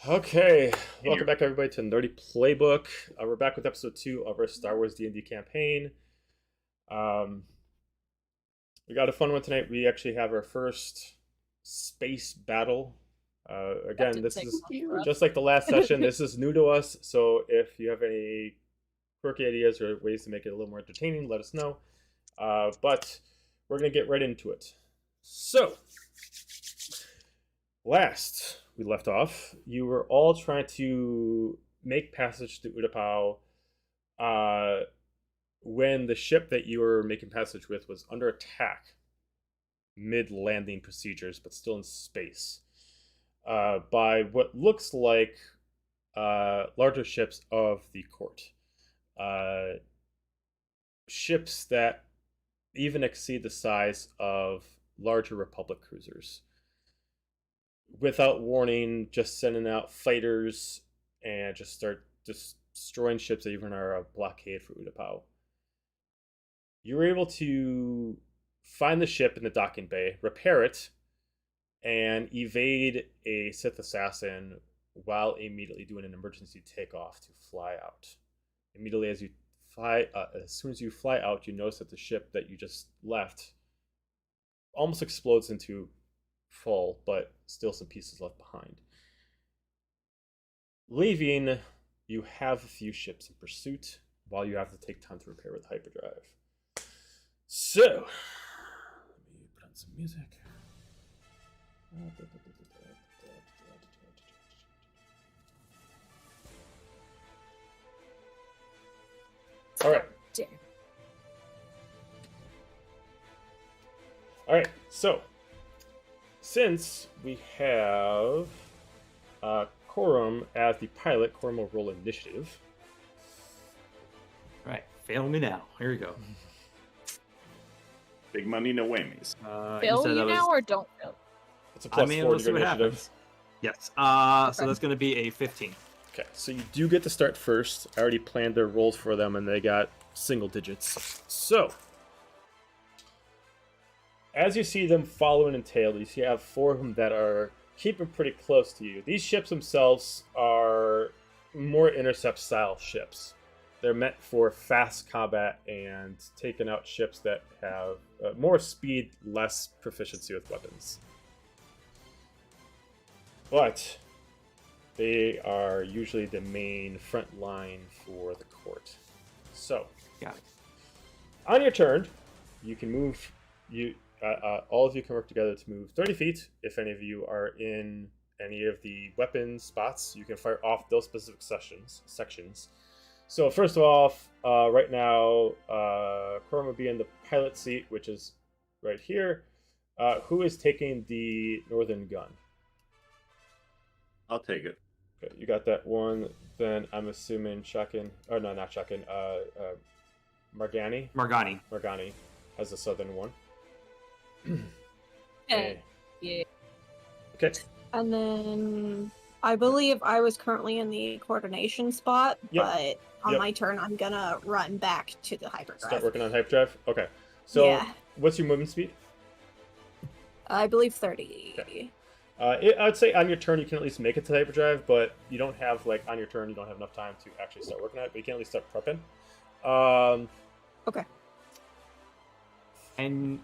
Okay, welcome back everybody to Nerdy Playbook. We're back with episode 2 of our Star Wars D&D campaign. Um, we got a fun one tonight. We actually have our first space battle. Again, this is just like the last session. This is new to us, so if you have any quirky ideas or ways to make it a little more entertaining, let us know. But we're going to get right into it. So, last we left off, you were all trying to make passage to Utapau when the ship that you were making passage with was under attack mid-landing procedures, but still in space, by what looks like larger ships of the court. Ships that even exceed the size of larger Republic cruisers. Without warning, just sending out fighters and just start destroying ships that even are a blockade for Utapau. You were able to find the ship in the docking bay, repair it, and evade a Sith assassin while immediately doing an emergency takeoff to fly out. Immediately as you fly, as soon as you fly out, you notice that the ship that you just left almost explodes into full, but still some pieces left behind. Leaving, you have a few ships in pursuit while you have to take time to repair with hyperdrive. So, let me put on some music. All right. All right, so since we have Corum as the pilot, Corum will roll initiative. All right, fail me now. Here we go. Big money, no whammies. Fail you now or don't fail? It's a plus 4 to your initiative. Yes. So that's going to be a 15. Okay, so you do get to start first. I already planned their rolls for them, and they got single digits. So, as you see them following and tail, you see you have 4 of them that are keeping pretty close to you. These ships themselves are more intercept-style ships. They're meant for fast combat and taking out ships that have more speed, less proficiency with weapons. But they are usually the main front line for the court. So, got it. On your turn, you can move. All of you can work together to move 30 feet. If any of you are in any of the weapon spots, you can fire off those specific sections. So first of all, right now, Corum will be in the pilot seat, which is right here. Who is taking the northern gun? I'll take it. Okay, you got that one. Then I'm assuming Shakin, or no, not Shakin, Margani has the southern one. Yeah. Okay. And then I believe I was currently in the coordination spot, but on my turn, I'm gonna run back to the hyperdrive. Start working on hyperdrive? Okay. So, what's your movement speed? I believe 30. Okay. I would say on your turn you can at least make it to hyperdrive, but you don't have, on your turn, you don't have enough time to actually start working on it, but you can at least start prepping. Okay. And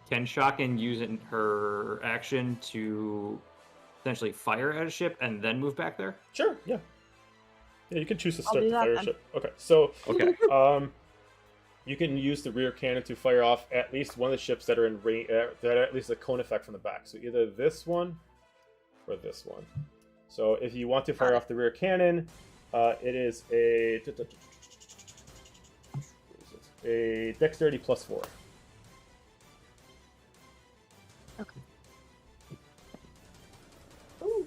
can Shakin use her action to essentially fire at a ship and then move back there? Sure, yeah. Yeah, you can choose to start do the that fire then. ship. Okay, so Okay. you can use the rear cannon to fire off at least one of the ships that are in range, that are at least a cone effect from the back. So either this one or this one. So if you want to fire off the rear cannon, it is a dexterity plus 4. Okay. Ooh.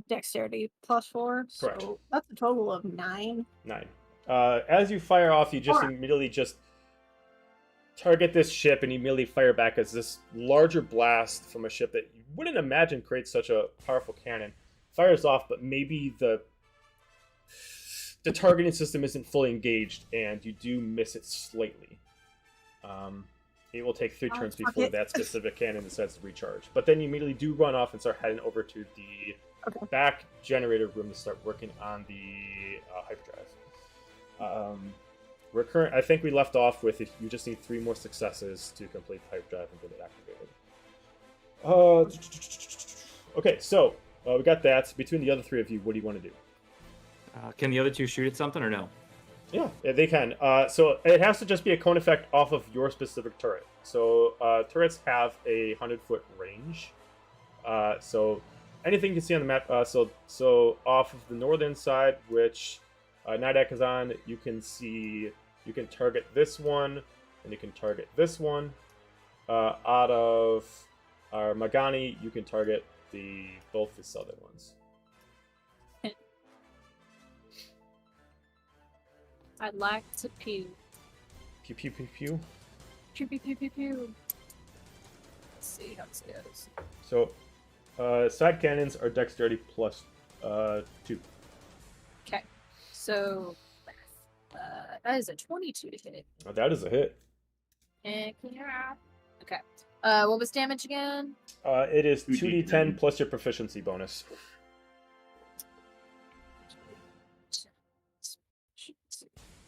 Dexterity plus 4. Correct. So that's a total of 9. 9. As you fire off, you just immediately just target this ship and immediately fire back as this larger blast from a ship that you wouldn't imagine creates such a powerful cannon fires off, but maybe the targeting system isn't fully engaged and you do miss it slightly. it will take 3 turns fuck before it. that specific cannon decides to recharge. But then you immediately do run off and start heading over to the back generator room to start working on the hyperdrive. I think we left off with if you just need 3 more successes to complete the hyperdrive and get it activated. Okay, so we got that. Between the other 3 of you, what do you want to do? Can the other 2 shoot at something or no? Yeah, they can. So it has to just be a cone effect off of your specific turret. So turrets have a 100-foot range. So anything you can see on the map. So off of the northern side, which Nidak is on, you can target this one, and you can target this one. Out of Magani, you can target both the southern ones. I'd like to pew. Pew pew pew pew. Pew pew pew pew pew. Let's see how this goes. So, side cannons are dexterity plus 2. Okay, so that is a 22 to hit. Oh, that is a hit. Okay. What was damage again? It is 2d10 plus your proficiency bonus.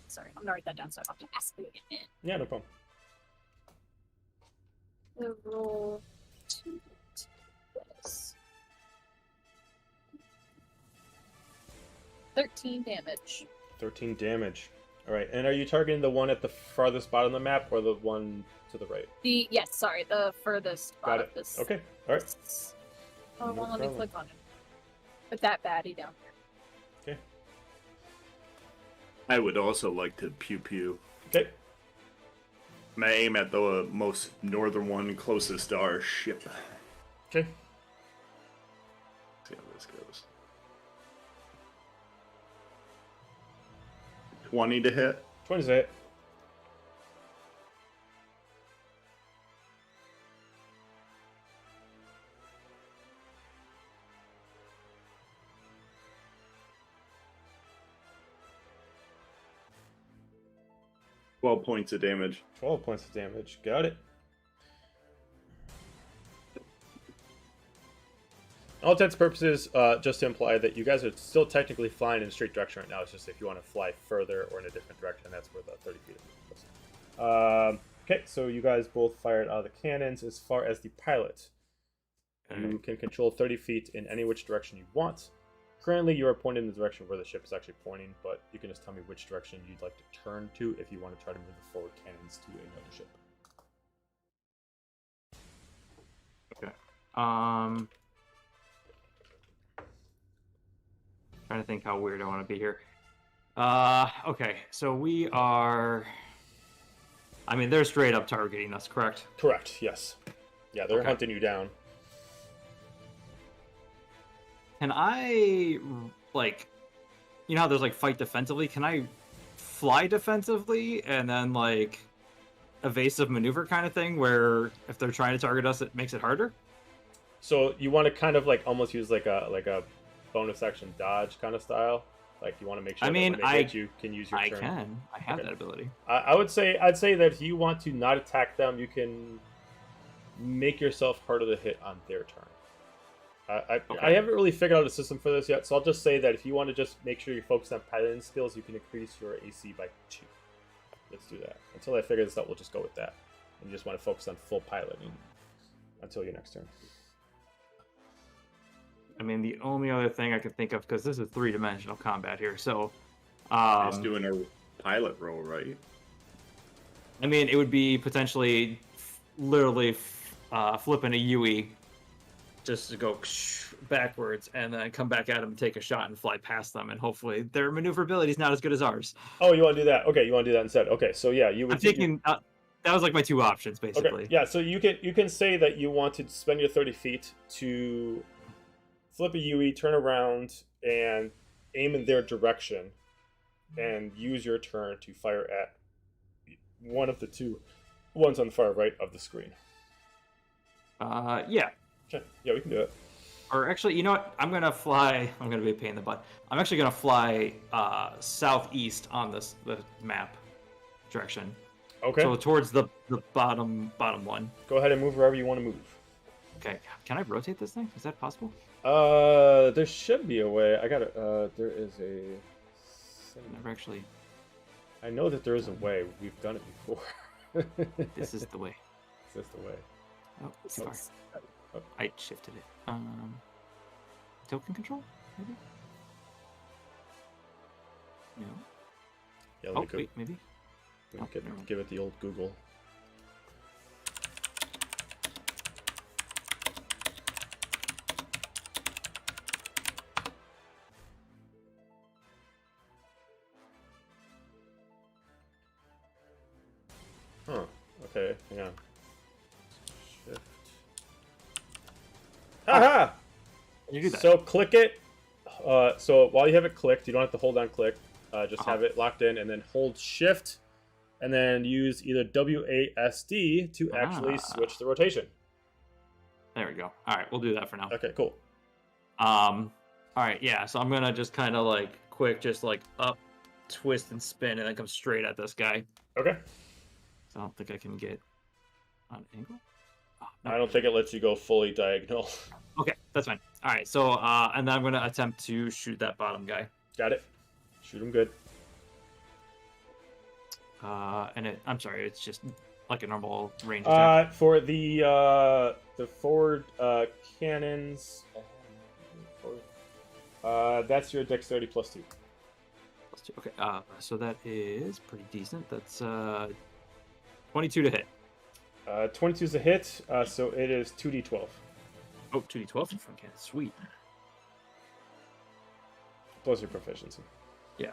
Sorry, I'm gonna write that down so I don't have to ask you again. Yeah, no problem. The roll 2 plus 13 damage. 13 damage. All right, and are you targeting the one at the farthest bottom of the map or the one to the right? The furthest Got part it. of this. Okay, all right. Oh, No well, let me problem. click on it. Put that baddie down here. Okay. I would also like to pew pew. Okay. I'm gonna aim at the most northern one closest to our ship. Okay. See how this goes. 20 to hit. 20's a hit. Twelve points of damage. 12 points of damage. Got it. All intents and purposes, just to imply that you guys are still technically flying in a straight direction right now. It's just if you want to fly further or in a different direction, that's where the 30 feet of goes. Okay, so you guys both fired out of the cannons. As far as the pilot, you can control 30 feet in any which direction you want. Currently, you are pointed in the direction where the ship is actually pointing, but you can just tell me which direction you'd like to turn to if you want to try to move the forward cannons to another ship. Okay. Trying to think how weird I want to be here. Okay, so we are. I mean, they're straight up targeting us, correct? Correct. Yes. Yeah, they're hunting you down. Can I, like, you know how there's, like, fight defensively? Can I fly defensively and then, like, evasive maneuver kind of thing where if they're trying to target us, it makes it harder? So you want to kind of, like, almost use, like a bonus action dodge kind of style? Like, you want to make sure that when they hit you can use your turn? I can. I have that ability. I'd say that if you want to not attack them, you can make yourself harder to hit on their turn. I haven't really figured out a system for this yet, so I'll just say that if you want to just make sure you focus on piloting skills, you can increase your AC by 2. Let's do that. Until I figure this out, we'll just go with that. And you just want to focus on full piloting until your next turn. I mean, the only other thing I could think of, because this is 3-dimensional combat here, so... Just doing a pilot roll, right? I mean, it would be potentially literally flipping a UE just to go backwards and then come back at them and take a shot and fly past them, and hopefully their maneuverability is not as good as ours. Oh, you want to do that? Okay, you want to do that instead. Okay, so yeah, you would. I'm thinking that was like my 2 options, basically. Okay, yeah, so you can say that you want to spend your 30 feet to flip a UE, turn around, and aim in their direction, and use your turn to fire at one of the 2 ones on the far right of the screen. Yeah. Okay. Yeah, we can do it. Or actually, you know what? I'm going to be a pain in the butt. I'm actually going to fly southeast on the map direction. Okay. So towards the bottom one. Go ahead and move wherever you want to move. Okay. Can I rotate this thing? Is that possible? There should be a way. There is a. Never actually. I know that there is a way. We've done it before. This is the way. This is the way. Oh, sorry. Oh. I shifted it. Token control, maybe? No. Yeah, Oh, wait, maybe? Give it the old Google. Huh. Okay, hang on. Shift. Haha! How do you do that? So click it. So while you have it clicked, you don't have to hold on click. Just have it locked in, and then hold Shift, and then use either WASD to actually switch the rotation. There we go. All right, we'll do that for now. Okay, cool. All right, yeah. So I'm gonna just kind of like quick, just like up, twist, and spin, and then come straight at this guy. Okay. So I don't think I can get on angle. Oh, no. I don't think it lets you go fully diagonal. Okay, that's fine. All right, so and then I'm gonna attempt to shoot that bottom guy. Got it. Shoot him good. I'm sorry, it's just like a normal range attack. For the forward cannons, that's your dexterity +2. +2. Okay, so that is pretty decent. That's 22 to hit. 22 is a hit, so it is 2d12. Oh, 2d12 from cannon. Sweet. Plus your proficiency. Yeah.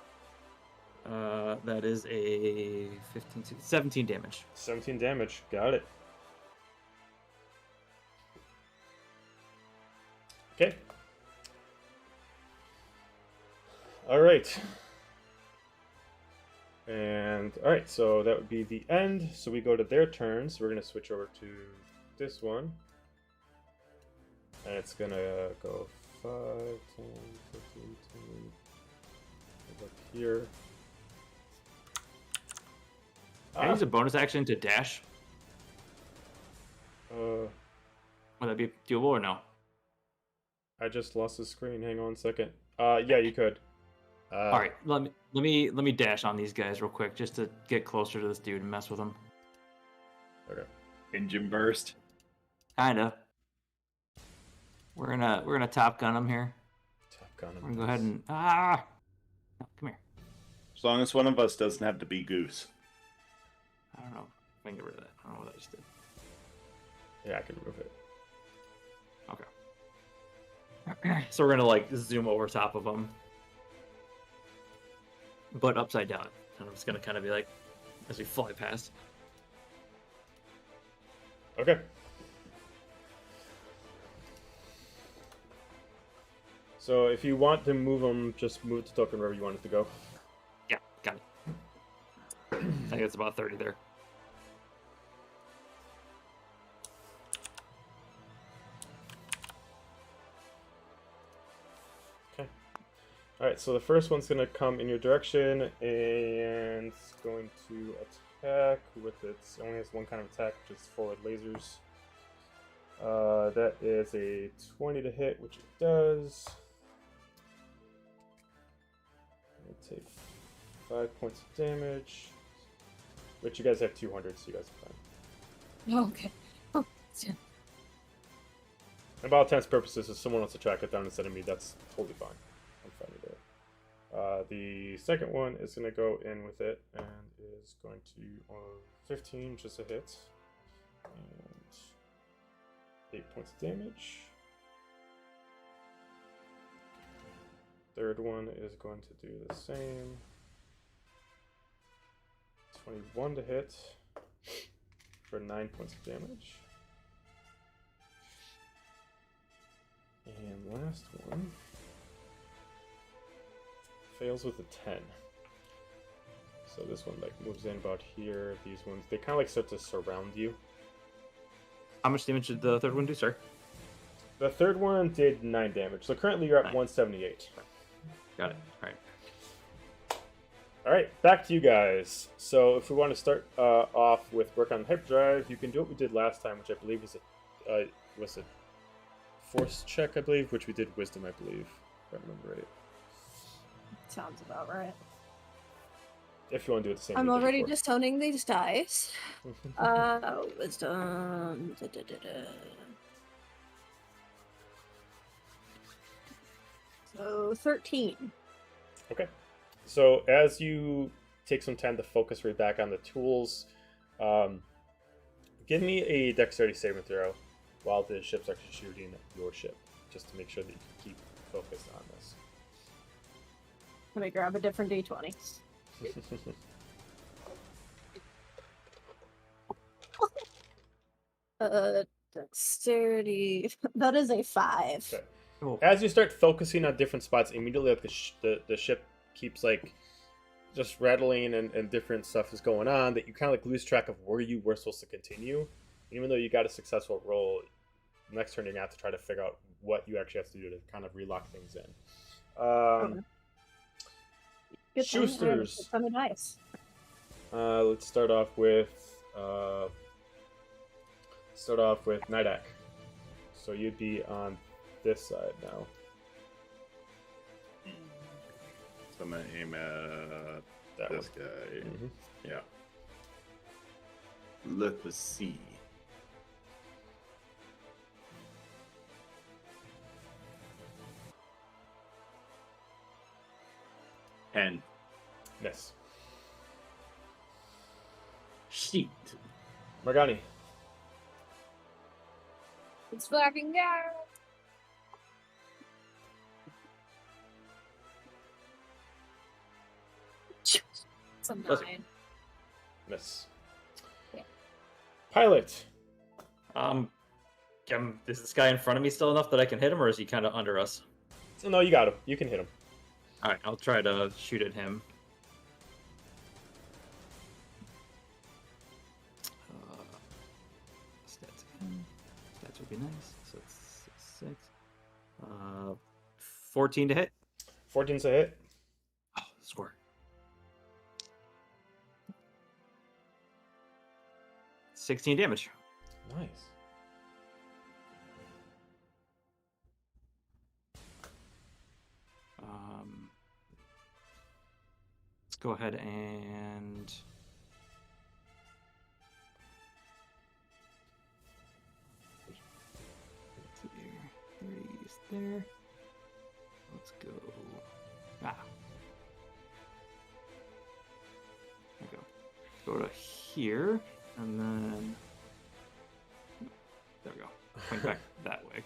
That is a 17 damage. 17 damage. Got it. Okay. All right. And all right, so that would be the end. So we go to their turns. We're going to switch over to this one. And it's going to go 5, 10, 15, 20. Up here. Can I use a bonus action to dash? Would that be doable or no? I just lost the screen. Hang on a second. Yeah, you could. All right, let me dash on these guys real quick just to get closer to this dude and mess with him. Okay. Engine burst. Kinda. We're gonna top gun him here. Top gun him. We're gonna go ahead and no, come here. As long as one of us doesn't have to be Goose. I don't know. If I can get rid of that. I don't know what I just did. Yeah, I can remove it. Okay. So we're gonna like zoom over top of him, but upside down. And I'm just gonna kind of be like, as we fly past. Okay. So if you want to move them, just move the token wherever you want it to go. Yeah, got it. I think it's about 30 there. Okay. All right, so the first one's going to come in your direction and it's going to attack with its... It only has one kind of attack, which is forward lasers. That is a 20 to hit, which it does. Take 5 points of damage. But you guys have 200, so you guys are fine. Oh, okay. Oh, yeah. And by all intents and purposes, if someone wants to track it down instead of me, that's totally fine. I'm fine with it. The second one is going to go in with it and is going to 15, just a hit. And 8 points of damage. Third one is going to do the same. 21 to hit for 9 points of damage. And last one fails with a 10. So this one like moves in about here. These ones, they kind of like start to surround you. How much damage did the third one do, sir? The third one did 9 damage. So currently you're at 9. 178. Got it. All All right, back to you guys. So if we want to start off with work on hyperdrive, you can do what we did last time, which I believe was a force check, I believe, which we did wisdom, I believe, if I remember right. Sounds about right. If you want to do it the same. I'm way you did already before. disowning these dice. Wisdom. So 13. Okay. So as you take some time to focus right back on the tools, give me a dexterity saving throw while the ship's actually shooting your ship, just to make sure that you can keep focused on this. Let me grab a different d20. Dexterity. That is a 5. Okay. Oh. As you start focusing on different spots, immediately like the ship keeps like just rattling and different stuff is going on that you kind of like lose track of where you were supposed to continue. Even though you got a successful roll, next turn you're gonna have to try to figure out what you actually have to do to kind of relock things in. Good thing I have a Shoosters. shit ton of dice. Let's start off with Nidak. So you'd be on this side now. So I'm gonna aim at That this one. guy. Mhm. Yeah. Let us see. And Miss. sheet. Morgani. It's fucking out. It's a Bless you. 9. Miss. Yeah. Pilot. Is this guy in front of me still enough that I can hit him, or is he kind of under us? No, you got him. You can hit him. All right, I'll try to shoot at him. Stats again. Stats would be nice. So it's 6. 14 to hit. 14's a hit. Oh, score. $16 damage. Nice. Let's go ahead and there. 30 is there. Let's go. There we go. Go to here, and then there we go. Point back that way.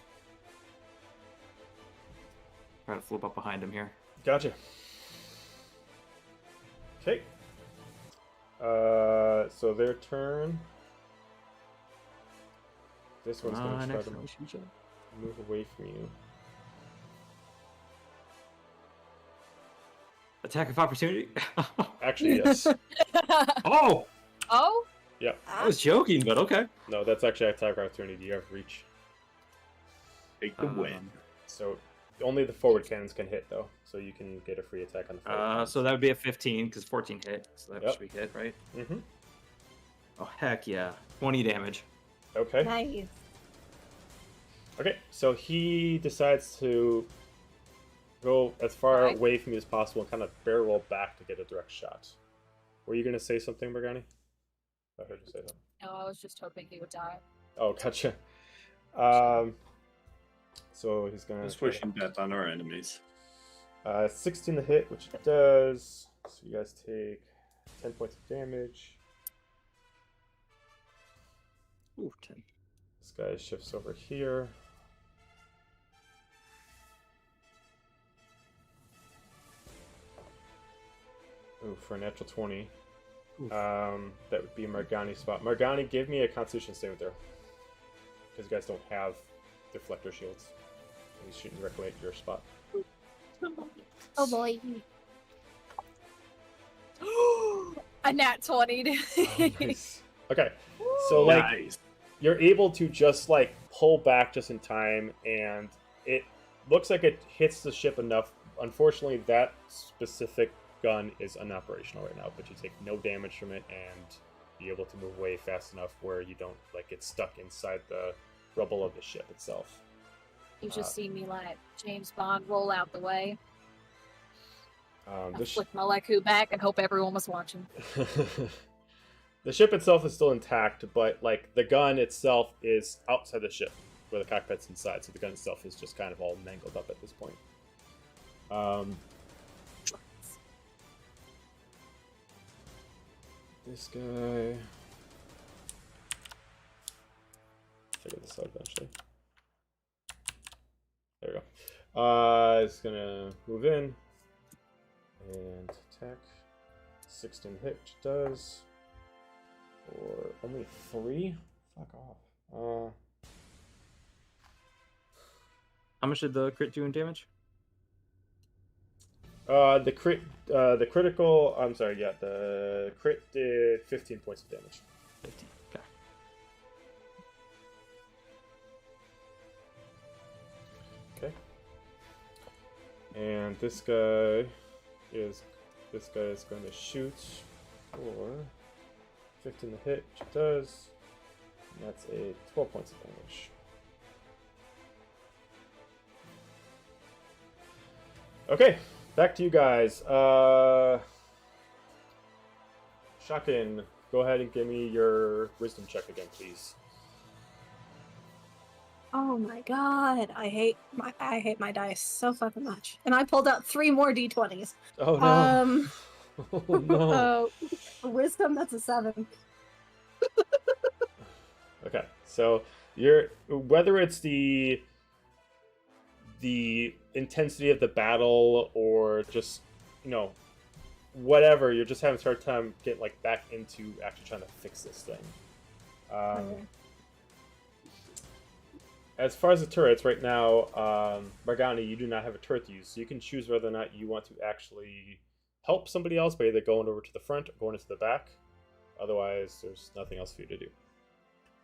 Try to flip up behind him here. Gotcha. Okay. So their turn. This one's going to try to move away from you. Attack of opportunity. Actually, yes. Oh, Oh? Yep. I was joking, but okay. No, that's actually attack opportunity. You have reach. Take the win. So only the forward cannons can hit, though. So you can get a free attack on the forward cannons. So that would be a 15 because 14 hit. So that Yep. should be hit, right? Mm-hmm. Oh heck yeah, 20 damage. Okay. Nice. Okay, so he decides to go as far Alright. away from you as possible and kind of barrel roll back to get a direct shot. Were you going to say something, Morgani? I heard you say something. No, I was just hoping he would die. Oh, gotcha. So he's going Just to... wishing death on our enemies. 16 to hit, which it does. So you guys take 10 points of damage. Ooh, 10. This guy shifts over here. Ooh, for a natural 20. Oof. That would be Morgani's spot. Morgani, give me a Constitution saving throw. Because you guys don't have deflector shields. He's shooting directly at your spot. Oh boy. A nat 20. Nice. Okay, so like Nice. you're able to just like pull back just in time, and it looks like it hits the ship enough. Unfortunately, that specific gun is unoperational right now, but you take no damage from it and be able to move away fast enough where you don't like get stuck inside the rubble of the ship itself. You just see me like James Bond roll out the way. I flick my Leku back and hope everyone was watching. The ship itself is still intact, but like the gun itself is outside the ship, where the cockpit's inside. So the gun itself is just kind of all mangled up at this point. This guy. Figure this out eventually. There we go. It's gonna move in and attack. 16 hit, which it does. For only 3? Fuck off. How much did the crit do in damage? The critical. I'm sorry. Yeah, the crit did 15 points of damage. 15. Okay. Okay. And this guy is going to shoot for 15 to hit, which it does. And that's a 12 points of damage. Okay, back to you guys. Shakin, go ahead and give me your wisdom check again, please. Oh my god, I hate my dice so fucking much. And I pulled out 3 more d20s. Oh no. Oh no. Wisdom, that's a 7. Okay, so whether it's the intensity of the battle or just, whatever, you're just having a hard time getting like back into actually trying to fix this thing. Okay. As far as the turrets right now, Margani, you do not have a turret to use, so you can choose whether or not you want to actually help somebody else by either going over to the front or going into the back. Otherwise, there's nothing else for you to do.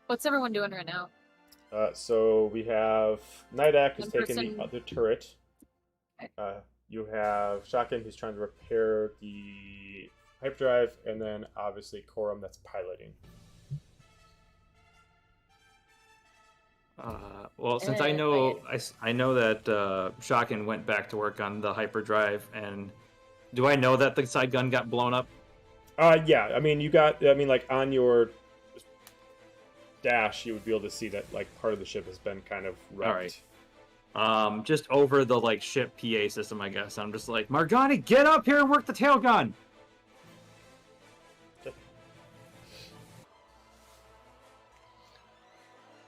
What's everyone doing right now? So we have Nidak is taking person- the other turret. Okay. You have Shakin who's trying to repair the hyperdrive, and then obviously Korum that's piloting. Well, since I know that Shakin went back to work on the hyperdrive, and do I know that the side gun got blown up? Yeah. I mean, like on your dash, you would be able to see that like part of the ship has been kind of wrecked. All right. Just over the like ship PA system, I guess. I'm just like, Margani, get up here and work the tail gun. Okay.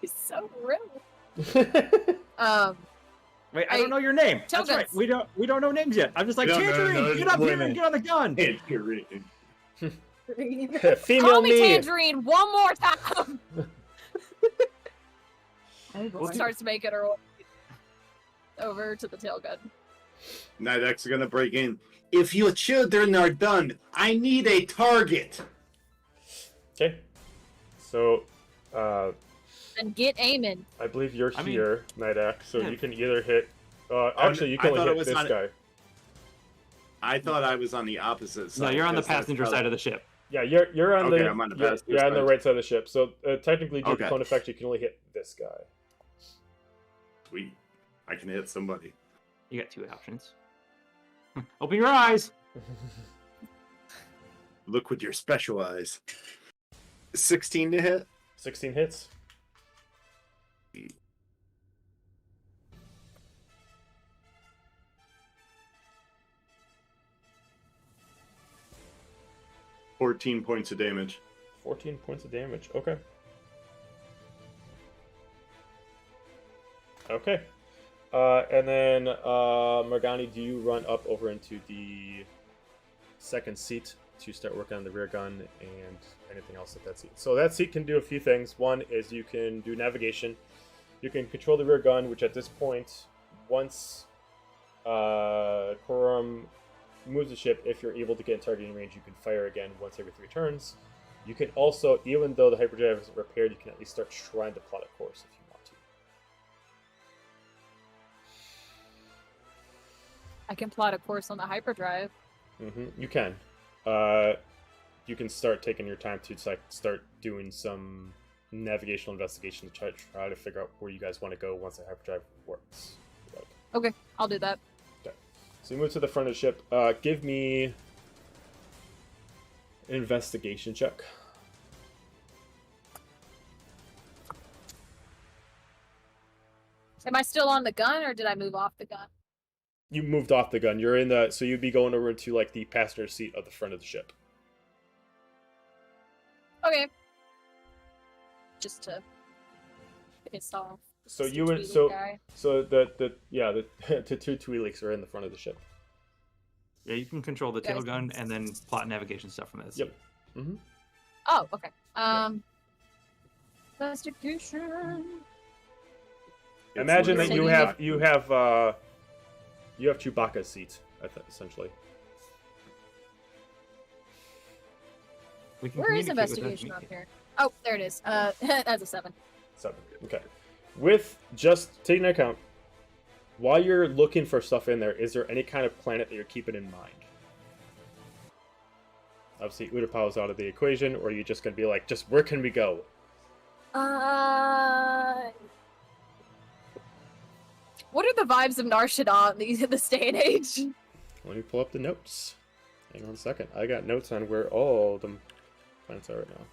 He's so rude. Wait, I don't know your name. That's right. We don't know names yet. I'm just like, Tangerine, get up here and get on the gun. Tangerine. Female Call me me. Tangerine one more time. Oh, Starts making her way over to the tail gun. Nidek's gonna break in. If your children are done, I need a target. Okay. So, And get aiming. I believe you're here, Nidak, so you can either hit. no, Actually, you I can thought only it hit was this on- guy. I thought I was on the opposite side. No, you're on the because passenger side of the ship. Yeah, you're on Okay, the I'm on the you're passenger on the side. right side of the ship. So technically, due to Okay. clone effect, you can only hit this guy. Sweet. I can hit somebody. You got 2 options. Open your eyes. Look with your special eyes. 16 to hit. 16 hits. $14 points of damage. 14 points of damage. Okay. Okay. And then, Morgani, do you run up over into the second seat to start working on the rear gun and anything else at that seat? So that seat can do a few things. One is you can do navigation. You can control the rear gun, which at this point, once Korum moves the ship, if you're able to get in targeting range, you can fire again once every 3 turns. You can also, even though the hyperdrive isn't repaired, you can at least start trying to plot a course if you want to. I can plot a course on the hyperdrive. You can. You can start taking your time to start doing some navigational investigation to try to figure out where you guys want to go once the hyperdrive works. Like, Okay, I'll do that. okay. So you move to the front of the ship. Give me an investigation check. Am I still on the gun, or did I move off the gun? You moved off the gun. You're in the, so you'd be going over into like the passenger seat of the front of the ship. Okay. Just to piss off. So this you would Tweety guy. so the two Twi'leks are in the front of the ship. Yeah, you can control the tail Guys. gun and then plot navigation stuff from this. Yep. Mm-hmm. Oh, okay. Investigation. Imagine that literally you have Chewbacca's seat, essentially. We can Where is communicate with investigation them. up here? Oh, there it is. That's a 7. 7. Okay. With just taking into account, while you're looking for stuff in there, is there any kind of planet that you're keeping in mind? Obviously, Utapau is out of the equation, or are you just going to be like, just where can we go? What are the vibes of Nar Shaddaa in this day and age? Let me pull up the notes. Hang on a second. I got notes on where all the planets are right now.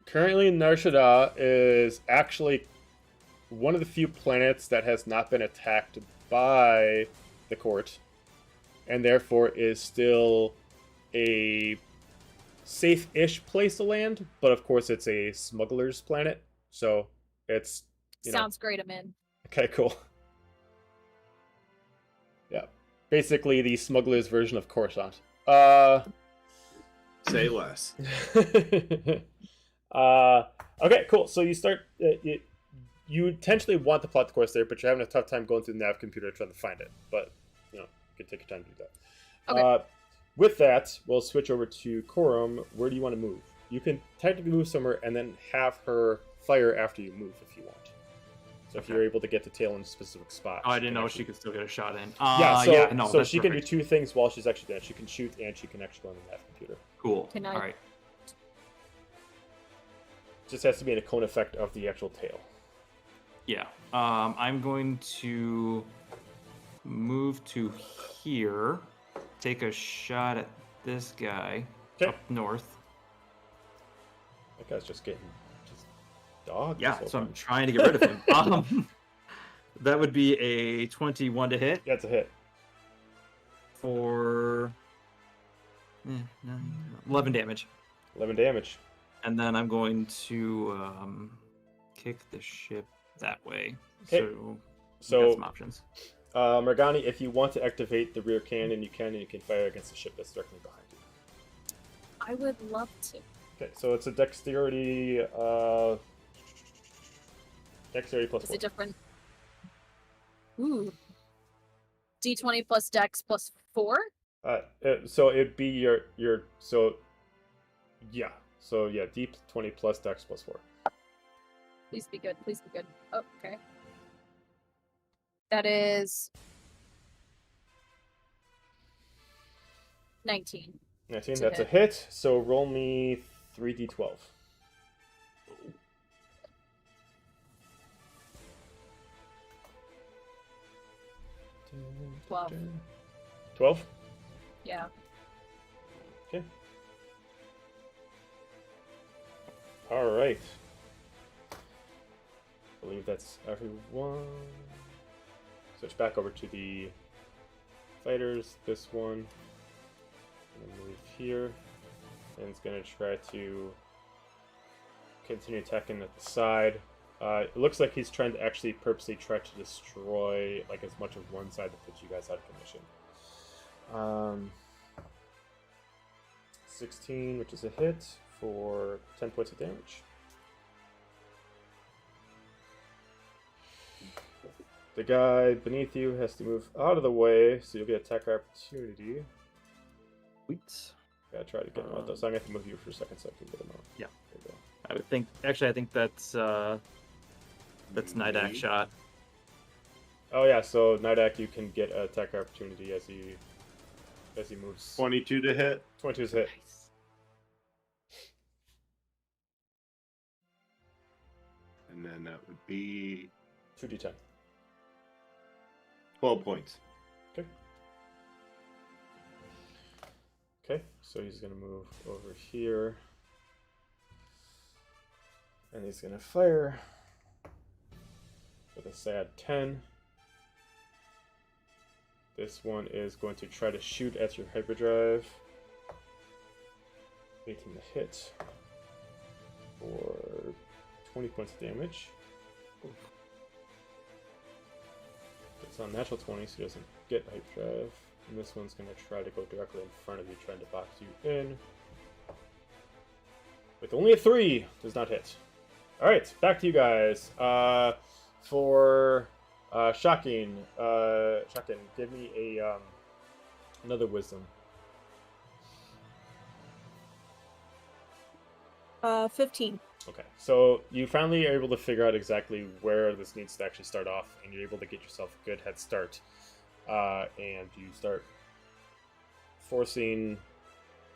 Currently, Nar Shaddaa is actually one of the few planets that has not been attacked by the court, and therefore is still a safe-ish place to land. But of course, it's a smuggler's planet, so it's Sounds great, I'm in. Okay, cool. Yeah, basically the smuggler's version of Coruscant. Say less. Okay, cool. So you start. You intentionally want to plot the course there, but you're having a tough time going through the nav computer trying to find it. But you can take your time to do that. Okay. With that, we'll switch over to Corum. Where do you want to move? You can technically move somewhere and then have her fire after you move if you want. So if you're able to get the tail in a specific spot. Oh, I didn't know she could still get a shot in. So that's she can do perfect. 2 things while she's actually there. She can shoot and she can actually go on the nav computer. Cool. Can I- All right. Just has to be in a cone effect of the actual tail. Yeah. I'm going to move to here. Take a shot at this guy Okay. up north. That guy's just getting dog. Yeah, so I'm trying to get rid of him. That would be a 21 to hit Yeah, it's a hit. for 11 damage. 11 damage. And then I'm going to kick the ship that way. Okay. So, we've got So, some options. Morgani, if you want to activate the rear cannon, you can, and you can fire against the ship that's directly behind you. I would love to. Okay, so it's a dexterity, plus Is 4. it different? Ooh. D20 plus Dex plus 4? So it'd be your D20 plus Dex plus 4. Please be good. Please be good. Oh, okay. That is 19. 19, To that's a hit. hit. So roll me 3d12. 12. 12? Yeah. Okay. Alright. I believe that's everyone. Switch back over to the fighters. This one. I'm gonna move here. And it's gonna try to continue attacking at the side. It looks like he's trying to actually purposely try to destroy like as much of one side to put you guys out of commission. 16, which is a hit for 10 points of damage. The guy beneath you has to move out of the way, so you'll get attack opportunity. Wait. Gotta try to get him out though, so I'm gonna have to move you for a second so I can get him out. Yeah. There you go. I would think. Actually, I think that's Nidak's shot. Oh yeah, so Nidak, you can get an attack opportunity as he moves. 22 to hit. 22 is hit. Nice. And then that would be 2d10. 12 points. Okay. Okay, so he's gonna move over here. And he's gonna fire with a sad 10. This one is going to try to shoot at your hyperdrive. 18 to hit for 20 points of damage. It's on natural 20, so he doesn't get hyperdrive. And this one's going to try to go directly in front of you, trying to box you in. With only a 3, does not hit. Alright, back to you guys. For Shocking, give me a another wisdom. 15. Okay, so you finally are able to figure out exactly where this needs to actually start off, and you're able to get yourself a good head start. And you start forcing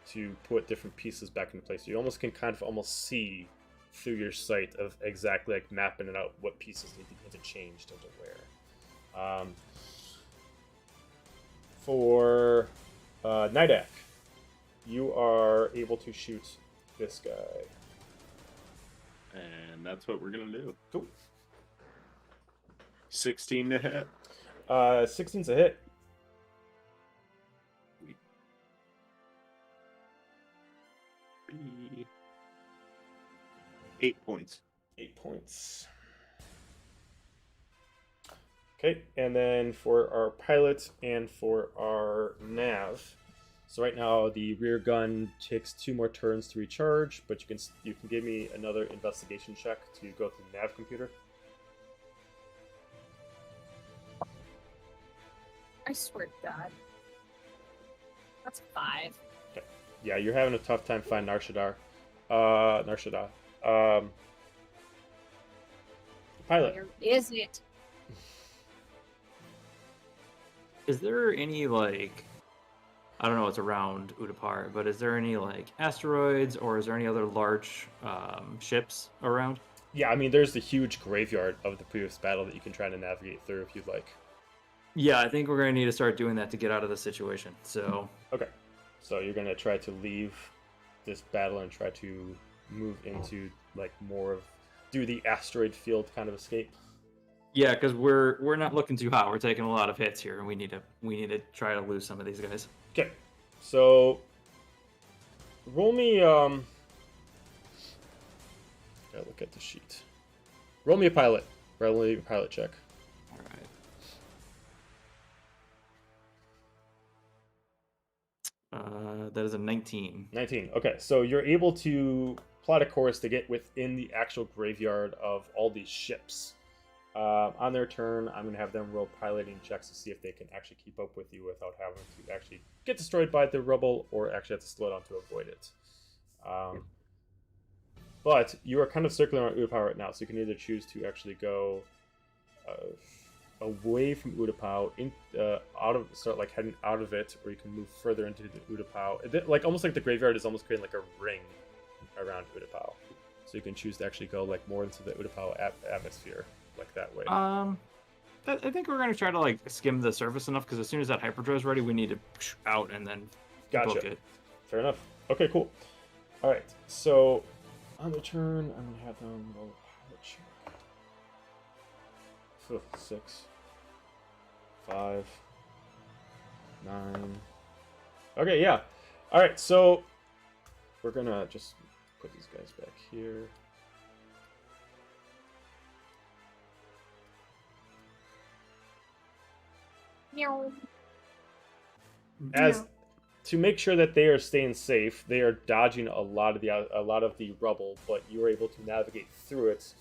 to put different pieces back into place. You almost can kind of almost see through your sight of exactly like mapping it out what pieces need to get changed into where. For Nidak, you are able to shoot this guy. And that's what we're going to do. Cool. 16 to hit. 16's a hit. Be 8 points. 8 points. Okay, and then for our pilot and for our nav. So right now the rear gun takes 2 more turns to recharge, but you can give me another investigation check to go to the nav computer. I swear to God. That's 5. Okay. Yeah, you're having a tough time finding Narshada. Pilot. Where is it? Is there any like, I don't know what's around Utapau, but is there any like asteroids or is there any other large ships around? Yeah, I mean, there's the huge graveyard of the previous battle that you can try to navigate through if you'd like. Yeah, I think we're gonna need to start doing that to get out of the situation. So Okay, so you're gonna try to leave this battle and try to move into like more of do the asteroid field kind of escape. yeah, because we're not looking too hot. We're taking a lot of hits here, and we need to try to lose some of these guys. Okay, so roll me gotta look at the sheet. Roll me a pilot. Roll me a pilot check. All right. That is a 19. 19. Okay, so you're able to plot a course to get within the actual graveyard of all these ships. On their turn, I'm going to have them roll piloting checks to see if they can actually keep up with you without having to actually get destroyed by the rubble or actually have to slow down to avoid it. But you are kind of circling around Utapau right now, so you can either choose to actually go away from Utapau, start like heading out of it, or you can move further into the Utapau. Like almost like the graveyard is almost creating like a ring around Utapau, so you can choose to actually go like more into the Utapau atmosphere, like that way. I think we're gonna try to like skim the surface enough because as soon as that hyperdrive is ready, we need to out and then book Gotcha. it. Fair enough. Okay, cool. All right, so on the turn, I'm gonna have them roll pilot check. 6, 5, 9. Okay, yeah. All right, so we're gonna just put these guys back here. Meow. As to make sure that they are staying safe, they are dodging a lot of the rubble, but you are able to navigate through it,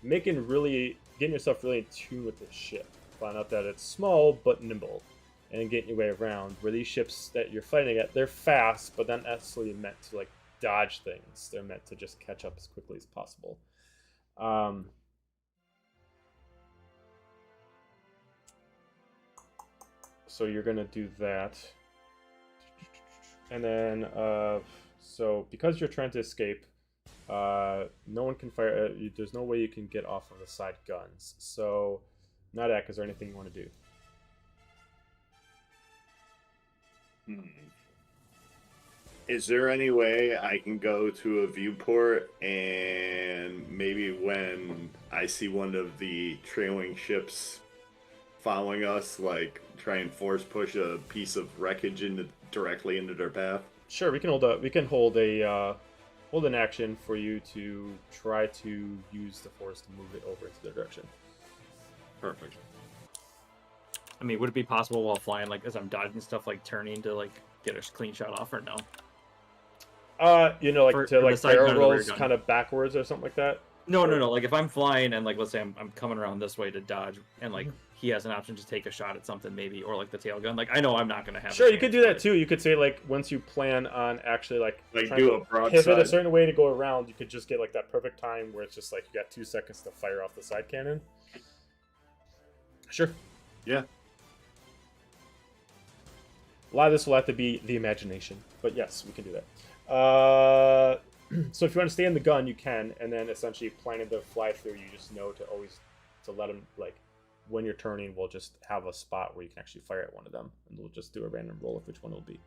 getting yourself really in tune with the ship. Find out that it's small but nimble, and getting your way around. Where these ships that you're fighting at, they're fast, but not necessarily meant to like dodge things. They're meant to just catch up as quickly as possible. So you're gonna do that, and then so because you're trying to escape, no one can fire. There's no way you can get off of the side guns. So, Nadak, is there anything you want to do? Is there any way I can go to a viewport and maybe when I see one of the trailing ships following us, like try and force push a piece of wreckage directly into their path? Sure, we can hold an action for you to try to use the force to move it over into their direction. Perfect. I mean, would it be possible while flying, like as I'm dodging stuff, like turning to like get a clean shot off, or no? You know, like For to like the side gun or barrel the rear rolls gun? kind of backwards or something like that. No. Like if I'm flying and like let's say I'm coming around this way to dodge, and like he has an option to take a shot at something maybe, or like the tail gun. Like I know I'm not gonna have. Sure, a you could chance, do that but- too. You could say like once you plan on actually like Like trying do to a broadside. pivot a certain way to go around, you could just get like that perfect time where it's just like you got 2 seconds to fire off the side cannon. Sure. Yeah. A lot of this will have to be the imagination, but yes, we can do that. So if you want to stay in the gun, you can, and then essentially planning to fly through, you just know to always to let them like when you're turning, we'll just have a spot where you can actually fire at one of them, and we'll just do a random roll of which one it'll be.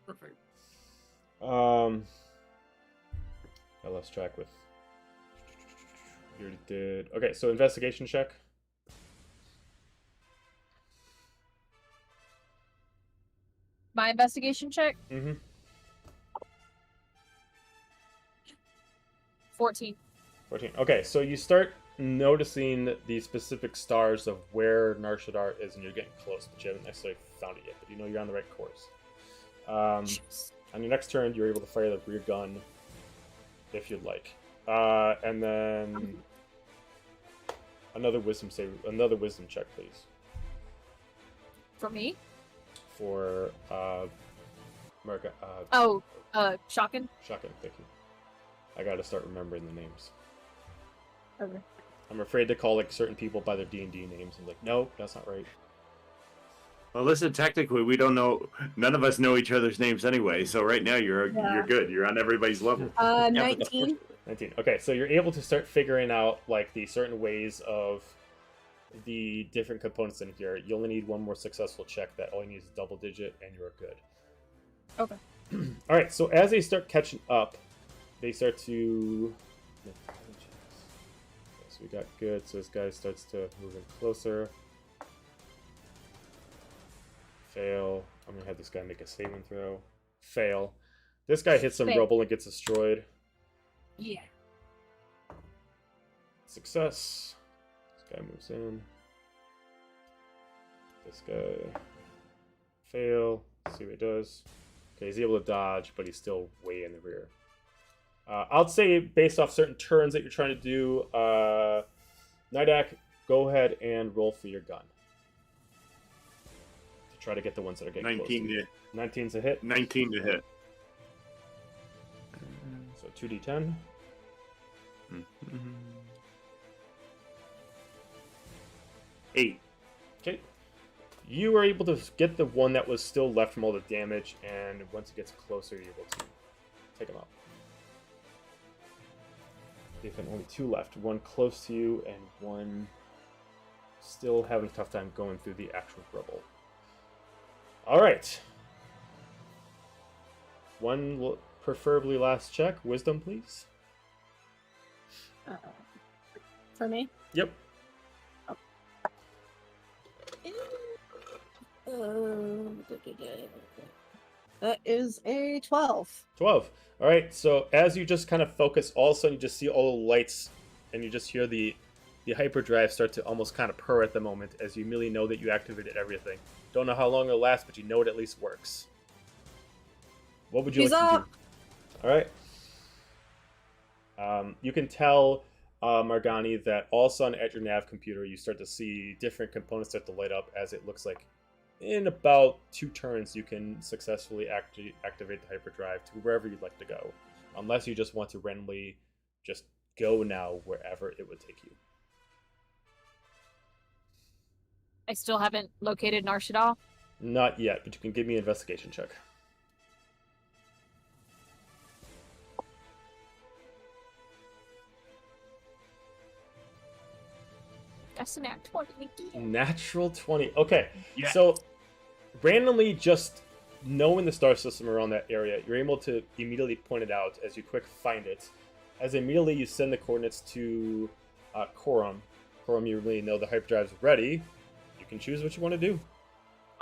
Perfect. I lost track with. You already did. Okay, so investigation check. My investigation check, Mm-hmm. 14. 14. Okay, so you start noticing the specific stars of where Narshadar is, and you're getting close, but you haven't necessarily found it yet. But you know you're on the right course. Jeez. On your next turn, you're able to fire the rear gun if you'd like, and then another wisdom check, please, For me? for America. Oh, shocking. Shotgun. Thank you. I gotta start remembering the names. Okay. I'm afraid to call like certain people by their D&D names. I'm like, no, that's not right. Well, listen, technically, we don't know. None of us know each other's names anyway. So right now, you're good. You're on everybody's level. Yeah, but 19. unfortunately- 19. Okay, so you're able to start figuring out like the certain ways of the different components in here. You only need one more successful check. That all you need is double digit, and you're good. Okay. All right. So as they start catching up, they start to. Okay, so we got good. So this guy starts to move in closer. Fail. I'm gonna have this guy make a saving throw. Fail. This guy hits some Fail. rubble and gets destroyed. Yeah. Success. This guy moves in. This guy. Fail. See what he does. Okay, he's able to dodge, but he's still way in the rear. I'll say, based off certain turns that you're trying to do, Nidak, go ahead and roll for your gun. To try to get the ones that are getting 19 close. to 19's a hit. 19 to hit. So 2d10. Mm-hmm. 8. Okay. You were able to get the one that was still left from all the damage, and once it gets closer, you're able to take him out. There's only 2 left. One close to you, and one still having a tough time going through the actual rubble. All right. One preferably last check. Wisdom, please. For me? Yep. That is a 12. 12. All right, so as you just kind of focus, all of a sudden you just see all the lights, and you just hear the hyperdrive start to almost kind of purr at the moment, as you immediately know that you activated everything. Don't know how long it'll last, but you know it at least works. What would you He's like to up. do? All right. You can tell, Margani, that all of a sudden at your nav computer, you start to see different components start to light up as it looks like in about 2 turns, you can successfully activate the hyperdrive to wherever you'd like to go, unless you just want to randomly just go now wherever it would take you. I still haven't located Narshadal. Not yet, but you can give me an investigation check. That's a nat 20 again. Natural 20. Okay, Yeah. so randomly just knowing the star system around that area, you're able to immediately point it out as you quick find it. As immediately you send the coordinates to Corum. Corum, you really know the hyperdrive's ready. You can choose what you want to do.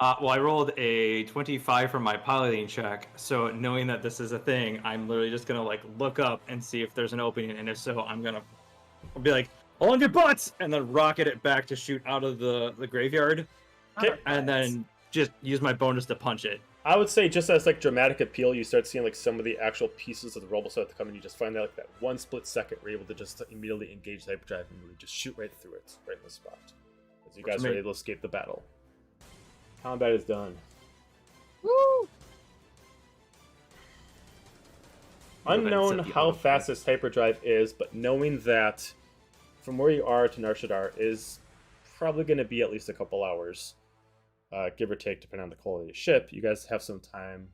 Well, I rolled a 25 for my piloting check, so knowing that this is a thing, I'm literally just gonna like look up and see if there's an opening, and if so, I'll be like, "Hold on your butts!" and then rocket it back to shoot out of the graveyard, Okay. and then just use my bonus to punch it. I would say just as like dramatic appeal, you start seeing like some of the actual pieces of the robo start to come, and you just find that like that 1 split second, we're able to just immediately engage the hyperdrive and really just shoot right through it, right in the spot. As you guys are able to escape the battle. Combat is done. Woo! Unknown how fast this hyperdrive is, but knowing that from where you are to Narshadar is probably going to be at least a couple hours, give or take, depending on the quality of the ship. You guys have some time,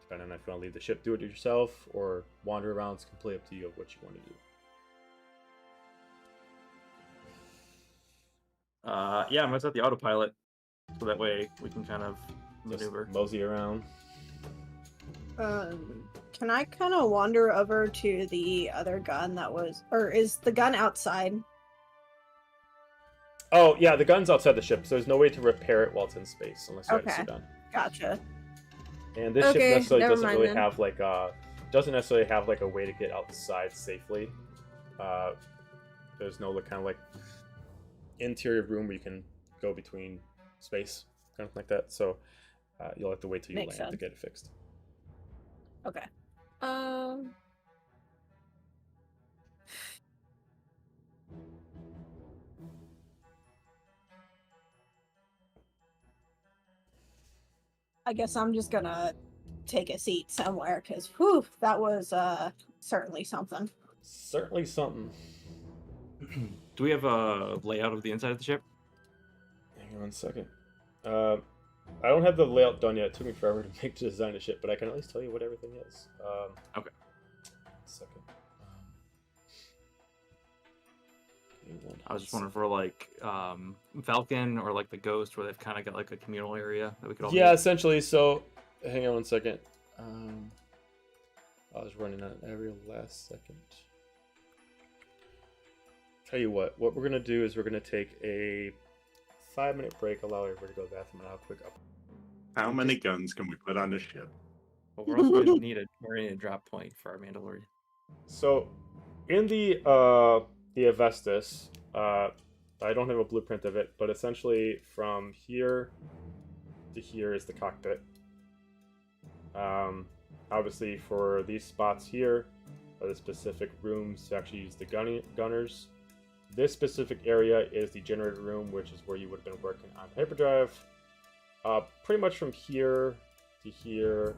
depending on if you want to leave the ship, do it yourself, or wander around. It's completely up to you of what you want to do. Yeah, I'm gonna set the autopilot, so that way we can kind of maneuver. Just mosey around. Can I kind of wander over to the other gun that was, or is the gun outside? Oh, yeah, the gun's outside the ship, so there's no way to repair it while it's in space, unless you have Okay. a gun. Gotcha. And this ship Okay, necessarily never doesn't mind really then. have like doesn't necessarily have like a way to get outside safely. There's no kind of like interior room where you can go between space, kind of like that. So you'll have to wait till you Makes land to sense. get it fixed. Okay. I guess I'm just gonna take a seat somewhere, because whew, that was certainly something. Certainly something. Do we have a layout of the inside of the ship? Hang on 1 second. I don't have the layout done yet. It took me forever to design a ship, but I can at least tell you what everything is. Okay. 1 second. I was just wondering for like Falcon or like the Ghost, where they've kind of got like a communal area that we could all Yeah, meet. essentially. So, hang on 1 second. I was running out of aerial last second. Tell you what we're gonna do is we're gonna take a 5-minute break, allow everybody to go to the bathroom, and I'll quick up. How many guns can we put on the ship? But we're also going to need a drop point for our Mandalorian. So, in the Avestus, I don't have a blueprint of it, but essentially from here to here is the cockpit. Obviously, for these spots here are the specific rooms to actually use the gunners. This specific area is the generator room, which is where you would have been working on hyperdrive. Pretty much from here to here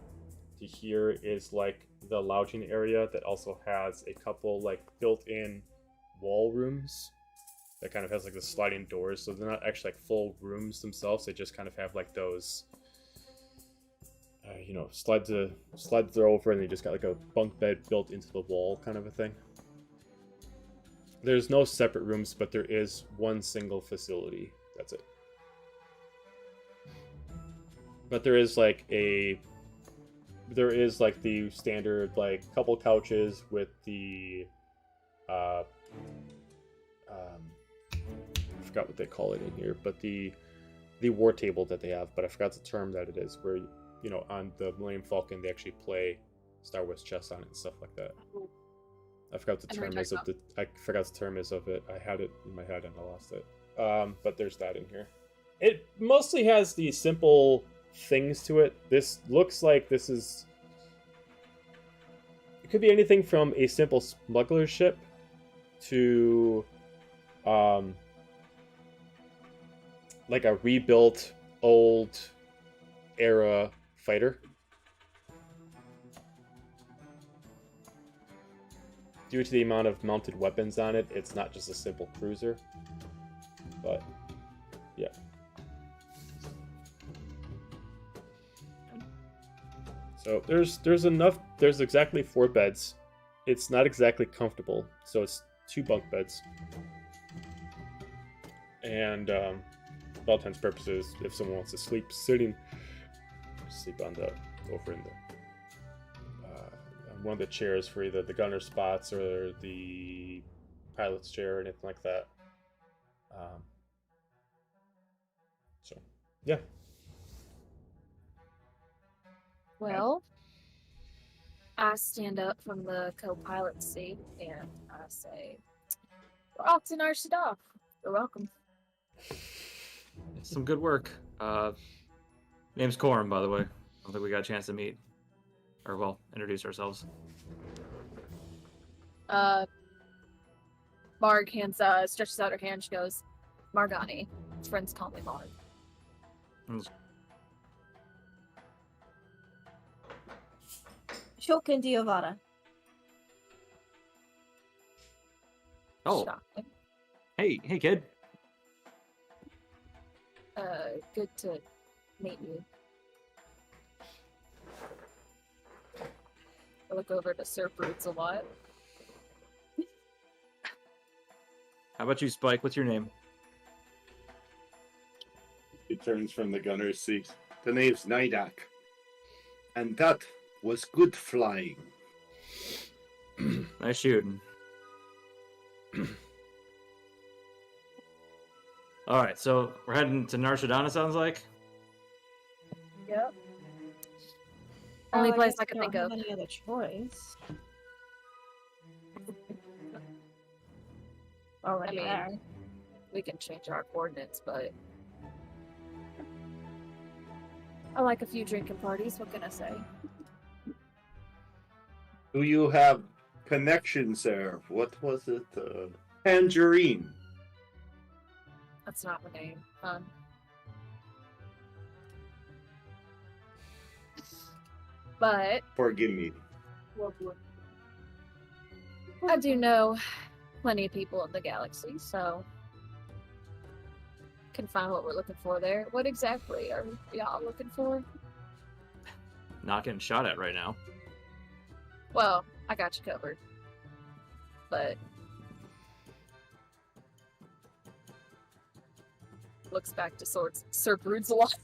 to here is like the lounging area that also has a couple like built-in wall rooms that kind of has like the sliding doors, so they're not actually like full rooms themselves. They just kind of have like those slide the door over, and they just got like a bunk bed built into the wall kind of a thing. There's no separate rooms, but there is one single facility. That's it. But there is like the standard like couple couches with the I forgot what they call it in here, but the war table that they have, but I forgot the term that it is, where on the Millennium Falcon they actually play Star Wars chess on it and stuff like that. I forgot what the term is of it. I had it in my head and I lost it. But there's that in here. It mostly has the simple things to it. This looks like this is... It could be anything from a simple smuggler ship to like a rebuilt old era fighter. Due to the amount of mounted weapons on it, it's not just a simple cruiser. But, yeah. So there's enough. There's exactly 4 beds. It's not exactly comfortable, so it's 2 bunk beds. And for all intents and purposes, if someone wants to sleep sitting, sleep on the over in the one of the chairs for either the gunner spots or the pilot's chair or anything like that. So, yeah. Well, I stand up from the co-pilot seat and I say, "We're off to Narshadov. You're welcome." Some good work. Name's Corum, by the way. I don't think we got a chance to meet. Or, well, introduce ourselves. Marg stretches out her hand. She goes, "Margani. His friends call me Marg." Shokin Diavara. Oh, Shocking. hey, kid. Good to meet you. I look over to Sir Brutes a lot. How about you, Spike? What's your name? He turns from the gunner's seat. The name's Nidak. And that was good flying. Nice shooting. All right, so we're heading to Narshadana, sounds like. Yep. Only place guess I could don't think of. have any other choice. Already I mean, there. We can change our coordinates, but I like a few drinking parties. What can I say? Do you have connections there? What was it? Tangerine. That's not her name. But Forgive me. I do know plenty of people in the galaxy, so can find what we're looking for there. What exactly are y'all looking for? Not getting shot at right now. Well, I got you covered. But looks back to Sir Broods a lot.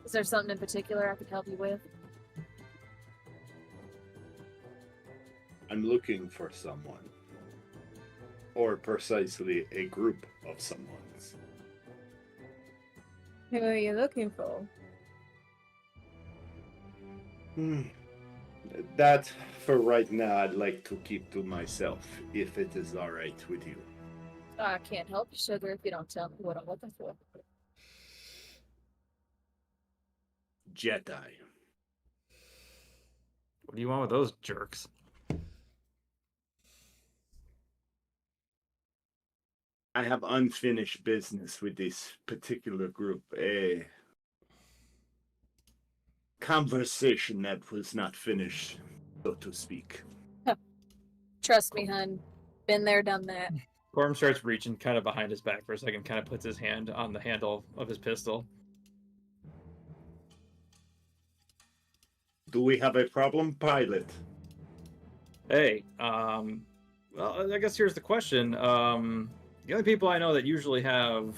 Is there something in particular I could help you with? I'm looking for someone. Or precisely a group of someone's. Who are you looking for? That, for right now, I'd like to keep to myself, if it is alright with you. I can't help you, sugar, if you don't tell me what I'm looking for. Jedi. What do you want with those jerks? I have unfinished business with this particular group. A conversation that was not finished, so to speak. Trust me, hun. Been there, done that. Corum starts reaching kind of behind his back for a second, kind of puts his hand on the handle of his pistol. Do we have a problem, pilot? Hey, well, I guess here's the question. The only people I know that usually have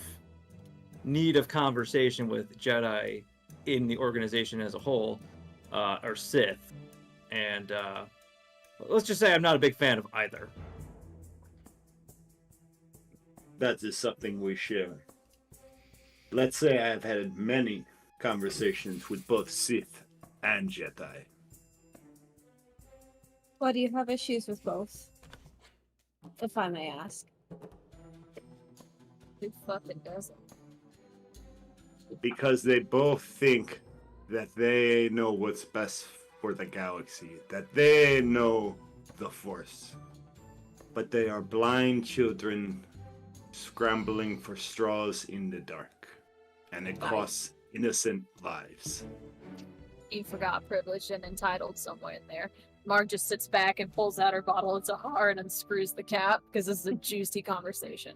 need of conversation with Jedi in the organization as a whole are Sith. And let's just say I'm not a big fan of either. That is something we share. Let's say I've had many conversations with both Sith and Jedi. Why do you have issues with both? If I may ask. Who fucking doesn't? Because they both think that they know what's best for the galaxy, that they know the Force. But they are blind children scrambling for straws in the dark, and it costs innocent lives. You forgot privileged and entitled somewhere in there. Mark just sits back and pulls out her bottle of Tahar and unscrews the cap because this is a juicy conversation.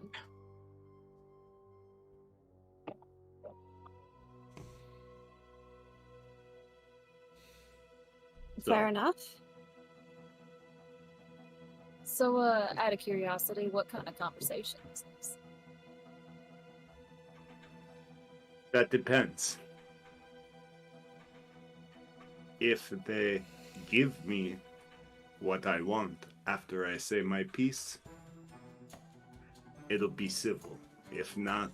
Fair enough. So, out of curiosity, what kind of conversation is this? That depends. If they give me what I want after I say my piece, it'll be civil. If not,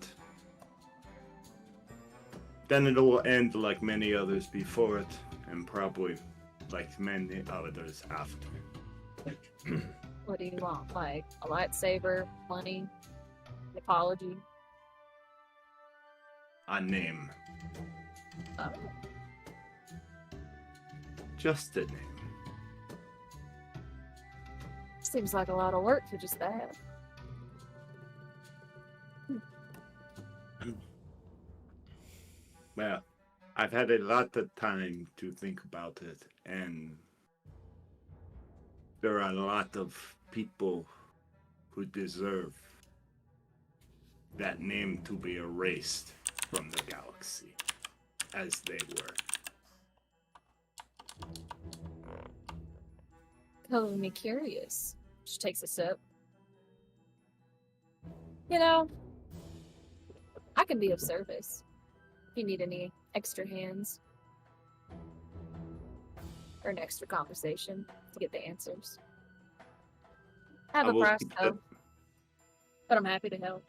then it'll end like many others before it, and probably like many others after. What do you want? Like a lightsaber, money, an apology? A name. Oh. Just a name. Seems like a lot of work for just that. Well, I've had a lot of time to think about it, and there are a lot of people who deserve that name to be erased from the galaxy, as they were. Color me curious. She takes a sip. You know, I can be of service. If you need any extra hands. Or an extra conversation to get the answers. I have I a will price keep though. that- But I'm happy to help.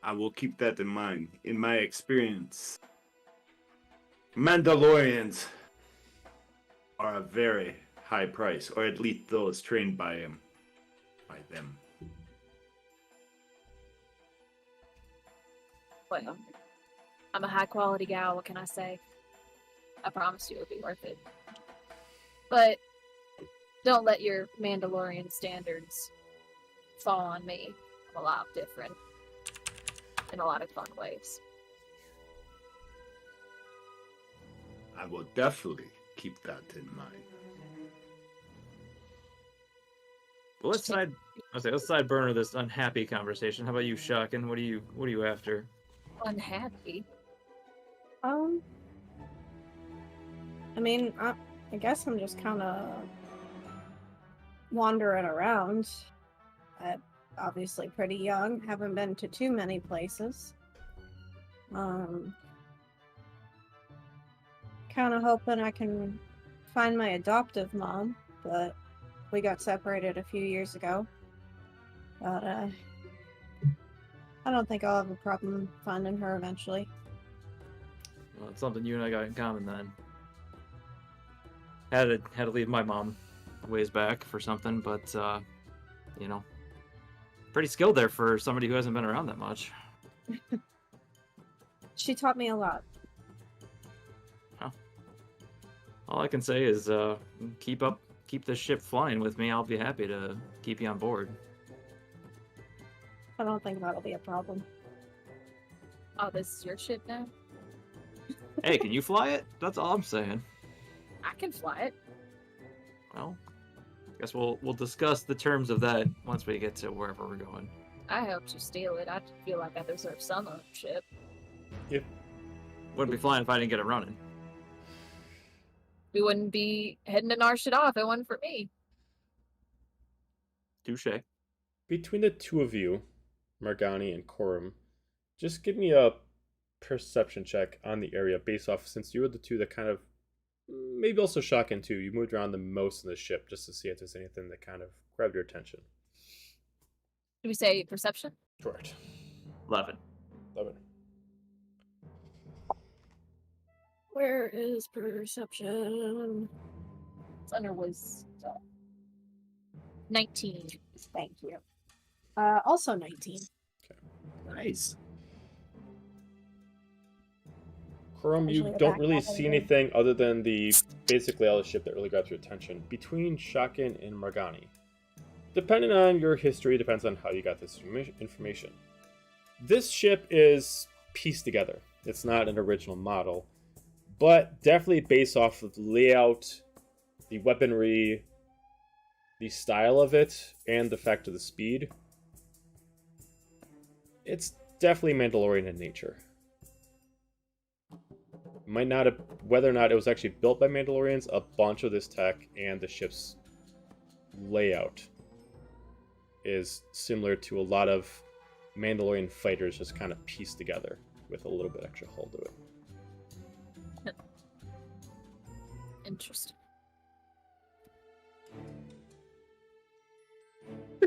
I will keep that in mind. In my experience, Mandalorians are a very high price, or at least those trained by them. Well, I'm a high quality gal, what can I say? I promise you it'll be worth it. But don't let your Mandalorian standards fall on me. I'm a lot different. In a lot of fun ways. I will definitely keep that in mind. Well, let's side burner this unhappy conversation. How about you, Shotgun? What are you after? Unhappy. I mean, I guess I'm just kind of wandering around. I'm obviously pretty young, haven't been to too many places. Kind of hoping I can find my adoptive mom, but we got separated a few years ago. But I don't think I'll have a problem finding her eventually. Well, it's something you and I got in common then. Had to leave my mom a ways back for something, but you know, pretty skilled there for somebody who hasn't been around that much. She taught me a lot. Huh. All I can say is keep this ship flying with me. I'll be happy to keep you on board. I don't think that'll be a problem. Oh, this is your ship now? Hey, can you fly it? That's all I'm saying. I can fly it. Well, guess we'll discuss the terms of that once we get to wherever we're going. I helped you steal it. I feel like I deserve some ownership. Yep. Wouldn't be flying if I didn't get it running. We wouldn't be heading to Narshada if it wasn't for me. Touche. Between the two of you, Margani and Corum, just give me a perception check on the area based off, since you were the two that kind of, maybe also Shotgun too, you moved around the most in the ship just to see if there's anything that kind of grabbed your attention. Did we say perception? Correct. 11. 11. Where is perception? It's under wisdom. 19. Thank you. Also 19. Nice. Corum, Usually you the don't back really half of see the- anything other than the basically all the ship that really got your attention. Between Shotgun and Margani, depending on your history, depends on how you got this information. This ship is pieced together. It's not an original model, but definitely based off of the layout, the weaponry, the style of it, and the fact of the speed. It's definitely Mandalorian in nature. Might not have, whether or not it was actually built by Mandalorians, a bunch of this tech and the ship's layout is similar to a lot of Mandalorian fighters, just kind of pieced together with a little bit extra hull to it. Interesting. I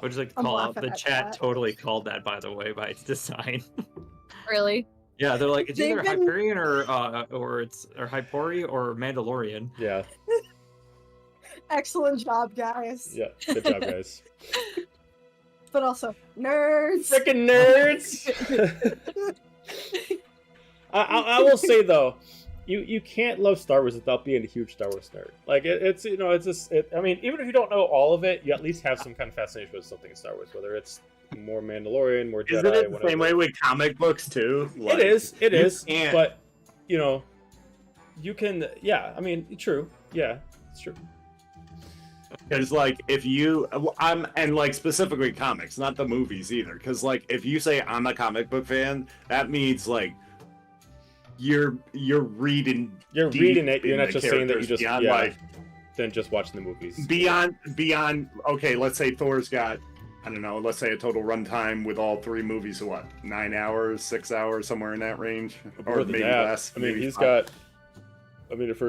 would just like to I'm call out laughing the at chat that. totally called that, by the way, by its design. Really? Yeah, they're like, it's They've either been- Hyperion or Hypori or Mandalorian. Yeah, Excellent job, guys. yeah. Good job, guys. But also, nerds. Freaking nerds! I will say though, you can't love Star Wars without being a huge Star Wars nerd. Like it's it's just I mean, even if you don't know all of it, you at least have some kind of fascination with something in Star Wars, whether it's more Mandalorian, more Jedi. Isn't it the whatever. same way with comic books too? It is, can't- but you can. Yeah, I mean, true. Yeah, it's true. Because like if you and like specifically comics, not the movies either. Because like if you say I'm a comic book fan, that means like you're reading. You're deep reading it. You're in not the just saying that you characters just beyond, like, than just watching the movies. beyond. Okay, let's say Thor's got, I don't know, let's say a total runtime with all three movies of what, 9 hours, 6 hours, somewhere in that range, or More than maybe that. less. I mean, maybe he's 5. got. I mean, if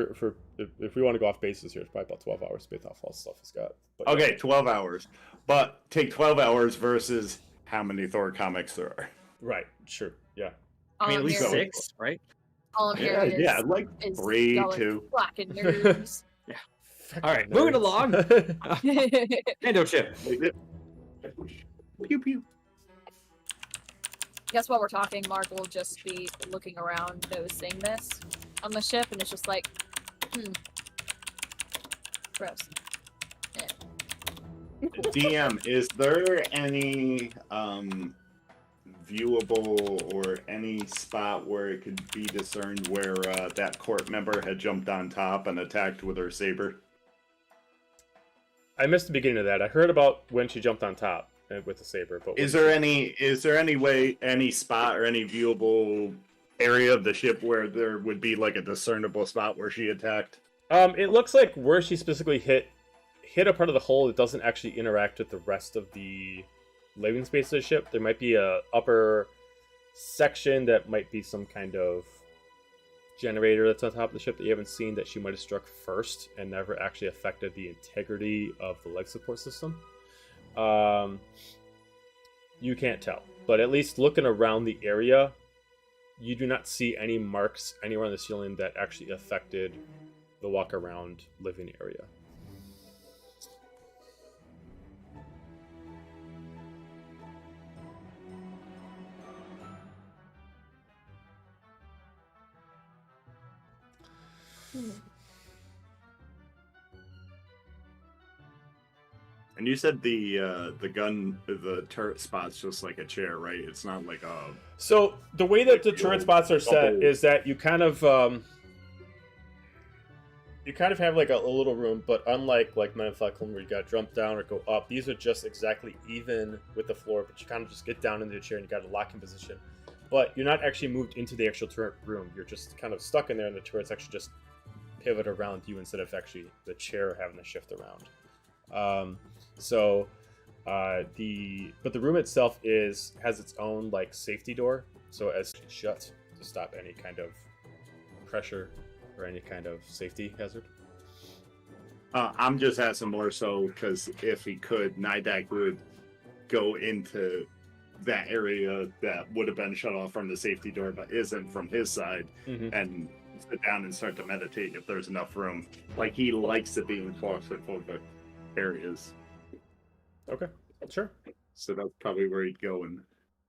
we want to go off basis here, it's probably about 12 hours based off all the stuff he's got. But, Okay, 12 hours. But take 12 hours versus how many Thor comics there are. Right. Sure. Yeah. I mean, at I'm least hearing- 6, right? All I'm hearing Yeah, is, like is 3, y'all are 2. fucking nerds. All right, moving along. Nerds. Mando ship. Pew pew. Guess while we're talking, Mark will just be looking around, noticing this on the ship, and it's just like, gross. DM, is there any viewable or any spot where it could be discerned where that court member had jumped on top and attacked with her saber? I missed the beginning of that. I heard about when she jumped on top with the saber, but Is there any way, any spot or any viewable area of the ship where there would be like a discernible spot where she attacked? It looks like where she specifically hit a part of the hull that doesn't actually interact with the rest of the living space of the ship. There might be a upper section that might be some kind of generator that's on top of the ship that you haven't seen, that she might have struck first and never actually affected the integrity of the leg support system. You can't tell, but at least looking around the area, you do not see any marks anywhere on the ceiling that actually affected the walk around living area. And you said the turret spot's just like a chair, right? It's not like a... So the way that the turret spots are set double- is that you kind of have like a little room, but unlike like Men in Falcon where you got to jump down or go up, these are just exactly even with the floor, but you kind of just get down into the chair and you got to lock in position. But you're not actually moved into the actual turret room. You're just kind of stuck in there, and the turret's actually just pivot around you instead of actually the chair having to shift around. But the room itself has its own like safety door, so as it's shut to stop any kind of pressure or any kind of safety hazard. I'm just asking more so because if he could, Nidak would go into that area that would have been shut off from the safety door but isn't from his side, and sit down and start to meditate if there's enough room. Like, he likes to be in claustrophobic areas. Okay, sure. So that's probably where he'd go and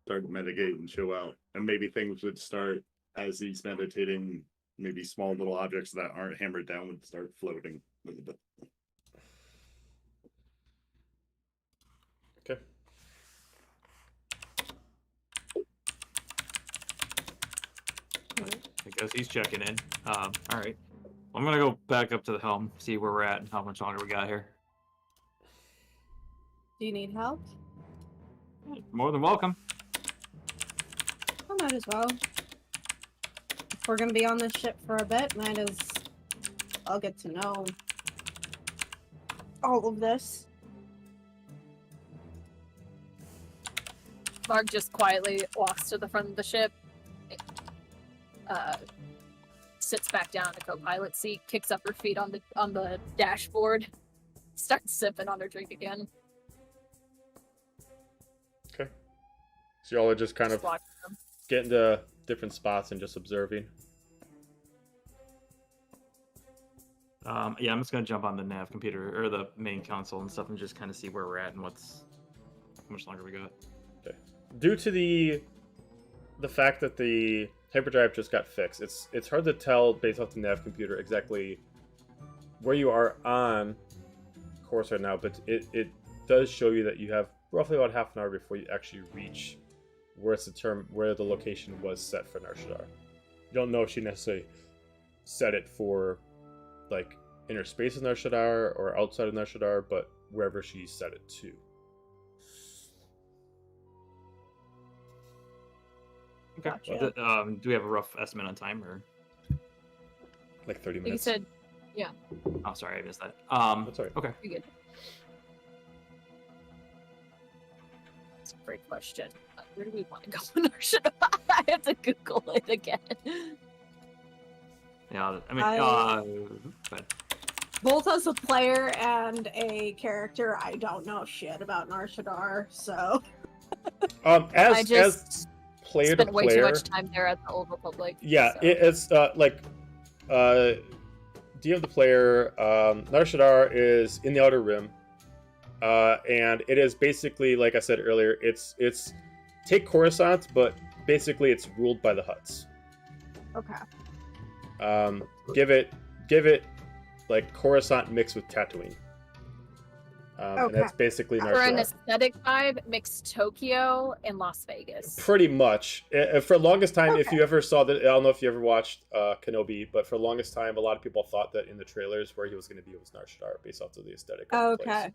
start to meditate and chill out. And maybe things would start, as he's meditating, maybe small little objects that aren't hammered down would start floating a little bit. guess he's checking in. All right. I'm gonna go back up to the helm, see where we're at and how much longer we got here. Do you need help? More than welcome. I might as well. If we're gonna be on this ship for a bit, I'll get to know all of this. Mark just quietly walks to the front of the ship, sits back down in the co-pilot seat, kicks up her feet on the dashboard, starts sipping on her drink again. Okay. So y'all are just kind of watching them. getting to different spots and just observing. Yeah, I'm just gonna jump on the nav computer or the main console and stuff and just kind of see where we're at and how much longer we got. Okay. Due to the fact that the hyperdrive just got fixed, it's hard to tell based off the nav computer exactly where you are on course right now, but it does show you that you have roughly about half an hour before you actually reach where the location was set for Nar Shaddaa. You don't know if she necessarily set it for like inner space of Nar Shaddaa or outside of Nar Shaddaa, but wherever she set it to. Okay. Gotcha. Do we have a rough estimate on time or? Like 30 You minutes. said, yeah, Oh, sorry, I missed that. That's all right. Okay. you're good. That's a great question. Where do we want to go in our ship? I have to Google it again. Yeah, I mean, but Both as a player and a character, I don't know shit about Nar Shaddaa, so I just as player to spent way too player, much time there at the Old Republic. yeah, so. it's DM the player. Nar Shaddaa is in the Outer Rim, and it is basically, like I said earlier, it's take Coruscant, but basically it's ruled by the Hutts. okay. Give it like Coruscant mixed with Tatooine. And that's basically Nar For an Shaddaa. aesthetic vibe, mixed Tokyo and Las Vegas. Pretty much. For the longest time, if Okay. you ever saw that, I don't know if you ever watched Kenobi, but for the longest time, a lot of people thought that in the trailers where he was going to be was Nar Shaddaa based off of the aesthetic. Of the place. Okay.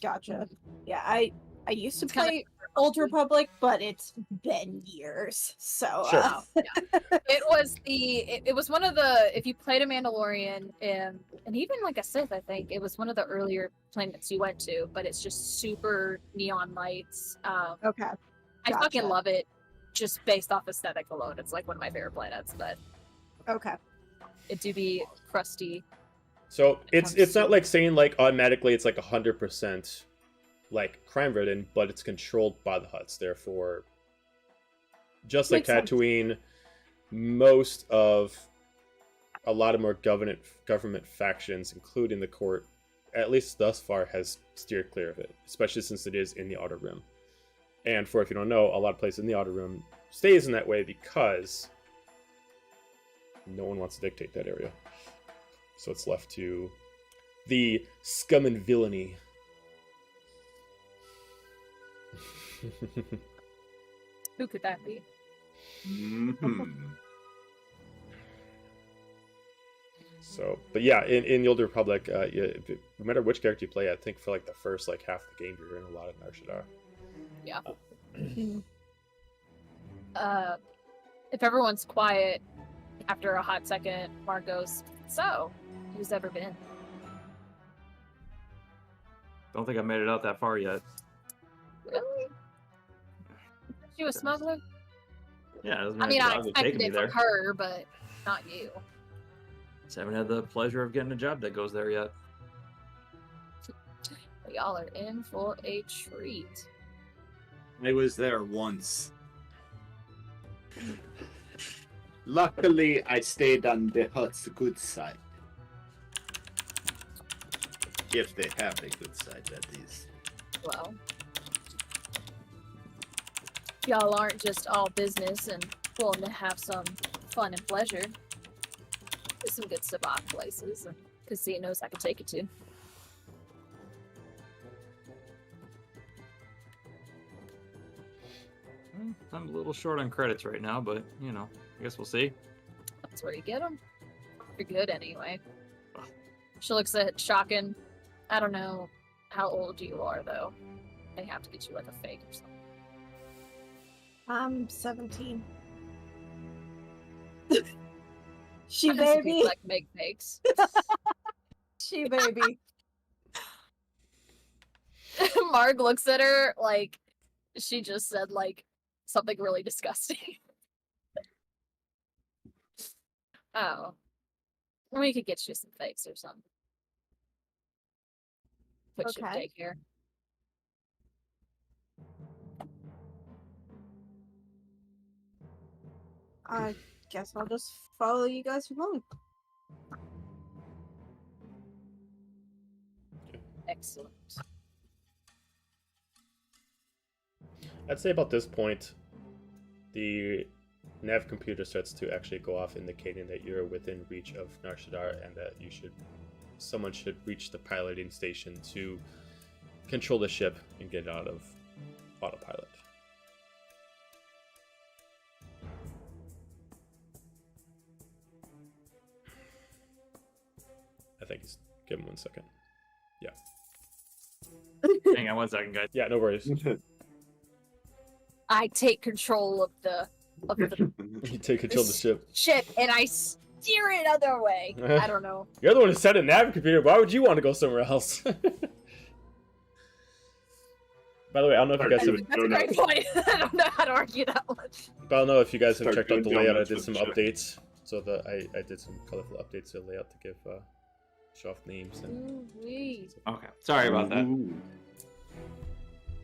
Gotcha. Yeah, I used to It's kinda- play Old Republic, but it's been years. So Sure. Oh, yeah. It was one of the, if you played a Mandalorian and even like a Sith, I think it was one of the earlier planets you went to, but it's just super neon lights. okay. I fucking Gotcha. love it just based off aesthetic alone. It's like one of my favorite planets, but Okay. it do be crusty. So comes it's not to- like saying like automatically it's like 100% like crime ridden, but it's controlled by the Hutts. Therefore, just like Makes sense. Tatooine, most of a lot of more government factions, including the court, at least thus far, has steered clear of it, especially since it is in the Outer Rim. And for if you don't know, a lot of places in the Outer Rim stays in that way because no one wants to dictate that area. So it's left to the scum and villainy. Who could that be? Mhm. So, but yeah, in the Old Republic, no matter which character you play, I think for like the first like half the game, you're in a lot of Nar Shaddaa. Yeah. Mhm. If everyone's quiet after a hot second, Mark goes, "So, who's ever been?" don't think I made it out that far yet. Really? She was a smuggler? Yeah, it doesn't I mean, I jobs have expected taken me it there. from her, but not you. Just haven't had the pleasure of getting a job that goes there yet. Y'all are in for a treat. I was there once. Luckily, I stayed on the Hutt's good side. If they have a good side, that is. Well, y'all aren't just all business and willing to have some fun and pleasure. There's some good sabacc places and casinos I could take you to. I'm a little short on credits right now, but you know, I guess we'll see. That's where you get them. You're good anyway. She looks at Shocking. I don't know how old you are, though. They have to get you like a fake or something. I'm 17. She How does he, baby. like make fakes. She baby. Marg looks at her like she just said like something really disgusting. Oh. We could get you some fakes or something. Put you in Okay. daycare. I guess I'll just follow you guys along. Excellent. I'd say about this point, the nav computer starts to actually go off, indicating that you're within reach of Nar Shaddaa and that someone should reach the piloting station to control the ship and get out of autopilot. I think he's give him 1 second. Yeah. Hang on 1 second, guys. Yeah, no worries. I take control of the You take control of the ship. ship and I steer it other way. I don't know. You're the one who set a nav computer. Why would you want to go somewhere else? By the way, I don't know if you guys have. That's a great point. I don't know how to argue that one. But I don't know if you guys have Start checked out the doing layout. I donuts did with some the ship. updates. So I did some colorful updates to the layout to give show off names and. Ooh-wee. Okay, sorry about that. Ooh.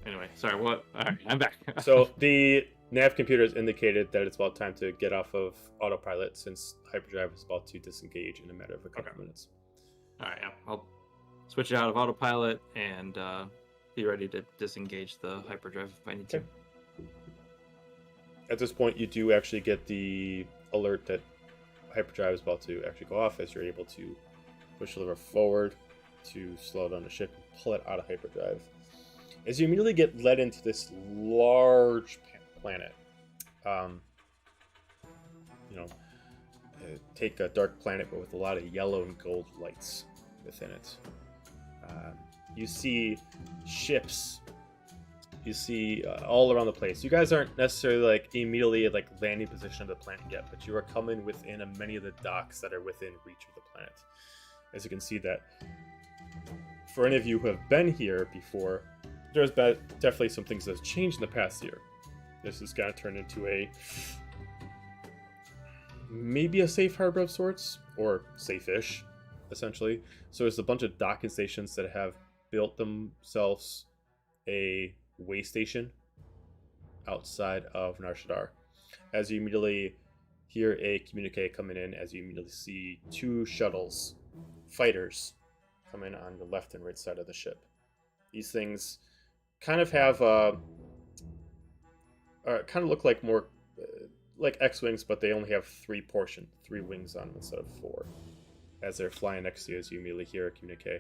Anyway, sorry. What? All right, I'm back. So the nav computer has indicated that it's about time to get off of autopilot since hyperdrive is about to disengage in a matter of a couple Okay. minutes. All right, yeah, I'll switch it out of autopilot and be ready to disengage the hyperdrive if I need to. Okay. At this point, you do actually get the alert that hyperdrive is about to actually go off as you're able to push the lever forward to slow down the ship and pull it out of hyperdrive. As you immediately get led into this large planet, take a dark planet but with a lot of yellow and gold lights within it. You see ships. You see all around the place. You guys aren't necessarily immediately at landing position of the planet yet, but you are coming within many of the docks that are within reach of the planet. As you can see that, for any of you who have been here before, there's definitely some things that have changed in the past year. This is going to turn into maybe a safe harbor of sorts, or safe-ish, essentially. So there's a bunch of docking stations that have built themselves a way station outside of Nar Shaddaa. As you immediately hear a communique coming in, as you immediately see two shuttles, fighters, come in on the left and right side of the ship. These things kind of have kind of look like more like X-wings, but they only have three wings on them instead of four. As they're flying next to you, as you immediately hear a communique.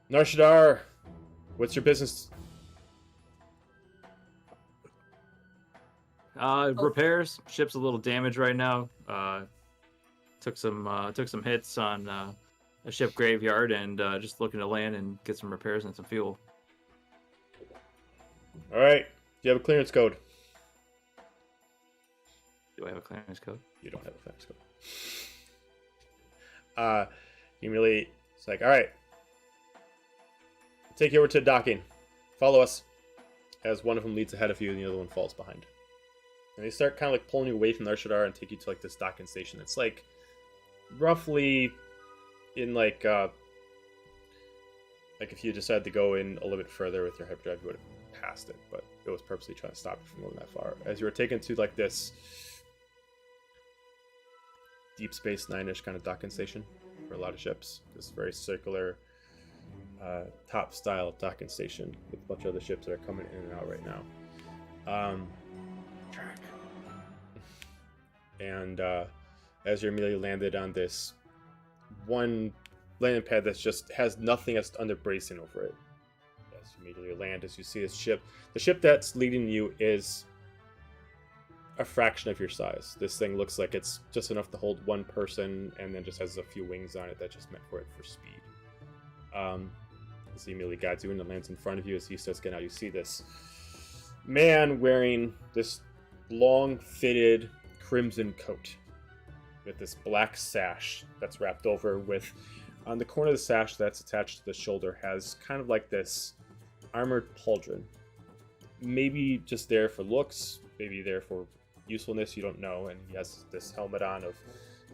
Nar Shaddaa, what's your business? Repairs. Ship's a little damaged right now. Took some hits on a ship graveyard, and just looking to land and get some repairs and some fuel. All right. Do you have a clearance code? Do I have a clearance code? You don't have a clearance code. You immediately, it's like, all right. Take you over to docking. Follow us. As one of them leads ahead of you and the other one falls behind. And they start kind of pulling you away from Nar Shaddaa and take you to this docking station. It's roughly in if you decided to go in a little bit further with your hyperdrive, you would have passed it, but it was purposely trying to stop you from going that far. As you were taken to this Deep Space Nine-ish kind of docking station for a lot of ships. This very circular, top-style docking station with a bunch of other ships that are coming in and out right now. And as you're immediately landed on this one landing pad that just has nothing else under bracing over it. As you immediately land, as you see this ship, the ship that's leading you is a fraction of your size. This thing looks like it's just enough to hold one person, and then just has a few wings on it that's just meant for it for speed. As he immediately guides you in and lands in front of you. As he starts getting out, you see this man wearing this long fitted crimson coat with this black sash that's wrapped over with, on the corner of the sash that's attached to the shoulder, has kind of like this armored pauldron. Maybe just there for looks, maybe there for usefulness, you don't know. And he has this helmet on of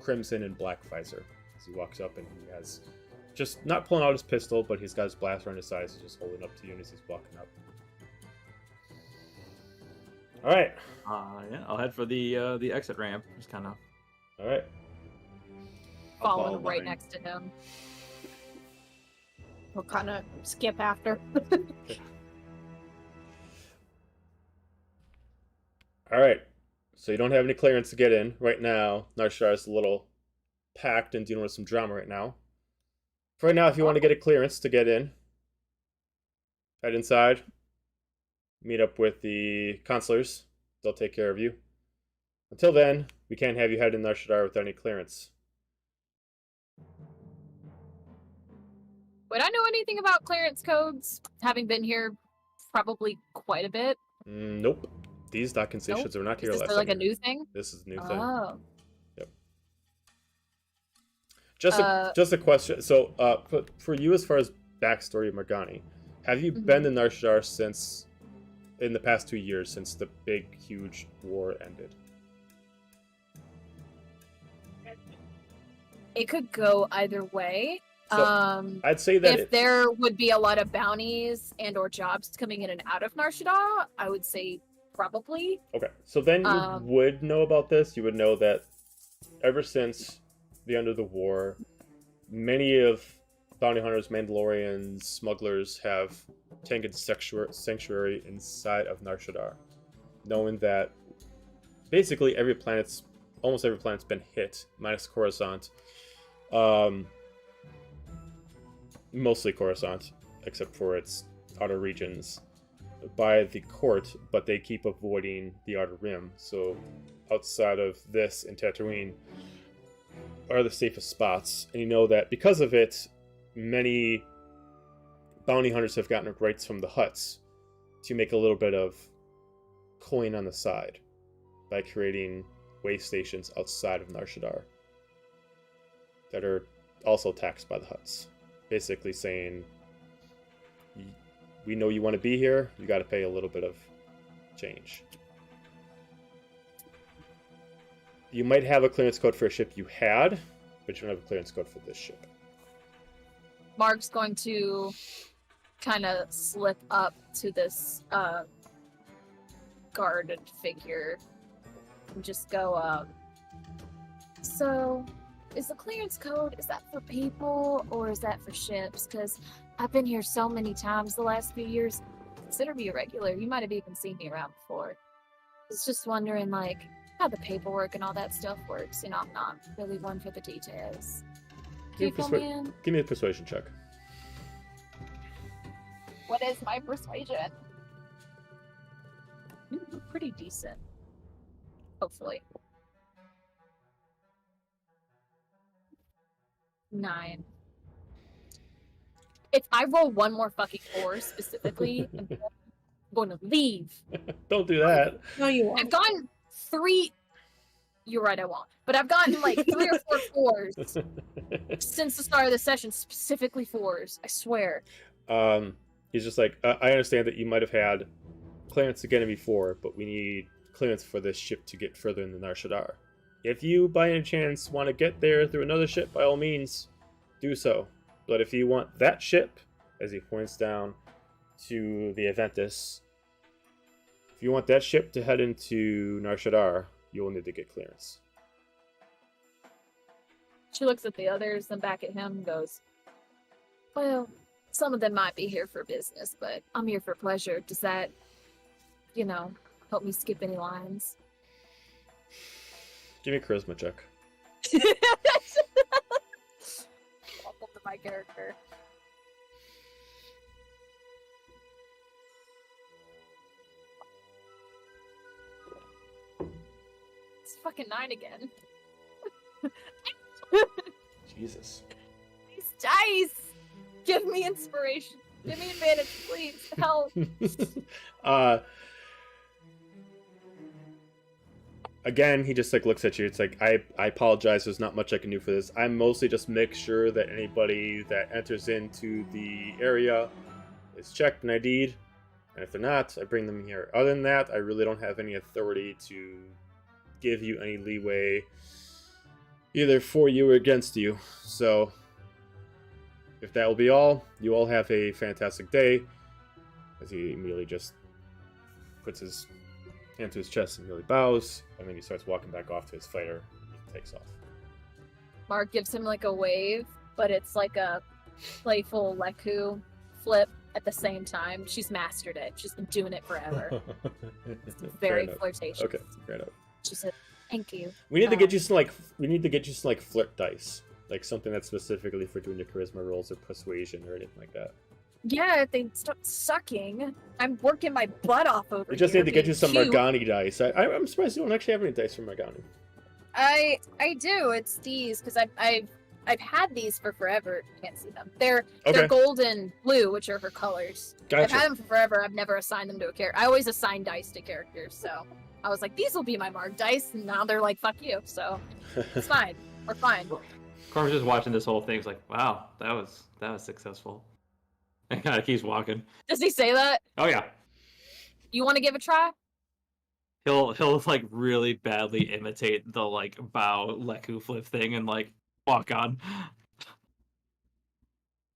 crimson and black visor as he walks up, and he has just not pulling out his pistol, but he's got his blaster on his side. He's just holding up to you as he's walking up. All right. Yeah, I'll head for the exit ramp. Just kind of. All right. I'll Following follow right behind. next to him. We'll kind of skip after. All right. So you don't have any clearance to get in right now. Narshar is a little packed and dealing with some drama right now. For right now, if you want to get a clearance to get in, head inside. Meet up with the consulars. They'll take care of you. Until then, we can't have you head in Narshadar without any clearance. Would I know anything about clearance codes, having been here probably quite a bit? Nope. These dock concessions are not here Is last this like a time you were new thing? This is a new thing. Oh. Yep. Just a question. So, for you, as far as backstory of Morgani, have you been in Narshadar since, in the past 2 years, since the big, huge war ended? It could go either way. So, I'd say that if there would be a lot of bounties and or jobs coming in and out of Narshada, I would say probably. Okay, so then you would know about this. You would know that ever since the end of the war, many of bounty hunters, Mandalorians, smugglers have taken sanctuary inside of Narshadar, knowing that basically almost every planet's been hit, minus Coruscant. Mostly Coruscant, except for its outer regions, by the court, but they keep avoiding the Outer Rim. So outside of this and Tatooine are the safest spots. And you know that because of it, many bounty hunters have gotten rights from the Hutts to make a little bit of coin on the side by creating way stations outside of Narshadar that are also taxed by the Hutts. Basically saying, we know you want to be here, you got to pay a little bit of change. You might have a clearance code for a ship you had, but you don't have a clearance code for this ship. Mark's going to kind of slip up to this guarded figure and just go, so is the clearance code, is that for people or is that for ships? Because I've been here so many times the last few years. Consider me a regular. You might have even seen me around before. I was just wondering, like, how the paperwork and all that stuff works. You know, I'm not really one for the details. Give People, man. me a persuasion check. What is my persuasion? Pretty decent. Hopefully. 9. If I roll one more fucking 4 specifically, I'm going to leave. Don't do that. No, you won't. I've gotten 3. You're right, I won't. But I've gotten like 3 or 4 4s since the start of the session, specifically 4s. I swear. He's just like, I understand that you might have had clearance to get in before, but we need clearance for this ship to get further in the Narshadar. If you, by any chance, want to get there through another ship, by all means, do so. But if you want that ship, as he points down to the Aventus, if you want that ship to head into Narshadar, you will need to get clearance. She looks at the others, then back at him and goes, well, some of them might be here for business, but I'm here for pleasure. Does that, help me skip any lines? Give me a charisma check. Welcome to my character. fucking 9 again. Jesus. These dice! Give me inspiration. Give me advantage, please. Help. Again, he just like looks at you. It's like, I apologize. There's not much I can do for this. I mostly just make sure that anybody that enters into the area is checked and ID'd. And if they're not, I bring them here. Other than that, I really don't have any authority to give you any leeway, either for you or against you. So, if that will be all, you all have a fantastic day. As he immediately just puts his hand to his chest and really bows, and then he starts walking back off to his fighter. He takes off. Mark gives him like a wave, but it's like a playful Leku flip at the same time. She's mastered it. She's been doing it forever. It's very flirtatious. Okay, fair enough. She said, "Thank you." We need to get you some like flirt dice, like something that's specifically for doing your charisma rolls or persuasion or anything like that. Yeah, if they stop sucking, I'm working my butt off over We just here need to get you being some cute. Morgani dice. I'm surprised you don't actually have any dice for Morgani. I do. It's these because I've had these for forever. You can't see them. They're gold and blue, which are her colors. Gotcha. I've had them for forever. I've never assigned them to a character. I always assign dice to characters, so I was like, these will be my Mark dice, and now they're like, fuck you. So it's fine. We're fine. Carver's just watching this whole thing. He's like, wow, that was successful. And kind of keeps walking. Does he say that? Oh yeah. You want to give a try? He'll like really badly imitate the like bow Leku flip thing and like walk on.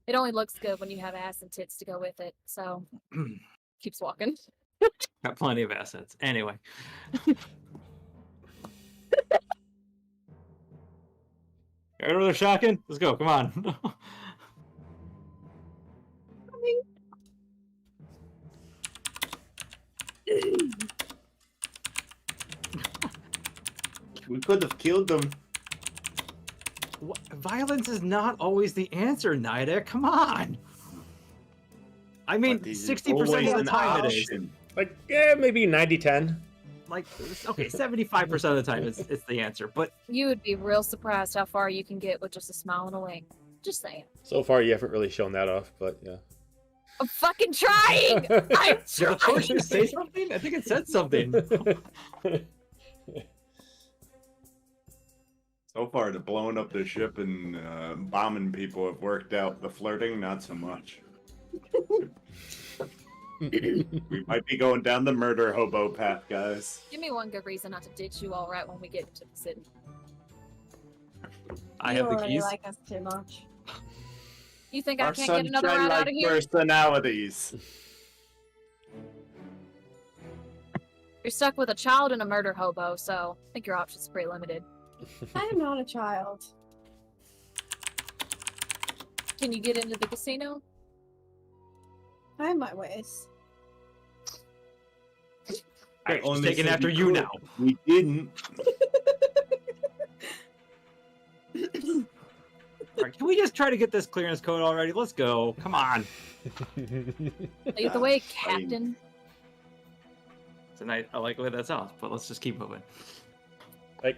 It only looks good when you have ass and tits to go with it. So keeps walking. Got plenty of assets. Anyway. Got another shotgun? Let's go. Come on. We could have killed them. Violence is not always the answer, Nida. Come on. I mean, 60% of the time it is. Like, yeah, maybe 90-10. Like, okay, 75% of the time it's the answer. But You would be real surprised how far you can get with just a smile and a wink. Just saying. So far, you haven't really shown that off, but yeah. I'm fucking trying! I'm did I trying! just say something? I think it said something. So far, the blowing up the ship and bombing people have worked out. The flirting, not so much. We might be going down the murder hobo path, guys. Give me one good reason not to ditch you all right when we get into the city. I You have the already keys. like us too much. You think I Our can't get another route out of here? personalities. You're stuck with a child and a murder hobo, so I think your options are pretty limited. I am not a child. Can you get into the casino? I have my ways. Great, she's only taking said after we you could. now. We didn't. All right, can we just try to get this clearance code already? Let's go. Come on. Lead the way, Captain. Tonight, I like the way that sounds, but let's just keep moving. Like,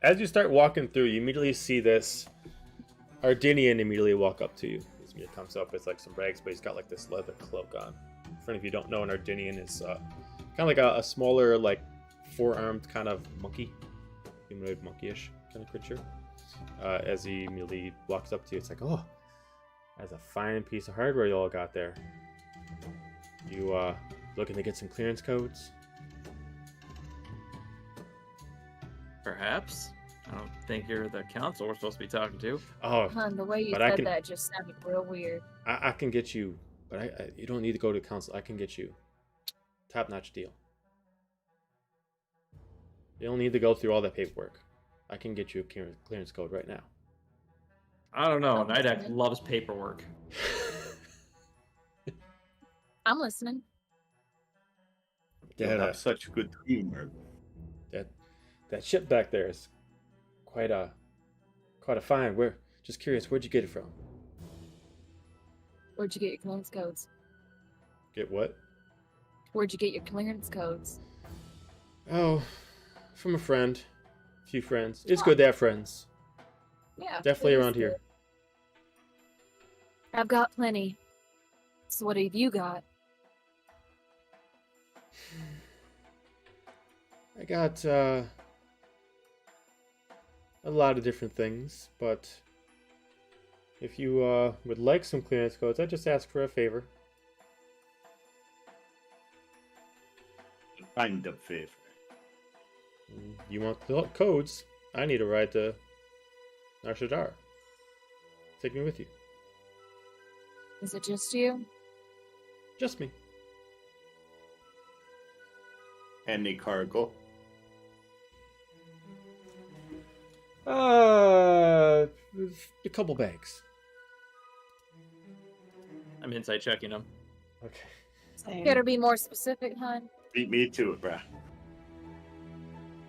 as you start walking through, you immediately see this Ardinian immediately walk up to you. He comes up with like some rags, but he's got like this leather cloak on. For any of you who don't know, an Ardinian is kind of like a smaller, like four-armed kind of monkey, humanoid monkey-ish kind of creature. As he immediately walks up to you, it's like, oh, that's a fine piece of hardware you all got there. You looking to get some clearance codes? Perhaps. I don't think you're the council we're supposed to be talking to. Oh, Hun, the way you But I said can- that just sounded real weird. I can get you, but you don't need to go to council. I can get you top-notch deal. You don't need to go through all that paperwork. I can get you a clearance code right now. I don't know. Oh, Nidak man. loves paperwork. I'm listening. You Yeah, have such good humor. that ship back there is quite a find. Just curious, where'd you get it from? Where'd you get your clearance codes? Get what? Where'd you get your clearance codes? Oh, from a friend. few friends. It's good to have friends. Yeah. Definitely it is around here. good. I've got plenty. So what have you got? I got a lot of different things, but if you would like some clearance codes, I'd just ask for a favor. Kind of favor. You want the codes? I need a ride to Narshadar. Take me with you. Is it just you? Just me. Any cargo? A couple bags. I'm inside checking them. Okay. Same. Better be more specific, hun. Beat me to it, bruh.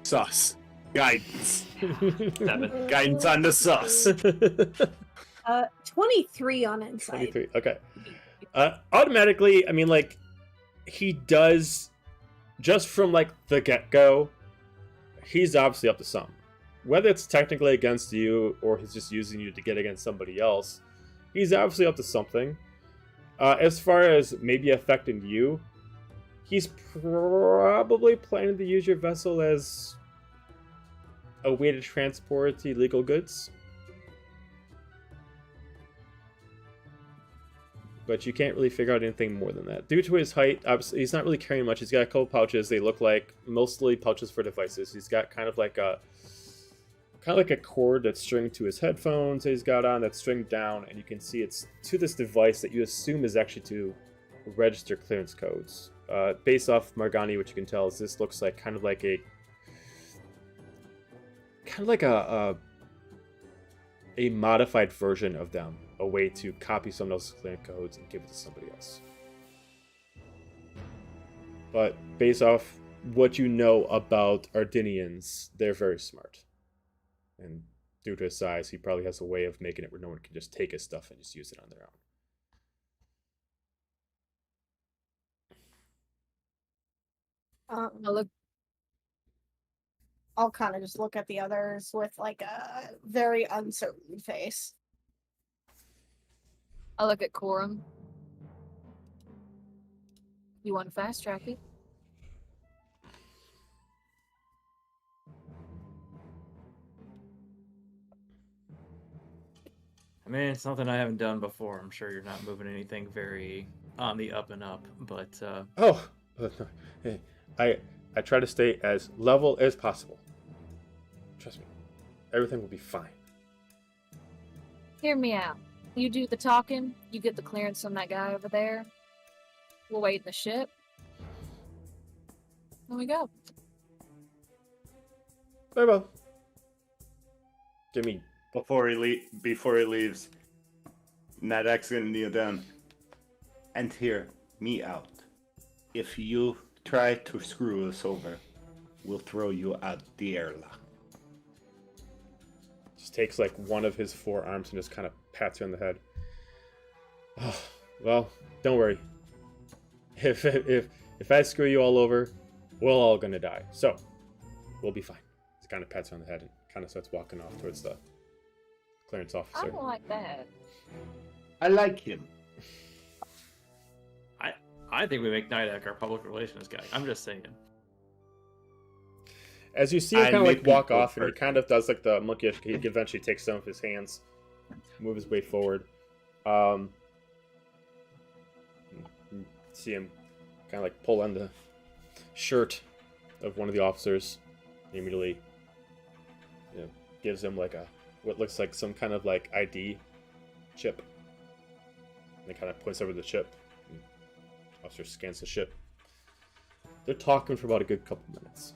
Sus. Guidance. 7. Guidance on the sus. 23 on insight. 23. Okay. Automatically, I mean, like, he does, just from, like, the get-go, he's obviously up to something. Whether it's technically against you or he's just using you to get against somebody else, he's obviously up to something. As far as maybe affecting you, he's probably planning to use your vessel as a way to transport illegal goods. But you can't really figure out anything more than that. Due to his height, obviously, he's not really carrying much. He's got a couple pouches. They look like mostly pouches for devices. He's got kind of like a cord that's stringed to his headphones that he's got on that's stringed down, and you can see it's to this device that you assume is actually to register clearance codes. Based off Margani, what you can tell is this looks like kind of like a modified version of them, a way to copy some of those clearance codes and give it to somebody else. But based off what you know about Ardinians, they're very smart. And due to his size, he probably has a way of making it where no one can just take his stuff and just use it on their own. I'll kind of just look at the others with like a very uncertain face. I look at Corum. You want to fast track it? I mean, it's something I haven't done before. I'm sure you're not moving anything very on the up and up, but Hey, I try to stay as level as possible. Trust me, everything will be fine. Hear me out. You do the talking, you get the clearance from that guy over there. We'll wait in the ship. There we go. Very well. Jimmy. Before he leaves, Nadak's gonna kneel down. And hear me out. If you try to screw us over, we'll throw you out the airlock. Just takes like one of his forearms and just kind of pats you on the head. Oh, well, don't worry. If I screw you all over, we're all gonna die. So we'll be fine. He kind of pats you on the head and kind of starts walking off towards the clearance I officer. don't like that. I like him. I think we make Nidak our public relations guy. I'm just saying. As you see him I kind of like make walk people off, and he kind of does like the monkey. He eventually takes some of his hands, move his way forward. You see him kind of like pull on the shirt of one of the officers. He immediately, gives him like what looks like some kind of like ID chip. And he kind of points over the chip. The officer scans the ship. They're talking for about a good couple minutes.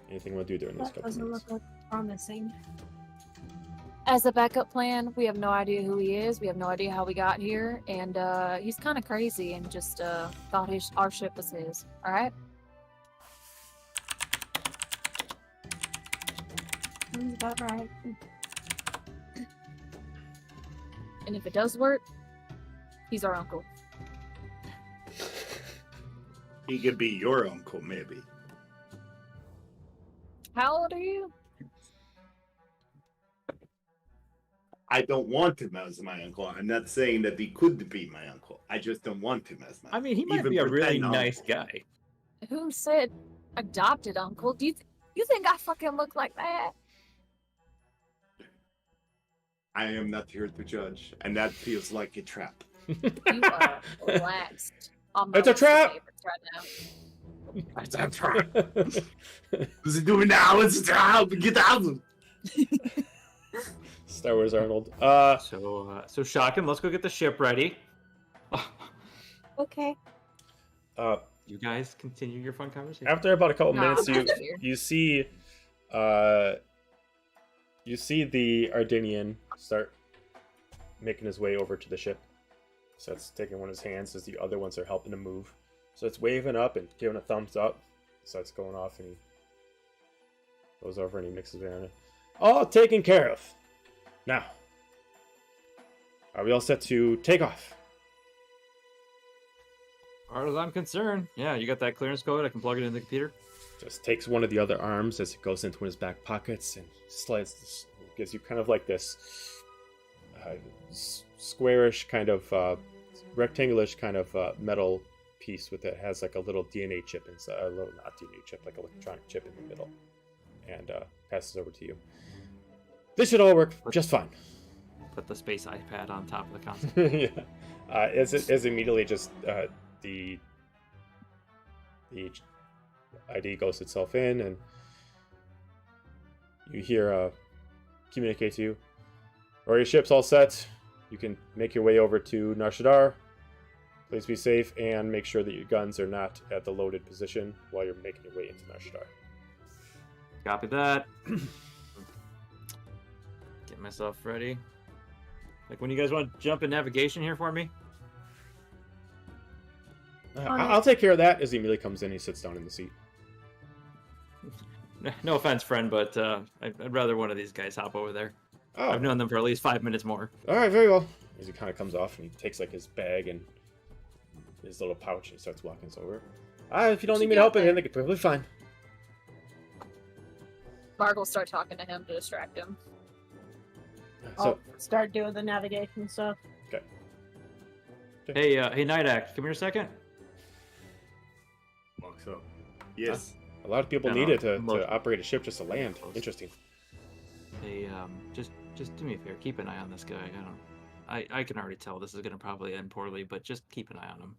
Anything you want to do during those That couple doesn't minutes? look like promising. As a backup plan, we have no idea who he is. We have no idea how we got here, and he's kind of crazy and just thought our ship was his. All right. Sounds about right. And if it does work, he's our uncle. He could be your uncle, maybe. How old are you? I don't want him as my uncle. I'm not saying that he could be my uncle. I just don't want him as my I uncle. mean, he might Even be a really pretend nice uncle. guy. Who said adopted uncle? Do you think I fucking look like that? I am not here to judge, and that feels like a trap. You are relaxed on my It's a list of trap! favorites right now. It's a trap. What's it doing now? It's a trap. Get out. Star Wars Arnold. So Shotgun, let's go get the ship ready. Okay. You guys continue your fun conversation. After about a couple Nah, minutes, I'm out of here. you see the Ardinian start making his way over to the ship. So it's taking one of his hands as the other ones are helping him move. So it's waving up and giving a thumbs up. Starts going off and he goes over and he mixes around it. All taken care of. Now, are we all set to take off? As far as I'm concerned, yeah, you got that clearance code. I can plug it in the computer. Just takes one of the other arms as it goes into his back pockets and slides this, gives you kind of like this squarish kind of rectangular kind of metal piece with it. Has like a little DNA chip inside, a little not DNA chip, like electronic chip in the middle, and passes over to you. This should all work just fine. Put the space iPad on top of the console. Yeah. As immediately just the ID goes itself in, and you hear communicate to you. Or your ship's all set. You can make your way over to Nar Shaddaa. Please be safe and make sure that your guns are not at the loaded position while you're making your way into Nar Shaddaa. Copy that. Get myself ready. Like, when you guys want to jump in navigation here for me? I'll take care of that. As he immediately comes in, he sits down in the seat. No offense, friend, but I'd rather one of these guys hop over there. Oh, I've known them for at least 5 minutes more. all right, very well. As he kind of comes off and he takes like his bag and his little pouch and he starts walking us over. If you don't What need you me to help got it, I there? think it's perfectly fine. Marg will start talking to him to distract him. So, I'll start doing the navigation stuff. Hey, Night Act, come here a second. Walks up. Yes. a lot of people No, need it to most- operate a ship just to land. Most. Interesting. Hey, just do me a favor. Keep an eye on this guy. I can already tell this is gonna probably end poorly, but just keep an eye on him.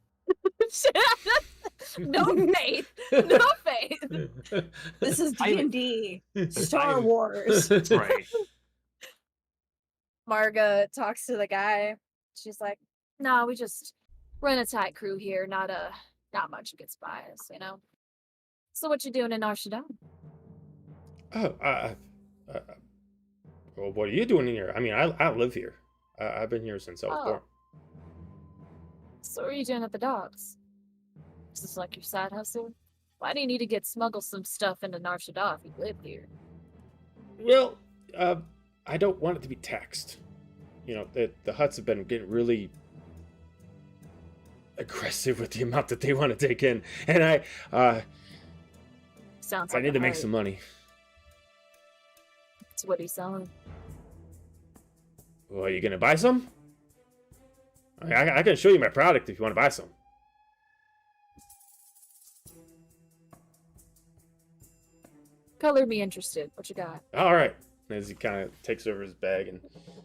No faith. No faith. This is I- D&D. Star Wars. That's right. Marga talks to the guy. She's like, "No, we just run a tight crew here. Not much gets by us, you know." So what you doing in Nar Shaddaa? Well, what are you doing in here? I mean, I live here. I've been here since I was Oh. born. So what are you doing at the docks? Is this like your side hustle? Why do you need to smuggle some stuff into Nar Shaddaa if you live here? Well, I don't want it to be taxed. You know, the Hutts have been getting really aggressive with the amount that they want to take in, and Sounds I like need a to make hurt. some money. That's what he's selling. Well, are you gonna buy some? I can show you my product if you want to buy some. Color me interested. What you got? All right. As he kind of takes over his bag and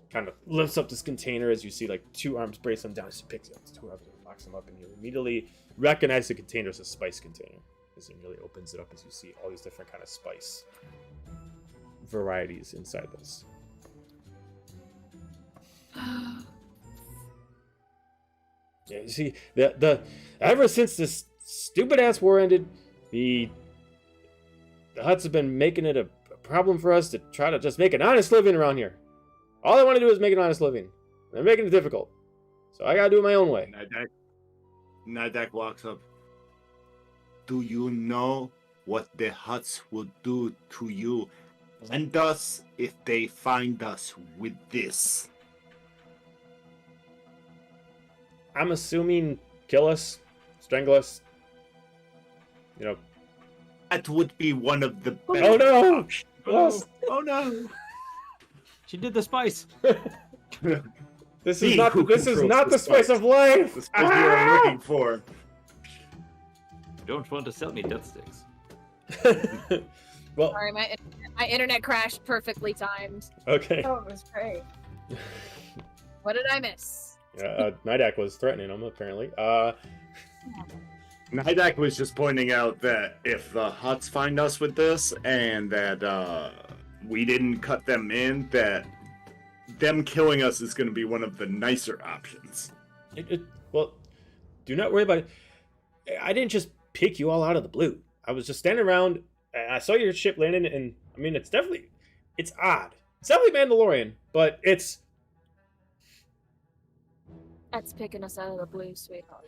kind of lifts up this container, as you see like two arms brace him down, as he picks up his two arms and locks them up, and you immediately recognize the container as a spice container. As he immediately opens it up, as you see all these different kind of spice varieties inside this. Yeah, you see, the ever since this stupid ass war ended, the Hutts have been making it a problem for us to try to just make an honest living around here. All I want to do is make an honest living. They're making it difficult, so I gotta do it my own way. Nadak walks up. Do you know what the Hutts will do to you and us if they find us with this? I'm assuming kill us, strangle us, you know, That would be one of the Oh, best no! options. Oh no! She did the spice. This He is not. who This is controls not the the spice spice. of life. The spice you are looking for. You don't want to sell me death sticks. Well, Sorry, my internet crashed perfectly timed. okay. Oh, it was great. What did I miss? Nidak was threatening him apparently. Nidak was just pointing out that if the Huts find us with this and that we didn't cut them in, that them killing us is going to be one of the nicer options. Well, do not worry about it. I didn't just pick you all out of the blue. I was just standing around and I saw your ship landing, and I mean, it's odd. It's definitely Mandalorian, but it's. That's picking us out of the blue, sweetheart.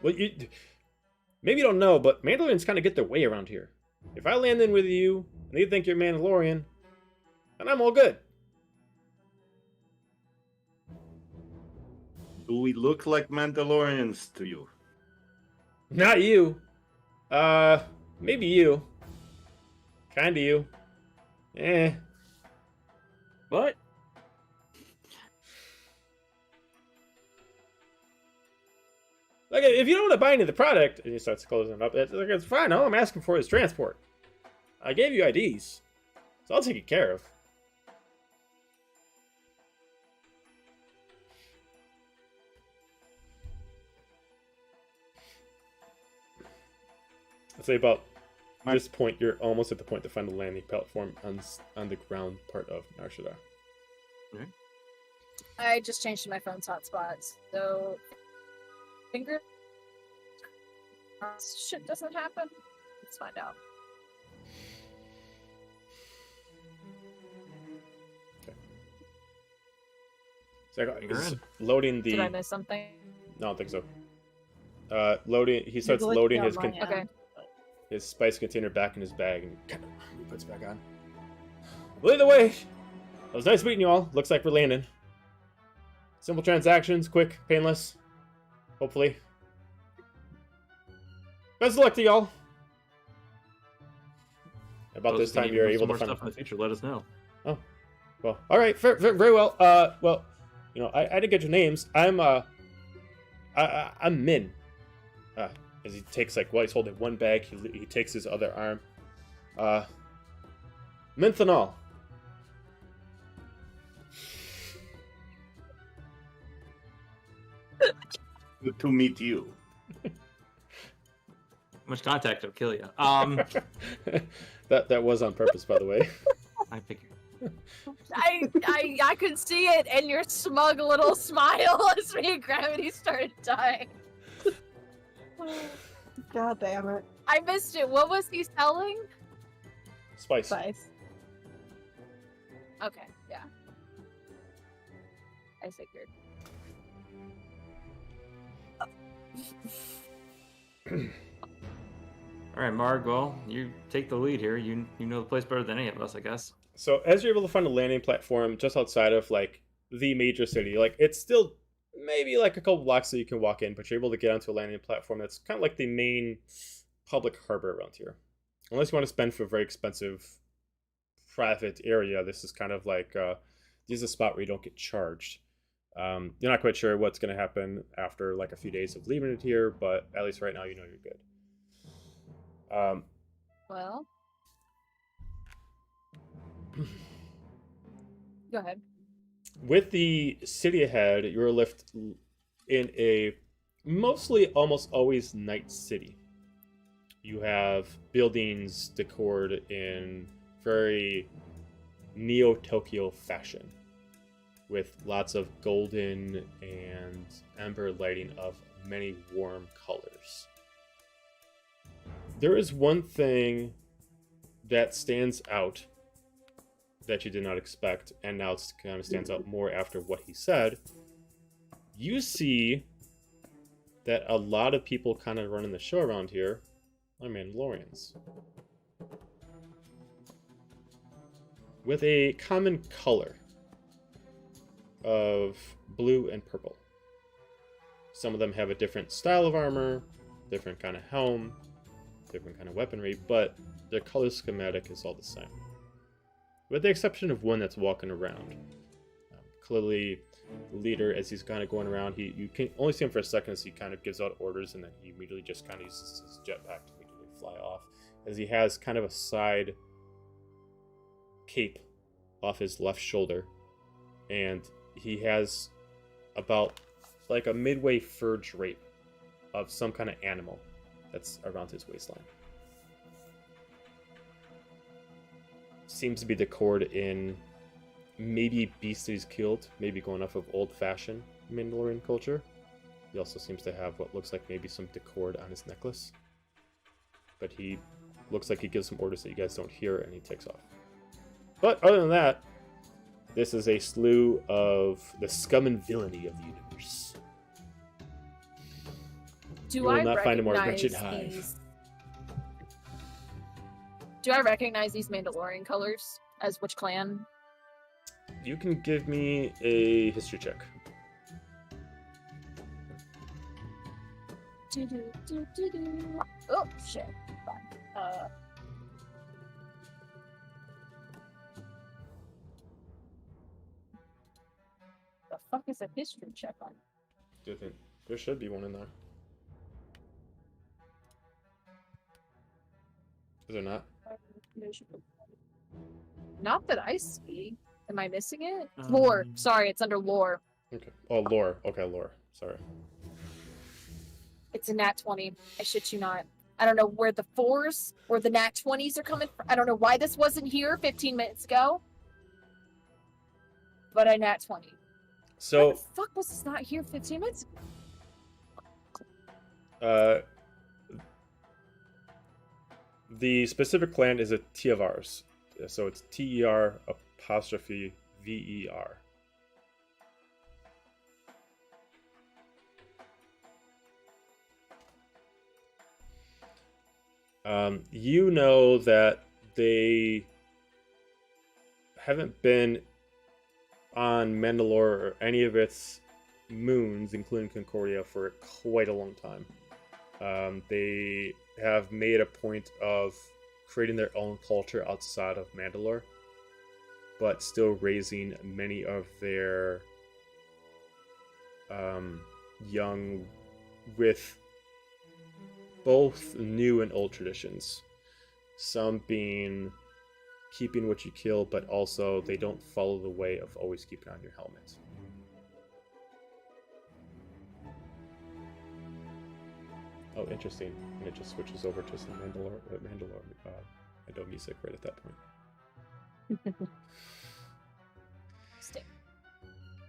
Well, maybe you don't know, but Mandalorians kind of get their way around here. If I land in with you and they think you're Mandalorian, then I'm all good. Do we look like Mandalorians to you? Not you. Maybe you. Kinda you. Eh. What? Like, if you don't want to buy any of the product, and he starts closing up, it's fine. All I'm asking for is transport. I gave you IDs, so I'll take it care of. I'd say about this point, you're almost at the point to find the landing platform on the ground part of Narshada. I just changed to my phone's hotspots, so finger shit doesn't happen. Let's find out. So You're he's in. loading the. Did I miss something? No, I don't think so. Loading. He starts glitched loading on his my end. Okay. his spice container back in his bag and kind of puts it back on. Well, either way, it was nice meeting you all. Looks like we're landing. Simple transactions, quick, painless. Hopefully. Best of luck to y'all. About Those this if you time, need you're some able to more find. stuff in the future. Let us know. Well, all right, very well. Well, you know, I didn't get your names. I'm Min. As he takes he's holding one bag. He takes his other arm. Menthanol. Good to meet you. Much contact will kill you. That was on purpose, by the way. I figured. I could see it in your smug little smile as me and Gravity started dying. God damn it. I missed it. What was he selling? Spice. Spice. Okay, yeah. I figured. All right, Marg. Well, you take the lead here. You know the place better than any of us, I guess. So as you're able to find a landing platform just outside of the major city, it's still maybe a couple blocks that you can walk in, but you're able to get onto a landing platform that's kind of like the main public harbor around here. Unless you want to spend for a very expensive private area, this is kind of this is a spot where you don't get charged. You're not quite sure what's going to happen after a few days of leaving it here, but at least right now you know you're good. Well. Go ahead. With the city ahead, you're left in a mostly almost always night city. You have buildings decored in very Neo-Tokyo fashion, with lots of golden and amber lighting of many warm colors. There is one thing that stands out that you did not expect, and now it kind of stands out more after what he said. You see that a lot of people kind of running the show around here are Mandalorians. With a common color of blue and purple. Some of them have a different style of armor, different kind of helm, different kind of weaponry, but their color schematic is all the same. With the exception of one that's walking around. Clearly, the leader, as he's kind of going around, you can only see him for a second as he kind of gives out orders, and then he immediately just kind of uses his jetpack to immediately fly off, as he has kind of a side cape off his left shoulder, and he has about like a midway fur drape of some kind of animal that's around his waistline. Seems to be decored in maybe beast that he's killed, maybe going off of old-fashioned Mandalorian culture. He also seems to have what looks like maybe some decored on his necklace. But he looks like he gives some orders that you guys don't hear, and he takes off. But other than that, this is a slew of the scum and villainy of the universe. Do You will I not find a more recognize wretched hive. these? Do I recognize these Mandalorian colors as which clan? You can give me a history check. Oh shit! Fine. The fuck is a history check on? There should be one in there. Is there not? Not that I see. Am I missing it? Lore. Sorry, it's under lore. Okay. Oh, lore. Okay, lore. Sorry. It's a nat 20. I shit you not. I don't know where the 4s or the nat 20s are coming from. I don't know why this wasn't here 15 minutes ago. But I nat 20. Why So, the fuck was this not here 15 minutes ago? the specific clan is a Tiavars. So it's Ter apostrophe Ver. You know that they haven't been on Mandalore or any of its moons, including Concordia, for quite a long time. They have made a point of creating their own culture outside of Mandalore, but still raising many of their young with both new and old traditions. Some being keeping what you kill, but also they don't follow the way of always keeping on your helmet. Oh, interesting. And it just switches over to some Mandalore Indo music right at that point.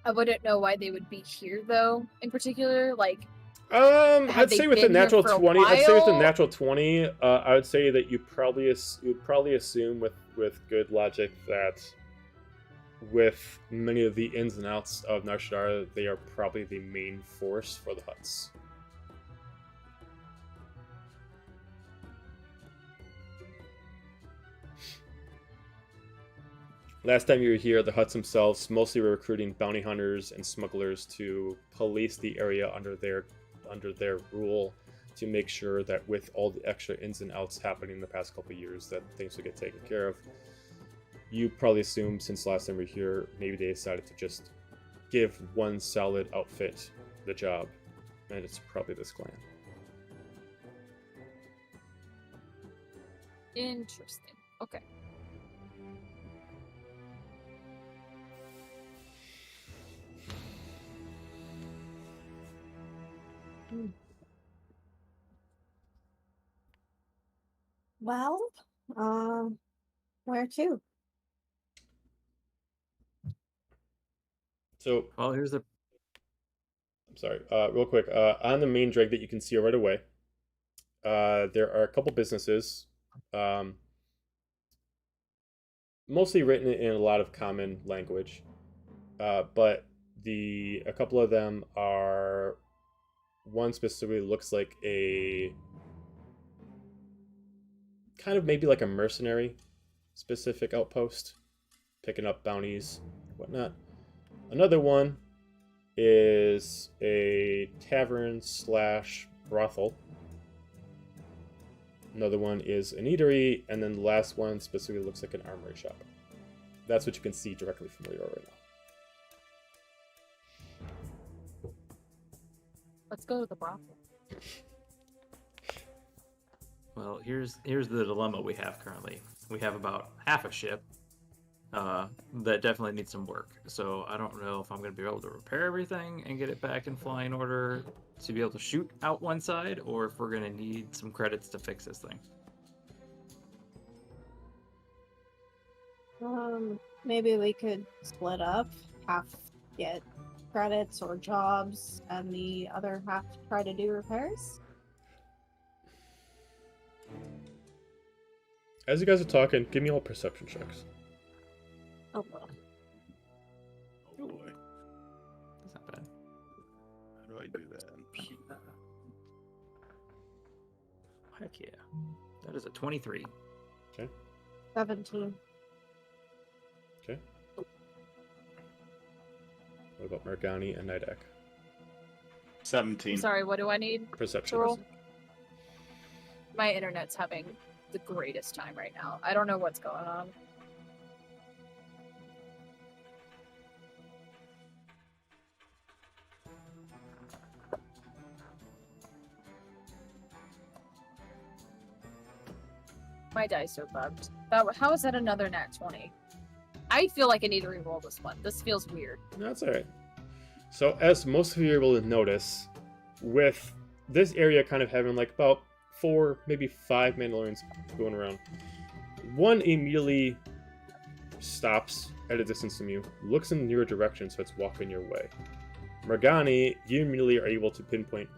I wouldn't know why they would be here though, in particular. Like, I'd they say with a been here natural for a 20. I'd say with a while? natural 20. I would say that you'd probably assume with good logic that with many of the ins and outs of Nar Shaddaa, they are probably the main force for the Hutts. Last time you were here, the Hutts themselves mostly were recruiting bounty hunters and smugglers to police the area under their rule, to make sure that with all the extra ins and outs happening in the past couple of years, that things would get taken care of. You probably assume since last time we were here, maybe they decided to just give one solid outfit the job, and it's probably this clan. interesting. Okay. Well, where to? So, Well, here's the. I'm sorry, real quick, on the main drag that you can see right away, there are a couple businesses, mostly written in a lot of common language, but a couple of them are, one specifically looks like a kind of maybe like a mercenary specific outpost, picking up bounties and whatnot. Another one is a tavern / brothel. Another one is an eatery, and then the last one specifically looks like an armory shop. That's what you can see directly from where you are right now. Let's go to the brothel. Well, here's the dilemma we have currently. We have about half a ship that definitely needs some work. So I don't know if I'm going to be able to repair everything and get it back in flying order to be able to shoot out one side, or if we're going to need some credits to fix this thing. Maybe we could split up. Half get credits or jobs, and the other half try to do repairs. As you guys are talking, give me all perception checks. Oh well. Oh boy. That's not bad. How do I do that? Heck yeah. That is a 23. 17. Okay. What about Morgani and Nidak? 17. Sorry, what do I need? Perception. Roll. My internet's having the greatest time right now. I don't know what's going on. My dice are bugged. How is that another nat 20? I feel like I need to re-roll this one. This feels weird. That's alright. So, as most of you are able to notice, with this area kind of having like about 4, maybe 5 Mandalorians going around, one immediately stops at a distance from you, looks in your direction, so it's walking your way. Morgani, you immediately are able to pinpoint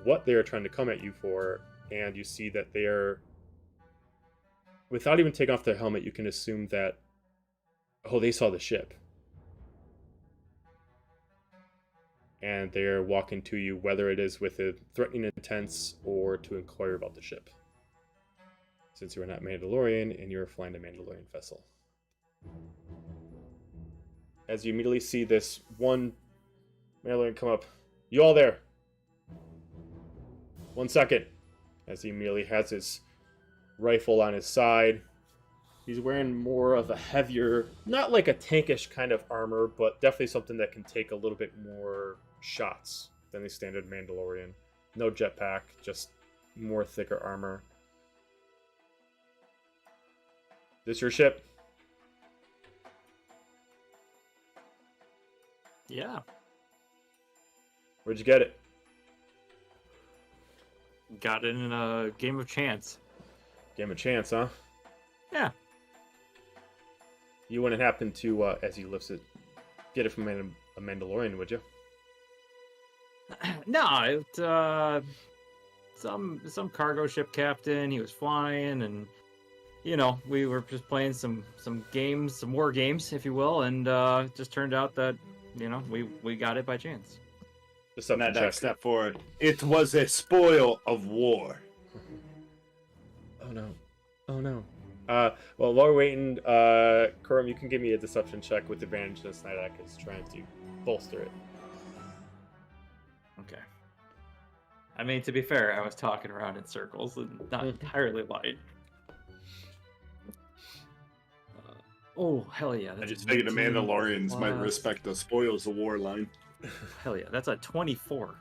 what they are trying to come at you for, and you see that they are, without even taking off their helmet, you can assume that, oh, they saw the ship. And they're walking to you, whether it is with a threatening intent or to inquire about the ship. Since you are not Mandalorian and you're flying a Mandalorian vessel. As you immediately see this one Mandalorian come up, you all there? 1 second. As he immediately has his rifle on his side. He's wearing more of a heavier, not like a tankish kind of armor, but definitely something that can take a little bit more shots than the standard Mandalorian. No jetpack, just more thicker armor. This your ship? Yeah. Where'd you get it? Got it in a game of chance. Game of chance, huh? Yeah. You wouldn't happen to, as he lifts it, get it from a Mandalorian, would you? No, it, some cargo ship captain. He was flying, and you know, we were just playing some games, some war games, if you will, and it just turned out that, you know, we got it by chance. Just something That step forward. It was a spoil of war. Oh no. Oh no. Well, while we're waiting, Kurum, you can give me a deception check with advantage as Nidak is trying to bolster it. Okay. I mean, to be fair, I was talking around in circles and not entirely light. Oh, hell yeah. I just figured the 19 Mandalorians might plus- respect the spoils of war line. Hell yeah, that's a 24.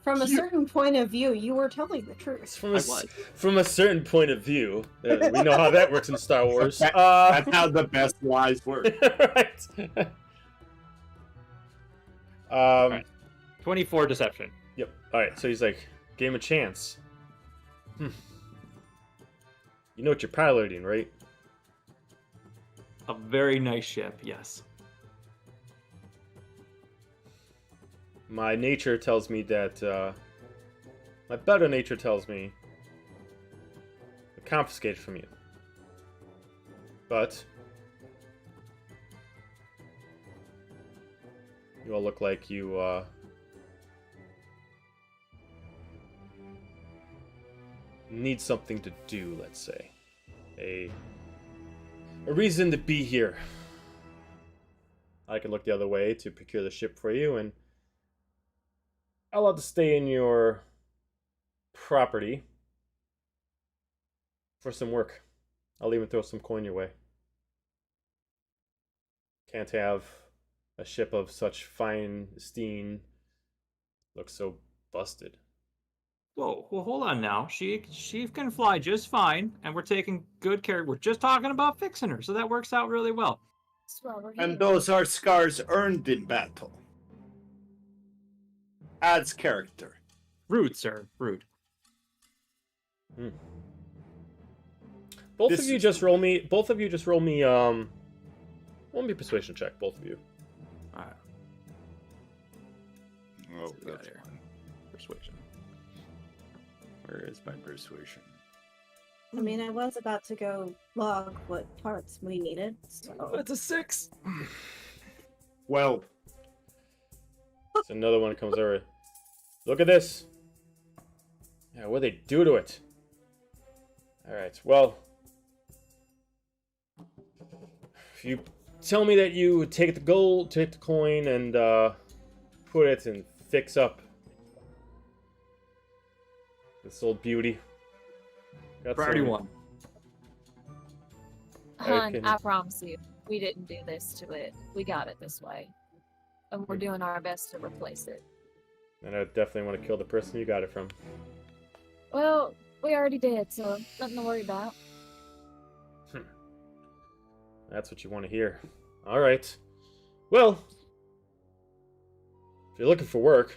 From a certain point of view, you were telling the truth. From a certain point of view, we know how that works in Star Wars. That's how the best lies work. Right. Right. 24 deception. Yep. All right. So he's like, game of chance. You know what you're piloting, right? A very nice ship, yes. My nature tells me that, my better nature tells me to confiscate it from you. But you all look like you, need something to do, let's say. A reason to be here. I can look the other way to procure the ship for you, and I'll have to stay in your property for some work. I'll even throw some coin your way. Can't have a ship of such fine steam look so busted. Whoa, well, hold on now. She can fly just fine, and we're taking good care. We're just talking about fixing her, so that works out really well. That's why we're here. And those are scars earned in battle. Adds character. Rude, sir. Rude. Both This of you is- just roll me. Roll me persuasion check. Both of you. All right. Oh, What we got that's here? fine. Persuasion. Where is my persuasion? I mean, I was about to go log what parts we needed. So That's a 6. Well, So another one comes over. Look at this. Yeah, what they do to it? All right. Well, if you tell me that you take the gold, take the coin, and put it and fix up this old beauty. Got Priority some- 1. Hun, can- I promise you, we didn't do this to it. We got it this way. And we're doing our best to replace it. And I definitely want to kill the person you got it from. Well, we already did, so nothing to worry about. That's what you want to hear. All right. Well, if you're looking for work,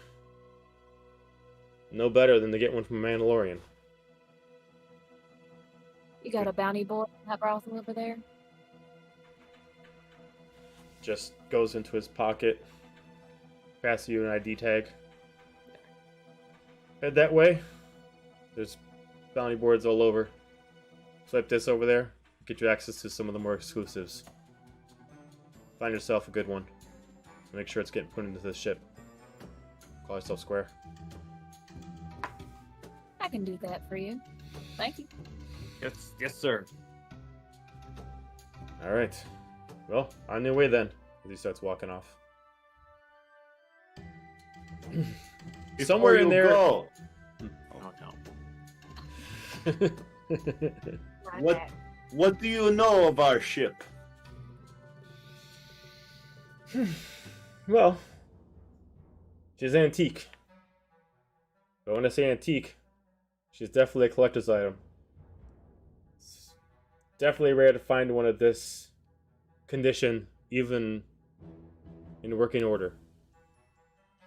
no better than to get one from a Mandalorian. You got a bounty boy in that brothel over there? Just goes into his pocket, passes you an ID tag. Head that way. There's bounty boards all over. Swipe this over there. Get you access to some of the more exclusives. Find yourself a good one. Make sure it's getting put into the ship. Call yourself square. I can do that for you. Thank you. Yes, sir. All right. Well, on your way then. As he starts walking off. Somewhere in there. Go, Oh no. My What? bad. what do you know of our ship? Well, she's antique. But when I say antique, she's definitely a collector's item. It's definitely rare to find one of this condition, even in working order.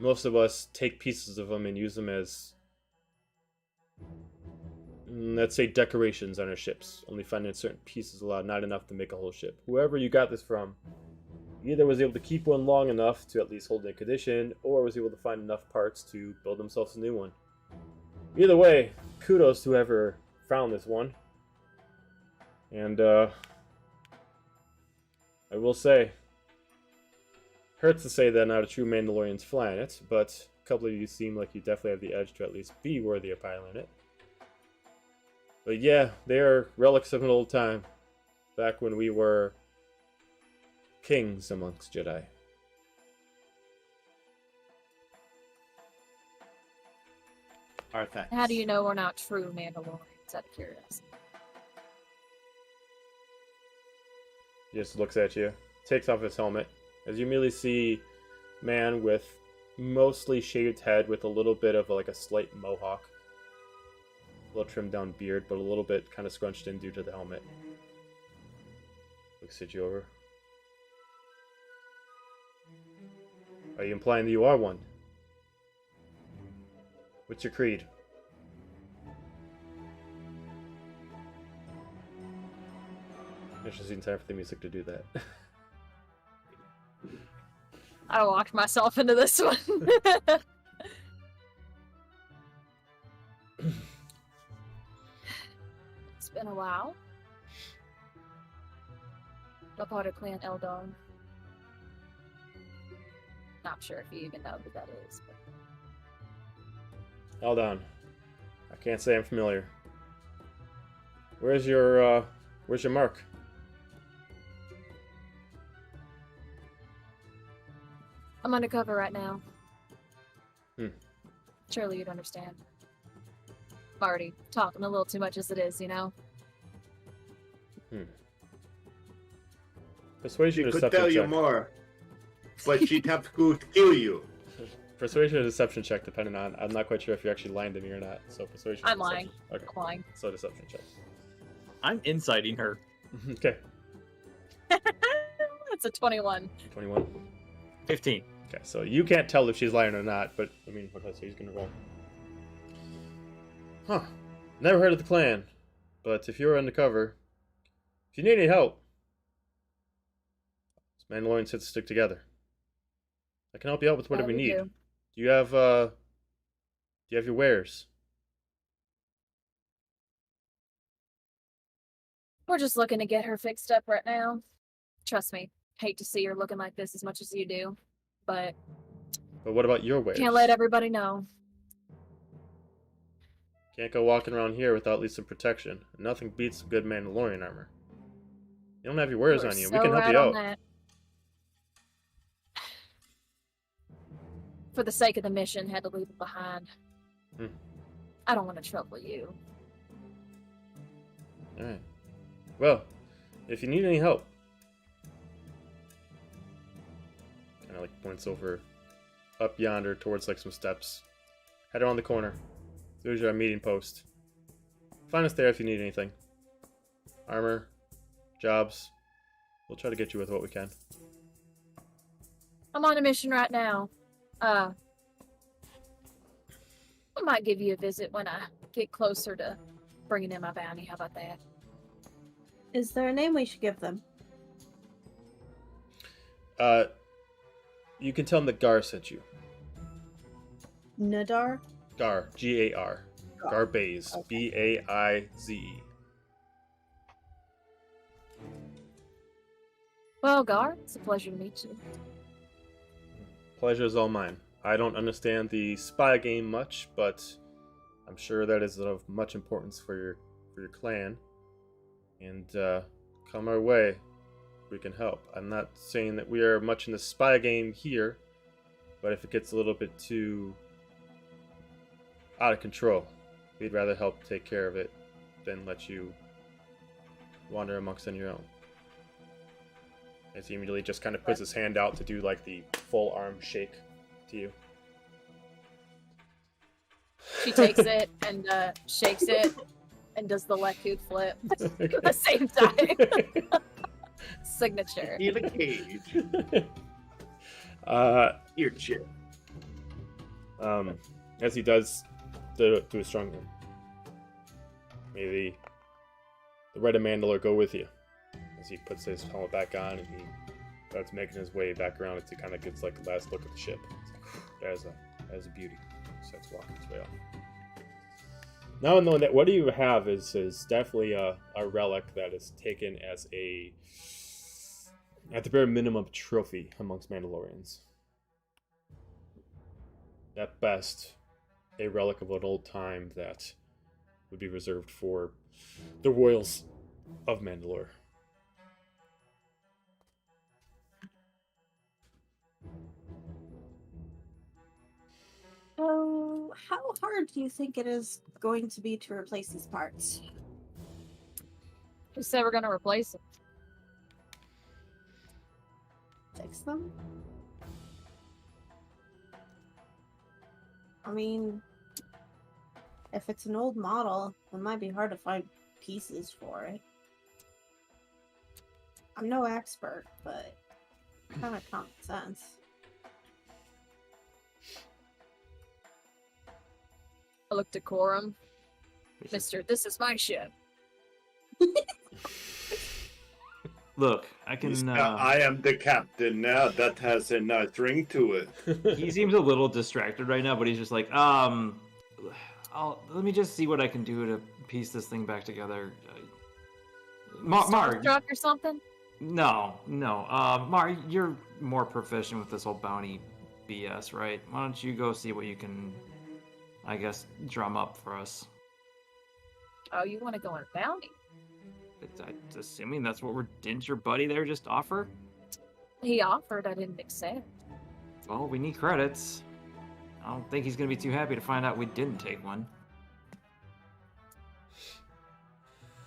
Most of us take pieces of them and use them as, let's say, decorations on our ships. Only finding certain pieces allowed, not enough to make a whole ship. Whoever you got this from either was able to keep one long enough to at least hold it in condition, or was able to find enough parts to build themselves a new one. Either way, kudos to whoever found this one. And, I will say, hurts to say that not a true Mandalorian's flying it, but a couple of you seem like you definitely have the edge to at least be worthy of piloting it. But yeah, they are relics of an old time, back when we were kings amongst Jedi. Artifacts. How do you know we're not true Mandalorians? Out of curiosity. He just looks at you, takes off his helmet, as you immediately see man with mostly shaved head with a little bit of like a slight mohawk. A little trimmed down beard, but a little bit kind of scrunched in due to the helmet. Looks at you over. Are you implying that you are one? What's your creed? Interesting time for the music to do that. I walked myself into this one. It's been a while. A part of Clan Eldon. Not sure if you even know who that is. But... Hold on. I can't say I'm familiar. Where's your mark? I'm undercover right now. Hmm. Surely you'd understand. I'm already talking a little too much as it is, you know? Persuasion She or could deception tell you check. more, but she'd have to go kill you. Persuasion or deception check, depending on. I'm not quite sure if you're actually lying to me or not. So persuasion. I'm or lying. deception. Okay. I'm lying. So deception check. I'm inciting her. Okay. It's a 21. 21. 15. Okay, so you can't tell if she's lying or not, but I mean, what I say he's gonna roll. Huh. Never heard of the clan, but if you're undercover, if you need any help, us Mandalorians have to stick together. I can help you out with whatever you we need. do. Do you have your wares? We're just looking to get her fixed up right now. Trust me, hate to see her looking like this as much as you do, but But what about your wares? can't let everybody know. Can't go walking around here without at least some protection. Nothing beats some good Mandalorian armor. You don't have your wares You're on you. so We can help right you on out. that. For the sake of the mission, had to leave it behind. Hmm. I don't want to trouble you. Alright. Well, if you need any help. Kind of like points over up yonder towards like some steps. Head around the corner. There's your meeting post. Find us there if you need anything. Armor, jobs. We'll try to get you with what we can. I'm on a mission right now. I might give you a visit when I get closer to bringing in my bounty. How about that? Is there a name we should give them? You can tell them that Gar sent you. Nadar? Gar, G-A-R. Gar. Garbaize, Okay. B-A-I-Z-E. Well, Gar, it's a pleasure to meet you. Pleasure is all mine. I don't understand the spy game much, but I'm sure that is of much importance for your clan. And come our way, we can help. I'm not saying that we are much in the spy game here, but if it gets a little bit too out of control, we'd rather help take care of it than let you wander amongst on your own. As he immediately just kind of puts his hand out to do like the full arm shake to you. She takes it and shakes it and does the Lekhoot flip at the same time. Signature. In a cage. Here, chip. As he does do a strong one. May the Red Mandalore go with you. As he puts his helmet back on and he starts making his way back around as he kind of gets like the last look at the ship. It's like, there's a beauty. Starts walking his way off. Now knowing that what you have is definitely a relic that is taken as a, at the bare minimum, trophy amongst Mandalorians. At best, a relic of an old time that would be reserved for the royals of Mandalore. Oh, how hard do you think it is going to be to replace these parts? Who said we're gonna replace it? Fix them? I mean, if it's an old model, it might be hard to find pieces for it. I'm no expert, but kind of common sense. I looked at Corum. Mister, this is my ship. Look, I can. I am the captain now. That has a nice ring to it. He seems a little distracted right now, but he's just like, let me just see what I can do to piece this thing back together. Mar, Starstruck or something? no. Mar, you're more proficient with this whole bounty BS, right? Why don't you go see what you can, I guess, drum up for us? Oh, you want to go on a bounty? I'm assuming that's what didn't your buddy there just offer? He offered, I didn't accept. Well, we need credits. I don't think he's gonna be too happy to find out we didn't take one.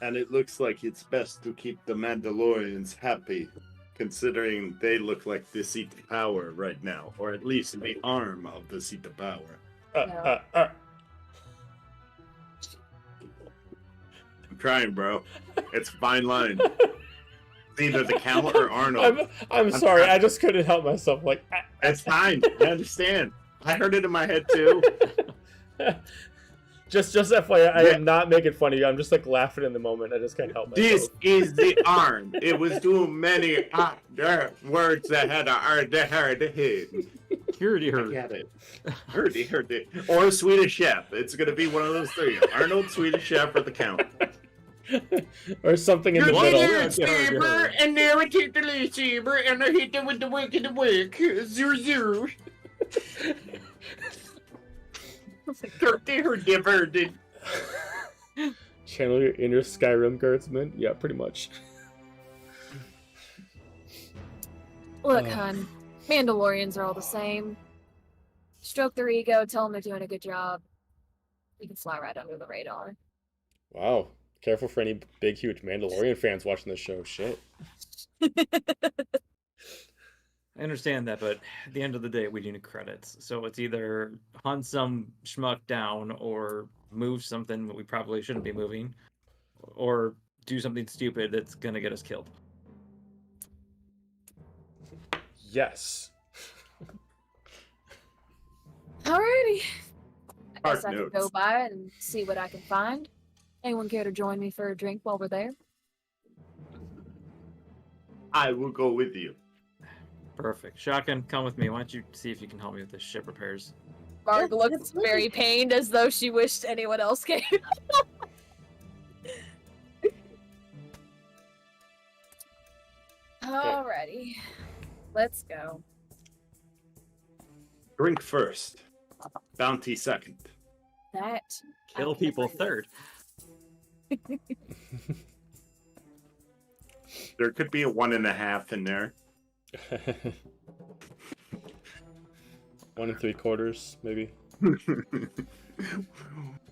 And it looks like it's best to keep the Mandalorians happy, considering they look like the seat of power right now, or at least the arm of the seat of power. No. I'm trying, bro. It's a fine line. It's either the Count or Arnold. I'm sorry, I just couldn't help myself. Like, It's fine. I understand. I heard it in my head too. just FYI, I am not making fun of you. I'm just like laughing in the moment. I just can't help myself. This is the arm. It was too many words that had a hard hit. Heard. I get it. Heard it. Or Swedish Chef. It's going to be one of those three. Arnold, Swedish Chef, or the Count. Or something in the middle. Saber, and now I take the lightsaber, and I hit them with the wick and the wick. 0-0. They heard diverted. Channel your inner Skyrim guardsman? Yeah, pretty much. Look, hun, Mandalorians are all the same. Stroke their ego, tell them they're doing a good job. You can fly right under the radar. Wow. Careful for any big, huge Mandalorian fans watching this show. Shit. I understand that, but at the end of the day, we need credits. So it's either hunt some schmuck down or move something that we probably shouldn't be moving, or do something stupid that's going to get us killed. Yes. Alrighty. I Park guess I can notes. go by and see what I can find. Anyone care to join me for a drink while we're there? I will go with you. Perfect. Shotgun, come with me. Why don't you see if you can help me with this ship repairs? Marg Yeah, looks it's really- very pained, as though she wished anyone else came. Alrighty. Let's go. Drink first. Bounty second. That I Kill can people agree with. third. There could be a 1.5 in there. 1 3/4, maybe.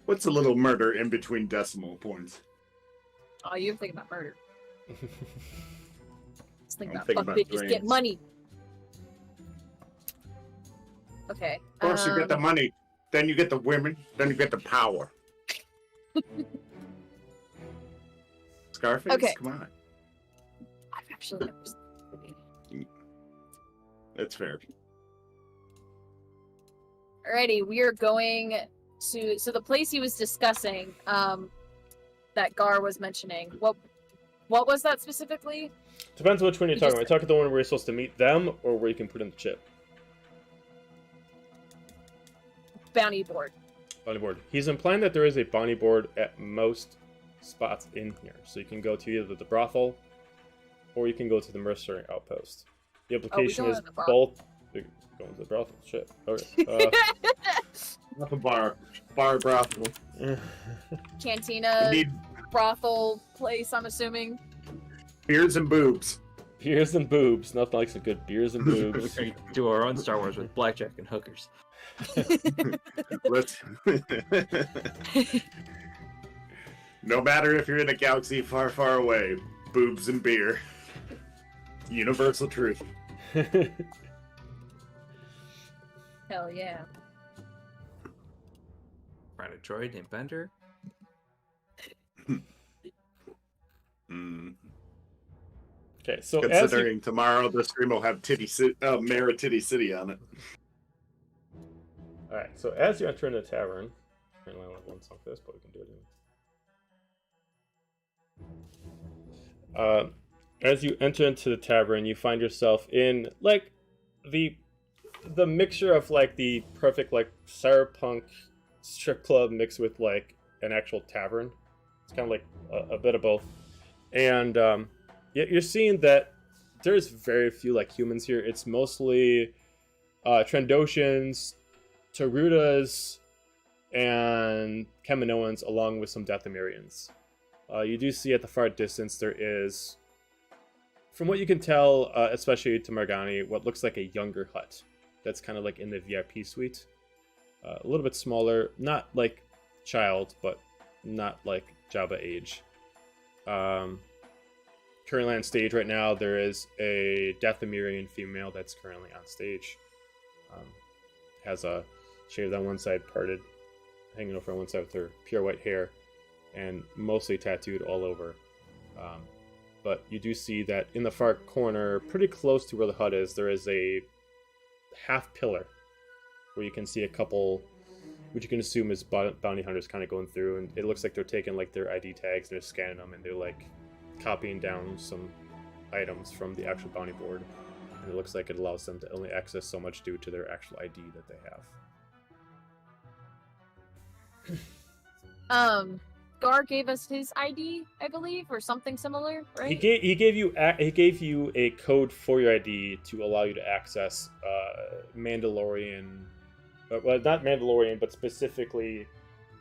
What's a little murder in between decimal points? Oh, you're thinking about murder. Just thinking I'm about thinking fuck about bitches get brains. money. Okay. Of course, you get the money, then you get the women, then you get the power. Scarface, Okay. come on. I've actually never seen the movie. That's fair. Alrighty, we are going to the place he was discussing, that Gar was mentioning. What was that specifically? Depends which one you're You talking just- about. You're talking the one where you're supposed to meet them, or where you can put in the chip. Bounty board. Bounty board. He's implying that there is a bounty board at most spots in here. So you can go to either the brothel, or you can go to the mercenary outpost. The application going is to the brothel. both. Going to the brothel. Shit. Okay. Not a bar. Bar brothel. Cantina, We need brothel place, I'm assuming. beers and boobs. Beers and boobs. Nothing like some good beers and We boobs. can do our own Star Wars with blackjack and hookers. Let's. No matter if you're in a galaxy far, far away, boobs and beer. Universal truth. Hell yeah. Right, a droid named Bender. Mm. Okay, so Considering tomorrow the stream will have Mara Titty City on it. Alright, so as you enter in the tavern, apparently I only have one song for this, but we can do it anyway. As you enter into the tavern, you find yourself in like the mixture of like the perfect like cyberpunk strip club mixed with like an actual tavern. It's kind of like a bit of both, and you're seeing that there's very few like humans here. It's mostly Trandoshans, Tarutas, and Kaminoans, along with some Dathomirians. You do see at the far distance there is, from what you can tell, especially to Margani, what looks like a younger hut that's kind of like in the VIP suite. A little bit smaller, not like child, but not like Jabba age. Currently on stage right now, there is a Dathomirian female that's currently on stage. Has a shaved on one side, parted, hanging over on one side with her pure white hair, and mostly tattooed all over. But you do see that in the far corner, pretty close to where the hut is, there is a half pillar where you can see a couple, which you can assume is bounty hunters kind of going through, and it looks like they're taking like their ID tags and they're scanning them, and they're like copying down some items from the actual bounty board, and it looks like it allows them to only access so much due to their actual ID that they have. Gar gave us his ID, I believe, or something similar, right? He gave you a code for your ID to allow you to access Mandalorian, well, not Mandalorian, but specifically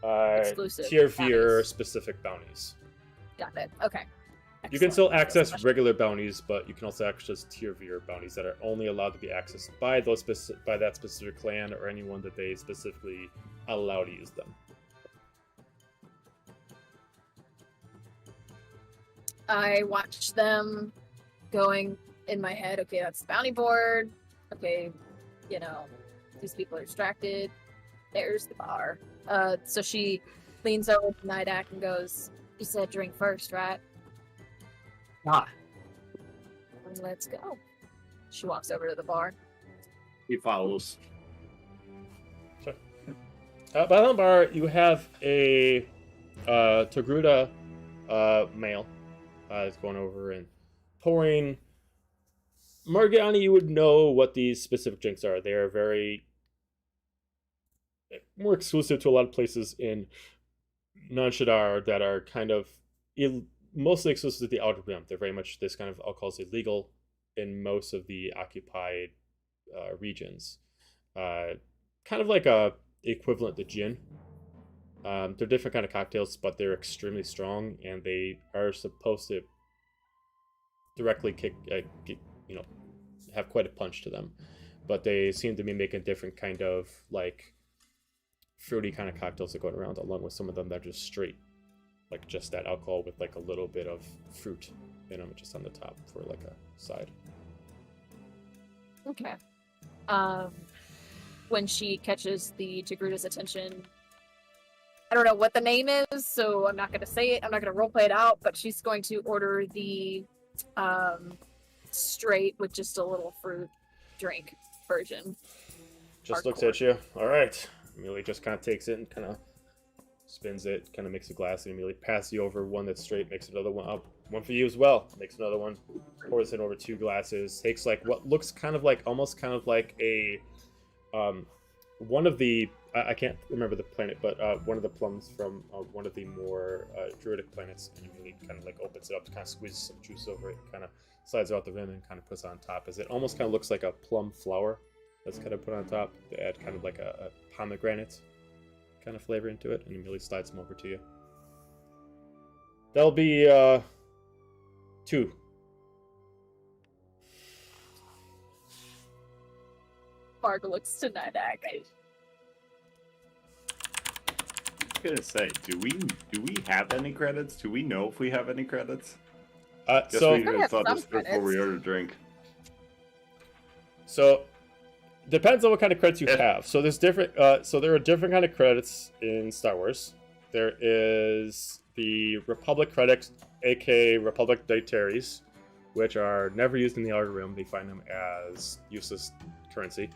Exclusive tier Veer bounties. specific bounties. Got it. Okay. You can still Excellent. access regular bounties, but you can also access tier Veer bounties that are only allowed to be accessed by by that specific clan or anyone that they specifically allow to use them. I watched them going in my head. Okay, that's the bounty board. Okay, these people are distracted. There's the bar. So she leans over to Nidak and goes, "You said drink first, right? Ah, Let's go." She walks over to the bar. He follows. By the bar, you have a Togruta male is going over and pouring. Morgiani, you would know what these specific drinks are. They are very more exclusive to a lot of places in Non-Shadar that are kind of mostly exclusive to the Outer Rim. They're very much, this kind of alcohol is illegal in most of the occupied regions. Kind of like a equivalent to gin. They're different kind of cocktails, but they're extremely strong, and they are supposed to directly have quite a punch to them. But they seem to be making different kind of like fruity kind of cocktails that go around, along with some of them that are just straight, like just that alcohol with like a little bit of fruit in them, just on the top for like a side. Okay. When she catches the Jagruta's attention, I don't know what the name is, so I'm not going to say it. I'm not going to roleplay it out, but she's going to order the straight with just a little fruit drink version. Just Hardcore. looks at you. All right. Immediately just kind of takes it and kind of spins it, kind of makes a glass, and immediately passes you over one that's straight, makes another one up. One for you as well. Makes another one. Pours it over 2 glasses. Takes like what looks kind of like, almost kind of like a, one of the, I can't remember the planet, but one of the plums from one of the more druidic planets, and immediately kind of like opens it up, kind of squeezes some juice over it, kind of slides out the rim and kind of puts it on top. As it almost kind of looks like a plum flower that's kind of put on top to add kind of like a pomegranate kind of flavor into it, and immediately slides them over to you. That'll be 2. Marg looks to Nidak. I was gonna say, do we have any credits? Do we know if we have any credits? Guess So we have thought some this before credits. we ordered a drink. So depends on what kind of credits you Yeah. have. So there's different. So there are different kind of credits in Star Wars. There is the Republic credits, aka Republic Dietaries, which are never used in the Outer Rim. They find them as useless currency.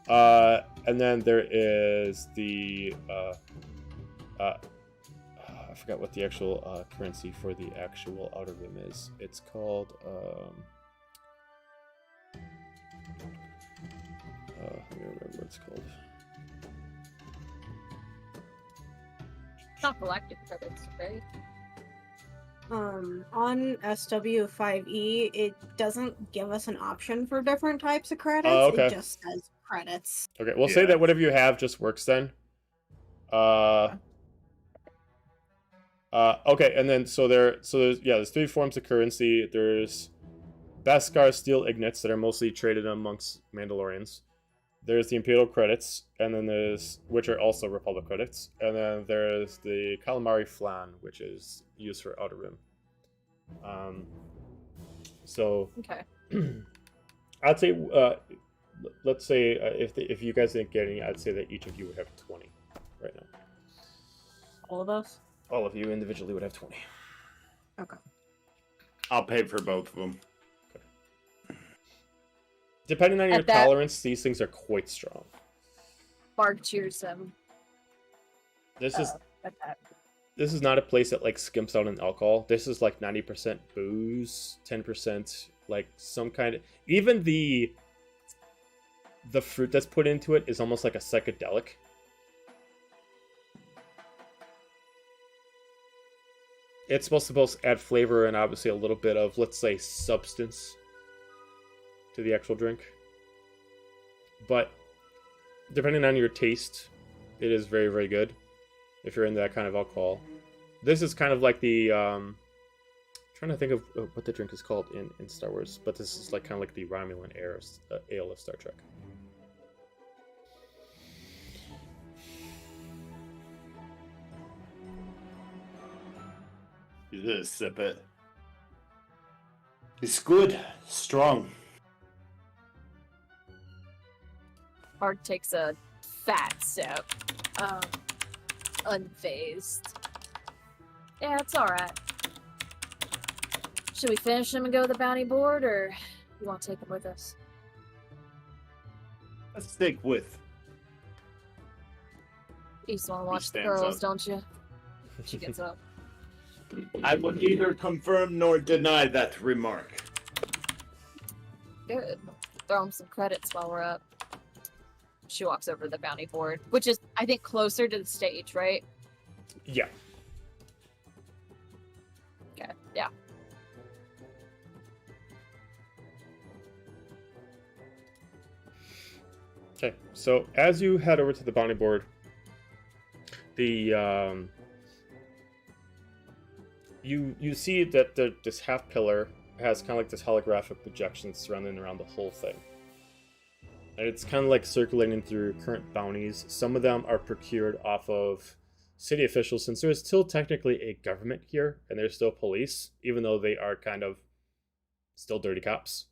And then there is the I forgot what the actual currency for the actual Outer Rim is. It's called. Let me remember what it's called. It's not galactic credits, right? On SW5E, it doesn't give us an option for different types of credits. Oh, okay. It just says credits. Okay, we'll say Yeah. that whatever you have just works then. Okay, and then there's 3 forms of currency. There's Beskar steel ignits that are mostly traded amongst Mandalorians. There's the Imperial credits, and then which are also Republic credits, and then there's the Calamari flan, which is used for Outer Rim. So Okay. I'd say, let's say if you guys didn't get any, I'd say that each of you would have 20 right now. All of us? All of you individually would have 20. Okay. I'll pay for both of them. Depending on your At that- tolerance, these things are quite strong. Bark cheers him. This is At that. this is not a place that like skimps out on alcohol. This is like 90% booze, 10% like some kind of, even the fruit that's put into it is almost like a psychedelic. It's supposed to add flavor and obviously a little bit of, let's say, substance to the actual drink. But depending on your taste, it is very, very good if you're into that kind of alcohol. This is kind of like the trying to think of what the drink is called in Star Wars, but this is like kind of like the Romulan ale of Star Trek. You just sip it. It's good, strong. Bark takes a fat sip. Unfazed. Yeah, it's alright. Should we finish him and go to the bounty board, or you want to take him with us? Let's stick with. You just want to watch the stands girls, up. don't you? She gets up. I will neither confirm nor deny that remark. Good. Throw him some credits while we're up. She walks over to the bounty board, which is, I think, closer to the stage, right? Yeah. Okay, yeah. Okay, so as you head over to the bounty board, the you see that this half pillar has kind of like this holographic projection surrounding around the whole thing, and it's kind of like circulating through current bounties. Some of them are procured off of city officials, since there's still technically a government here, and there's still police, even though they are kind of still dirty cops.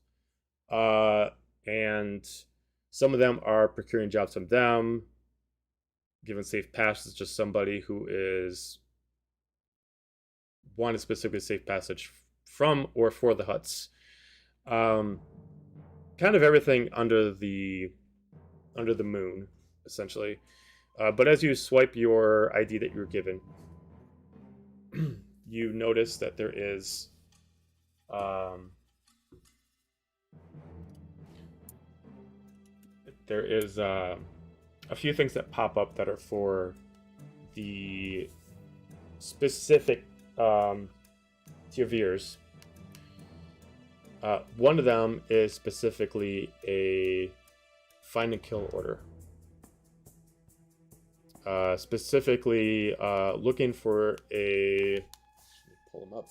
And some of them are procuring jobs from them, given safe passage to somebody who is wanted specifically safe passage from or for the huts. Kind of everything under the moon, essentially. But as you swipe your ID that you were given, you notice that there is a few things that pop up that are for the specific Tiavirs. One of them is specifically a find and kill order. Specifically looking for a... Let me pull them up.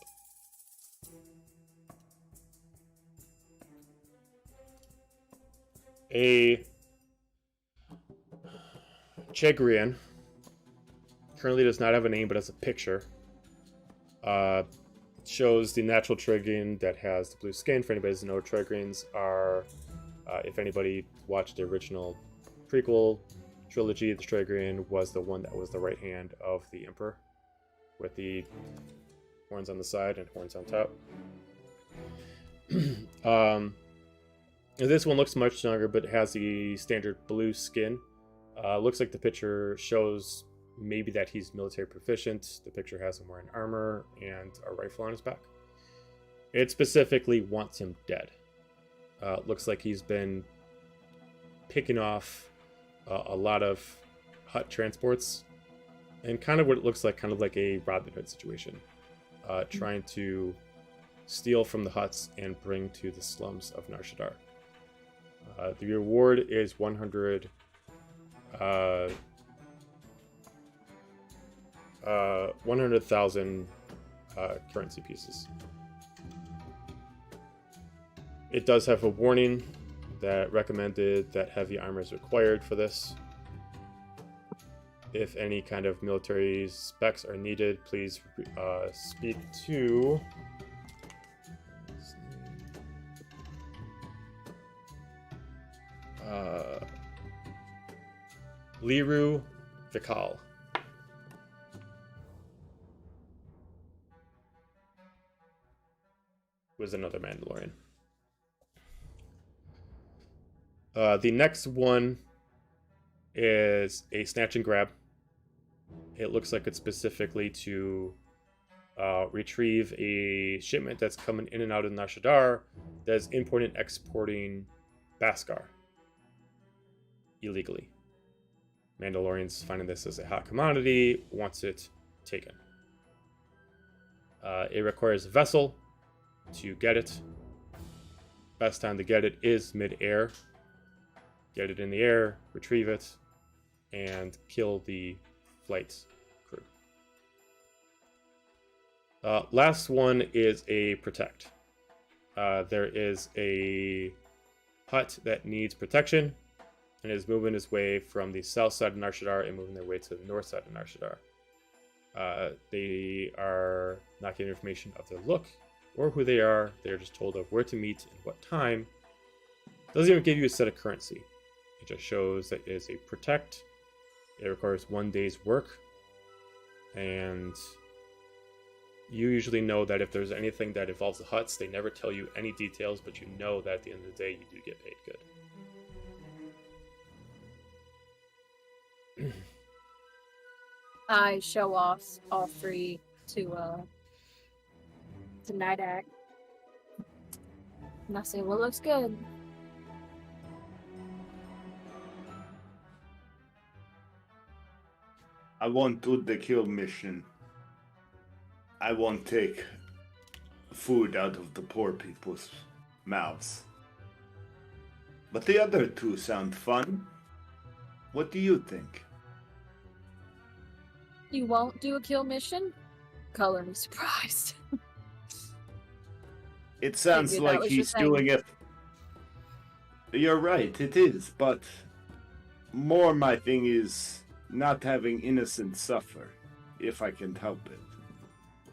A Chegrian. Currently does not have a name, but has a picture. Shows the natural Chegrian that has the blue skin. For anybody who doesn't know, Chegrians are, if anybody watched the original prequel trilogy, the Chegrian was the one that was the right hand of the Emperor, with the horns on the side and horns on top. This one looks much stronger, but has the standard blue skin. Looks like the picture shows maybe that he's military proficient. The picture has him wearing armor and a rifle on his back. It specifically wants him dead. Looks like he's been picking off a lot of hut transports, and kind of what it looks like, kind of like a Robin Hood situation, trying to steal from the huts and bring to the slums of Nar Shaddaa. The reward is 100,000 currency pieces. It does have a warning that recommended that heavy armor is required for this. If any kind of military specs are needed, please speak to Liru Vikal. Was another Mandalorian. The next one is a snatch and grab. It looks like it's specifically to retrieve a shipment that's coming in and out of Nar Shaddaa that's importing and exporting Beskar illegally. Mandalorians finding this as a hot commodity, wants it taken. It requires a vessel to get it. Best time to get it is mid-air. Get it in the air, retrieve it, and kill the flight crew. Last one is a protect. There is a hut that needs protection and is moving its way from the south side of Nar Shaddaa and moving their way to the north side of Nar Shaddaa. They are not getting information of their look or who they are. They're just told of where to meet and what time. Doesn't even give you a set of currency. It just shows that it is a protect. It requires 1 day's work. And you usually know that if there's anything that involves the huts, they never tell you any details, but you know that at the end of the day, you do get paid good. I show off all three to Nidak. And I say, well, looks good. I won't do the kill mission. I won't take food out of the poor people's mouths. But the other two sound fun. What do you think? You won't do a kill mission? Color me surprised. It sounds Figured that like was your he's thing. doing it. You're right, it is, but more my thing is not having innocents suffer, if I can help it.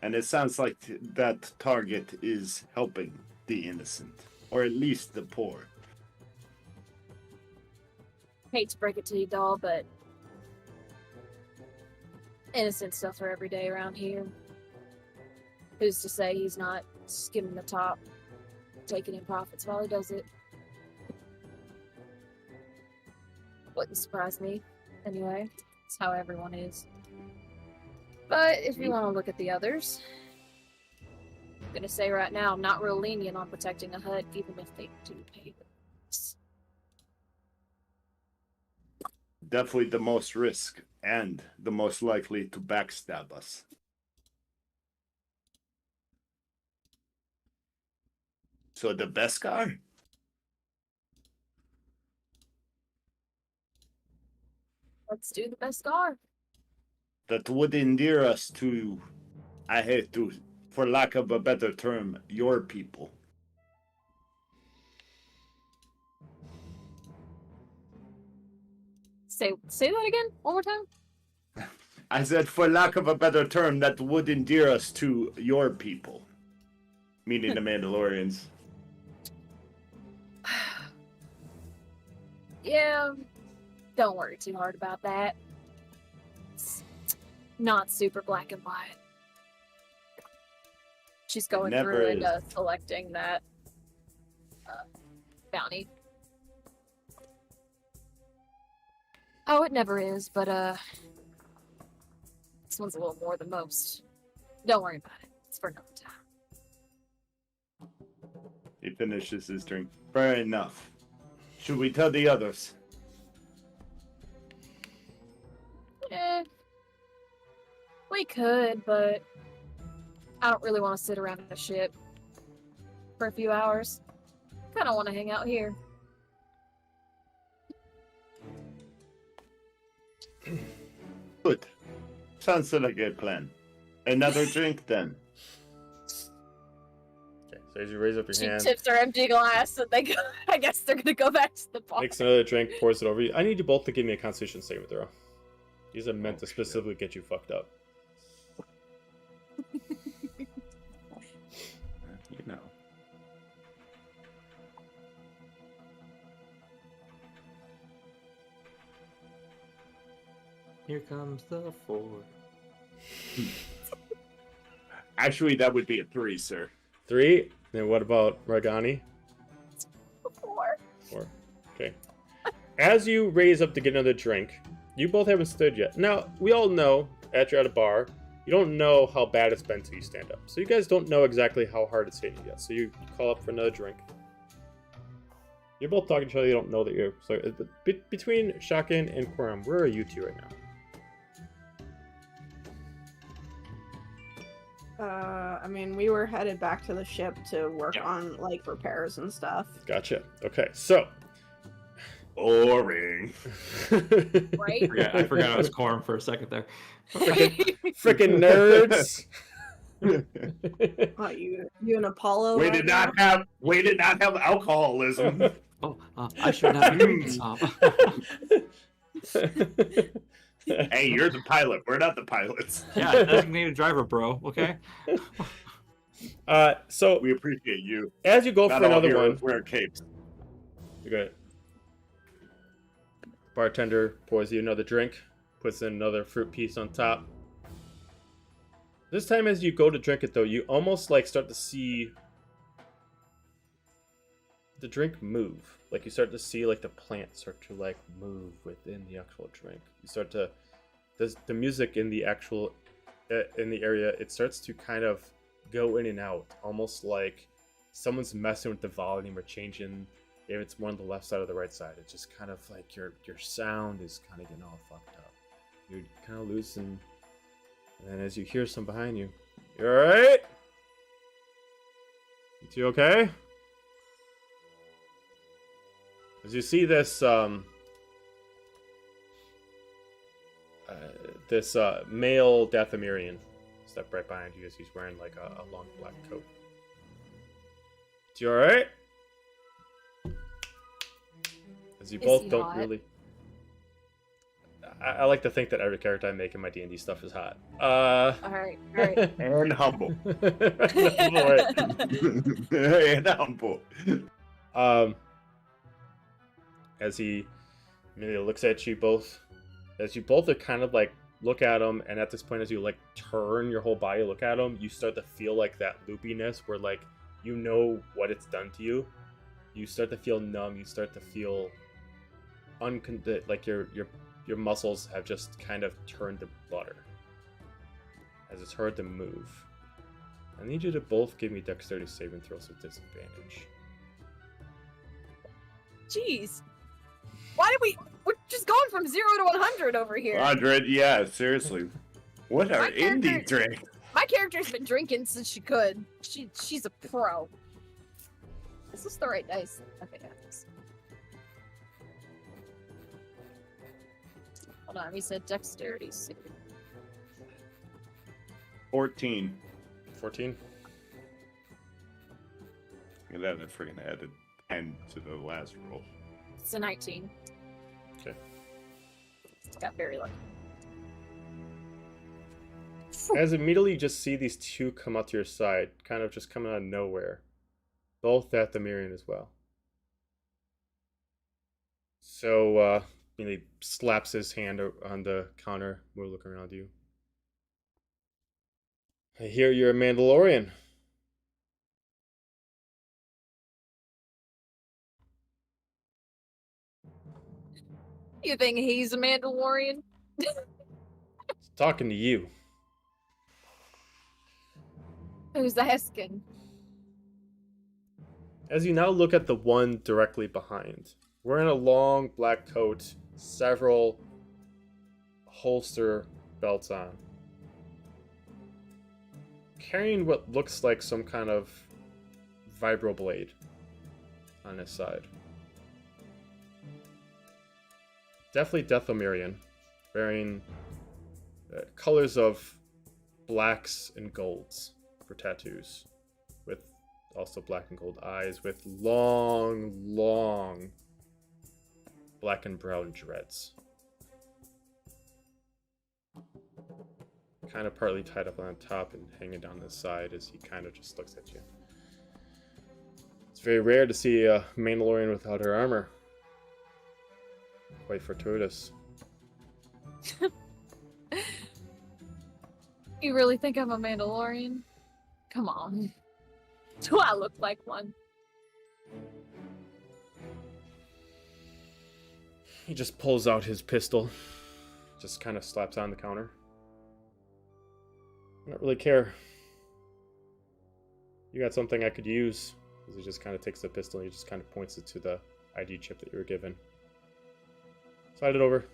And it sounds like that target is helping the innocent, or at least the poor. Hate to break it to you, doll, but innocent suffer every day around here. Who's to say he's not skimming the top, taking in profits while he does it? Wouldn't surprise me. Anyway, it's how everyone is. But if you want to look at the others, I'm gonna say right now, I'm not real lenient on protecting a hut, even if they do pay the price. Definitely the most risk, and the most likely to backstab us. So the Beskar? Let's do the best scar. That would endear us to, I hate to, for lack of a better term, your people. Say that again, one more time. I said, for lack of a better term, that would endear us to your people. Meaning the Mandalorians. Yeah, don't worry too hard about that. It's not super black and white. She's going Never through and is. selecting that bounty. Oh, it never is, but this one's a little more than most. Don't worry about it. It's for another time. He finishes his drink. Fair enough. Should we tell the others? Eh, we could, but I don't really want to sit around in a ship for a few hours. Kind of want to hang out here. Good. Sounds like a good plan. Another drink then. Okay, so as you raise up your She hand, tips her empty glass, and they go, I guess they're gonna go back to the bar. makes another drink, pours it over you. I need you both to give me a Constitution saving throw. These are meant to shit. specifically get you fucked up. You know. Here comes the 4. Actually, that would be a 3, sir. 3. And what about Ragani? 4. 4. Okay. As you raise up to get another drink, you both haven't stood yet. Now, we all know, after you're at a bar, you don't know how bad it's been until you stand up. So you guys don't know exactly how hard it's hitting you yet. So you call up for another drink. You're both talking to each other, you don't know that you're... So between Shakin and Quorum, where are you two right now? I mean, we were headed back to the ship to work Yeah. on, like, repairs and stuff. Gotcha. Okay, so... Boring. Right? I forgot I was Corm for a second there. Frickin' nerds! Oh, you and Apollo? we right did now? not have alcoholism. Oh, I should not be doing this. Hey, you're the pilot. We're not the pilots. Yeah, designated driver, bro. Okay. So, We appreciate you. as you go Not for all another heroes one... wear capes. You got it. Bartender pours you another drink, puts in another fruit piece on top. This time as you go to drink it though, you almost like start to see the drink move. Like you start to see like the plant start to like move within the actual drink. You start to the music in the actual in the area, it starts to kind of go in and out, almost like someone's messing with the volume or changing if it's more on the left side or the right side. It's just kind of like your sound is kind of getting all fucked up. You're kind of losing. And then as you hear some behind you, you alright? You two okay? As you see this, male Dathomirian step right behind you as he's wearing like a long black coat. You alright? As you Is both he don't hot? really... I like to think that every character I make in my D&D stuff is hot. Alright, alright. And humble. Alright. And humble. As he immediately looks at you both, as you both are kind of like look at him, and at this point, as you like turn your whole body, look at him, you start to feel like that loopiness where like you know what it's done to you. You start to feel numb. You start to feel like your muscles have just kind of turned to butter as it's hard to move. I need you to both give me dexterity saving throws with disadvantage. Jeez. Why did we're just going from 0 to 100 over here. 100, yeah, seriously. What are My indie character- drinks? My character's been drinking since she could. She's a pro. Is this the right dice? Okay, yeah, this. Hold on, we said dexterity. 14. 14? And then I freaking added 10 to the last roll. It's a 19. Okay. It's got very lucky. As immediately you just see these two come out to your side, kind of just coming out of nowhere. Both at the Mirian as well. So, he slaps his hand on the counter. We're looking around you. I hear you're a Mandalorian. You think he's a Mandalorian? Talking to you. Who's asking? As you now look at the one directly behind, wearing a long black coat, several holster belts on, carrying what looks like some kind of vibroblade on his side. Definitely Dathomirian, wearing colors of blacks and golds for tattoos, with also black and gold eyes, with long black and brown dreads. Kind of partly tied up on top and hanging down the side as he kind of just looks at you. It's very rare to see a Mandalorian without her armor. Quite fortuitous. You really think I'm a Mandalorian? Come on. Do I look like one? He just pulls out his pistol. Just kind of slaps on the counter. I don't really care. You got something I could use. He just kind of takes the pistol and he just kind of points it to the ID chip that you were given. Slide it over.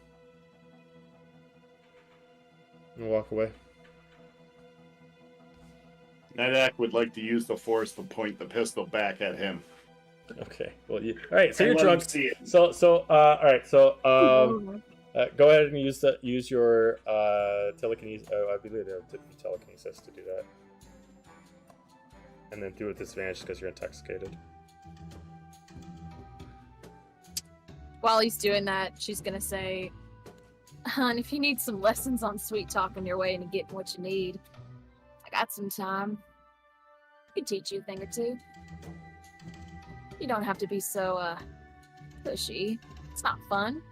And walk away. Nidak would like to use the Force to point the pistol back at him. Okay. Well, all right. So And you're let him drunk. see it. All right. So go ahead and use your telekinesis. I believe they'll tip you telekinesis to do that, and then do it with disadvantage because you're intoxicated. While he's doing that, she's gonna say, "Hon, if you need some lessons on sweet talking your way into getting what you need, I got some time. I can teach you a thing or two. You don't have to be so pushy. It's not fun.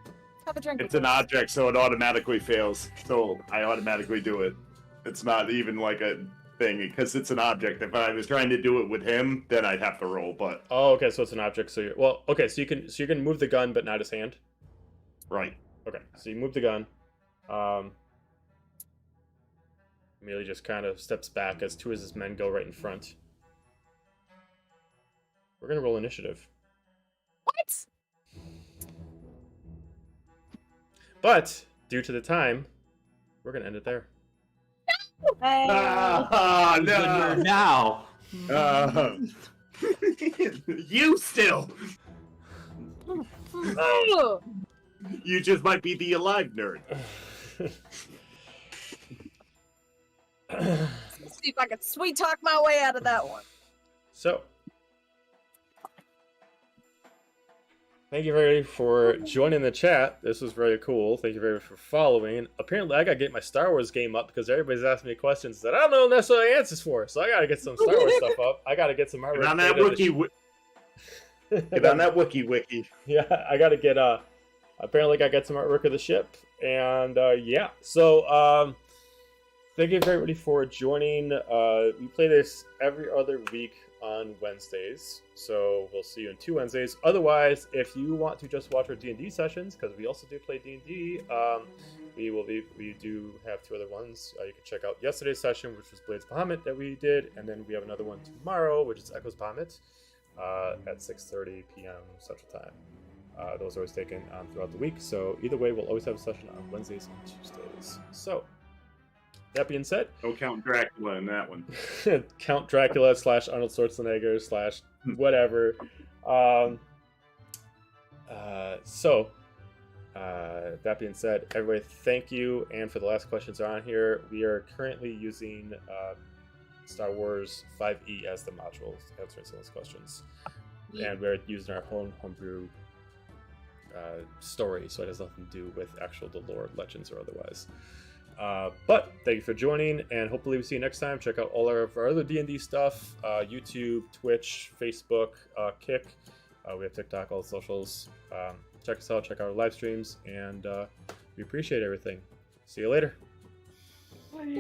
Have a drink. It's with an us." object, so it automatically fails. So I automatically do it. It's not even like a thing because it's an object. If I was trying to do it with him, then I'd have to roll. But Oh, okay. So it's an object. So you're okay. So you can move the gun, but not his hand. right, Okay. So you move the gun. Amelia just kind of steps back as two of his men go right in front. We're gonna roll initiative. What? But due to the time, we're gonna end it there. Hey. Who's the nerd now? You still. Oh, You just might be the alive nerd. Let's see if I can sweet talk my way out of that one. So, thank you very much for joining the chat. This was very cool. Thank you very much for following. Apparently, I gotta get my Star Wars game up because everybody's asking me questions that I don't know necessarily answers for. So I gotta get some Star Wars stuff up. I gotta get some artwork. Get on that Get on that wiki. Yeah, I gotta get apparently I got some artwork of the ship, and yeah. So thank you everybody for joining. We play this every other week on Wednesdays, so we'll see you in 2 Wednesdays. Otherwise, if you want to just watch our D&D sessions, because we also do play D&D, we do have 2 other ones. You can check out yesterday's session, which was Blades Bahamut that we did, and then we have another one tomorrow, which is Echoes Bahamut, at 6:30 p.m. Central Time. Those are always taken throughout the week, so either way, we'll always have a session on Wednesdays and Tuesdays. So, that being said, No Count Dracula in that one. Count Dracula / Arnold Schwarzenegger / whatever. That being said, everybody, thank you. And for the last questions on here, we are currently using Star Wars 5e as the module to answer some of those questions. And we're using our own homebrew story, so it has nothing to do with actual the lore, legends, or otherwise. But thank you for joining, and hopefully we see you next time. Check out all of our other D&D stuff, YouTube, Twitch, Facebook, Kick. We have TikTok, all the socials. Check us out, check out our live streams, and we appreciate everything. See you later.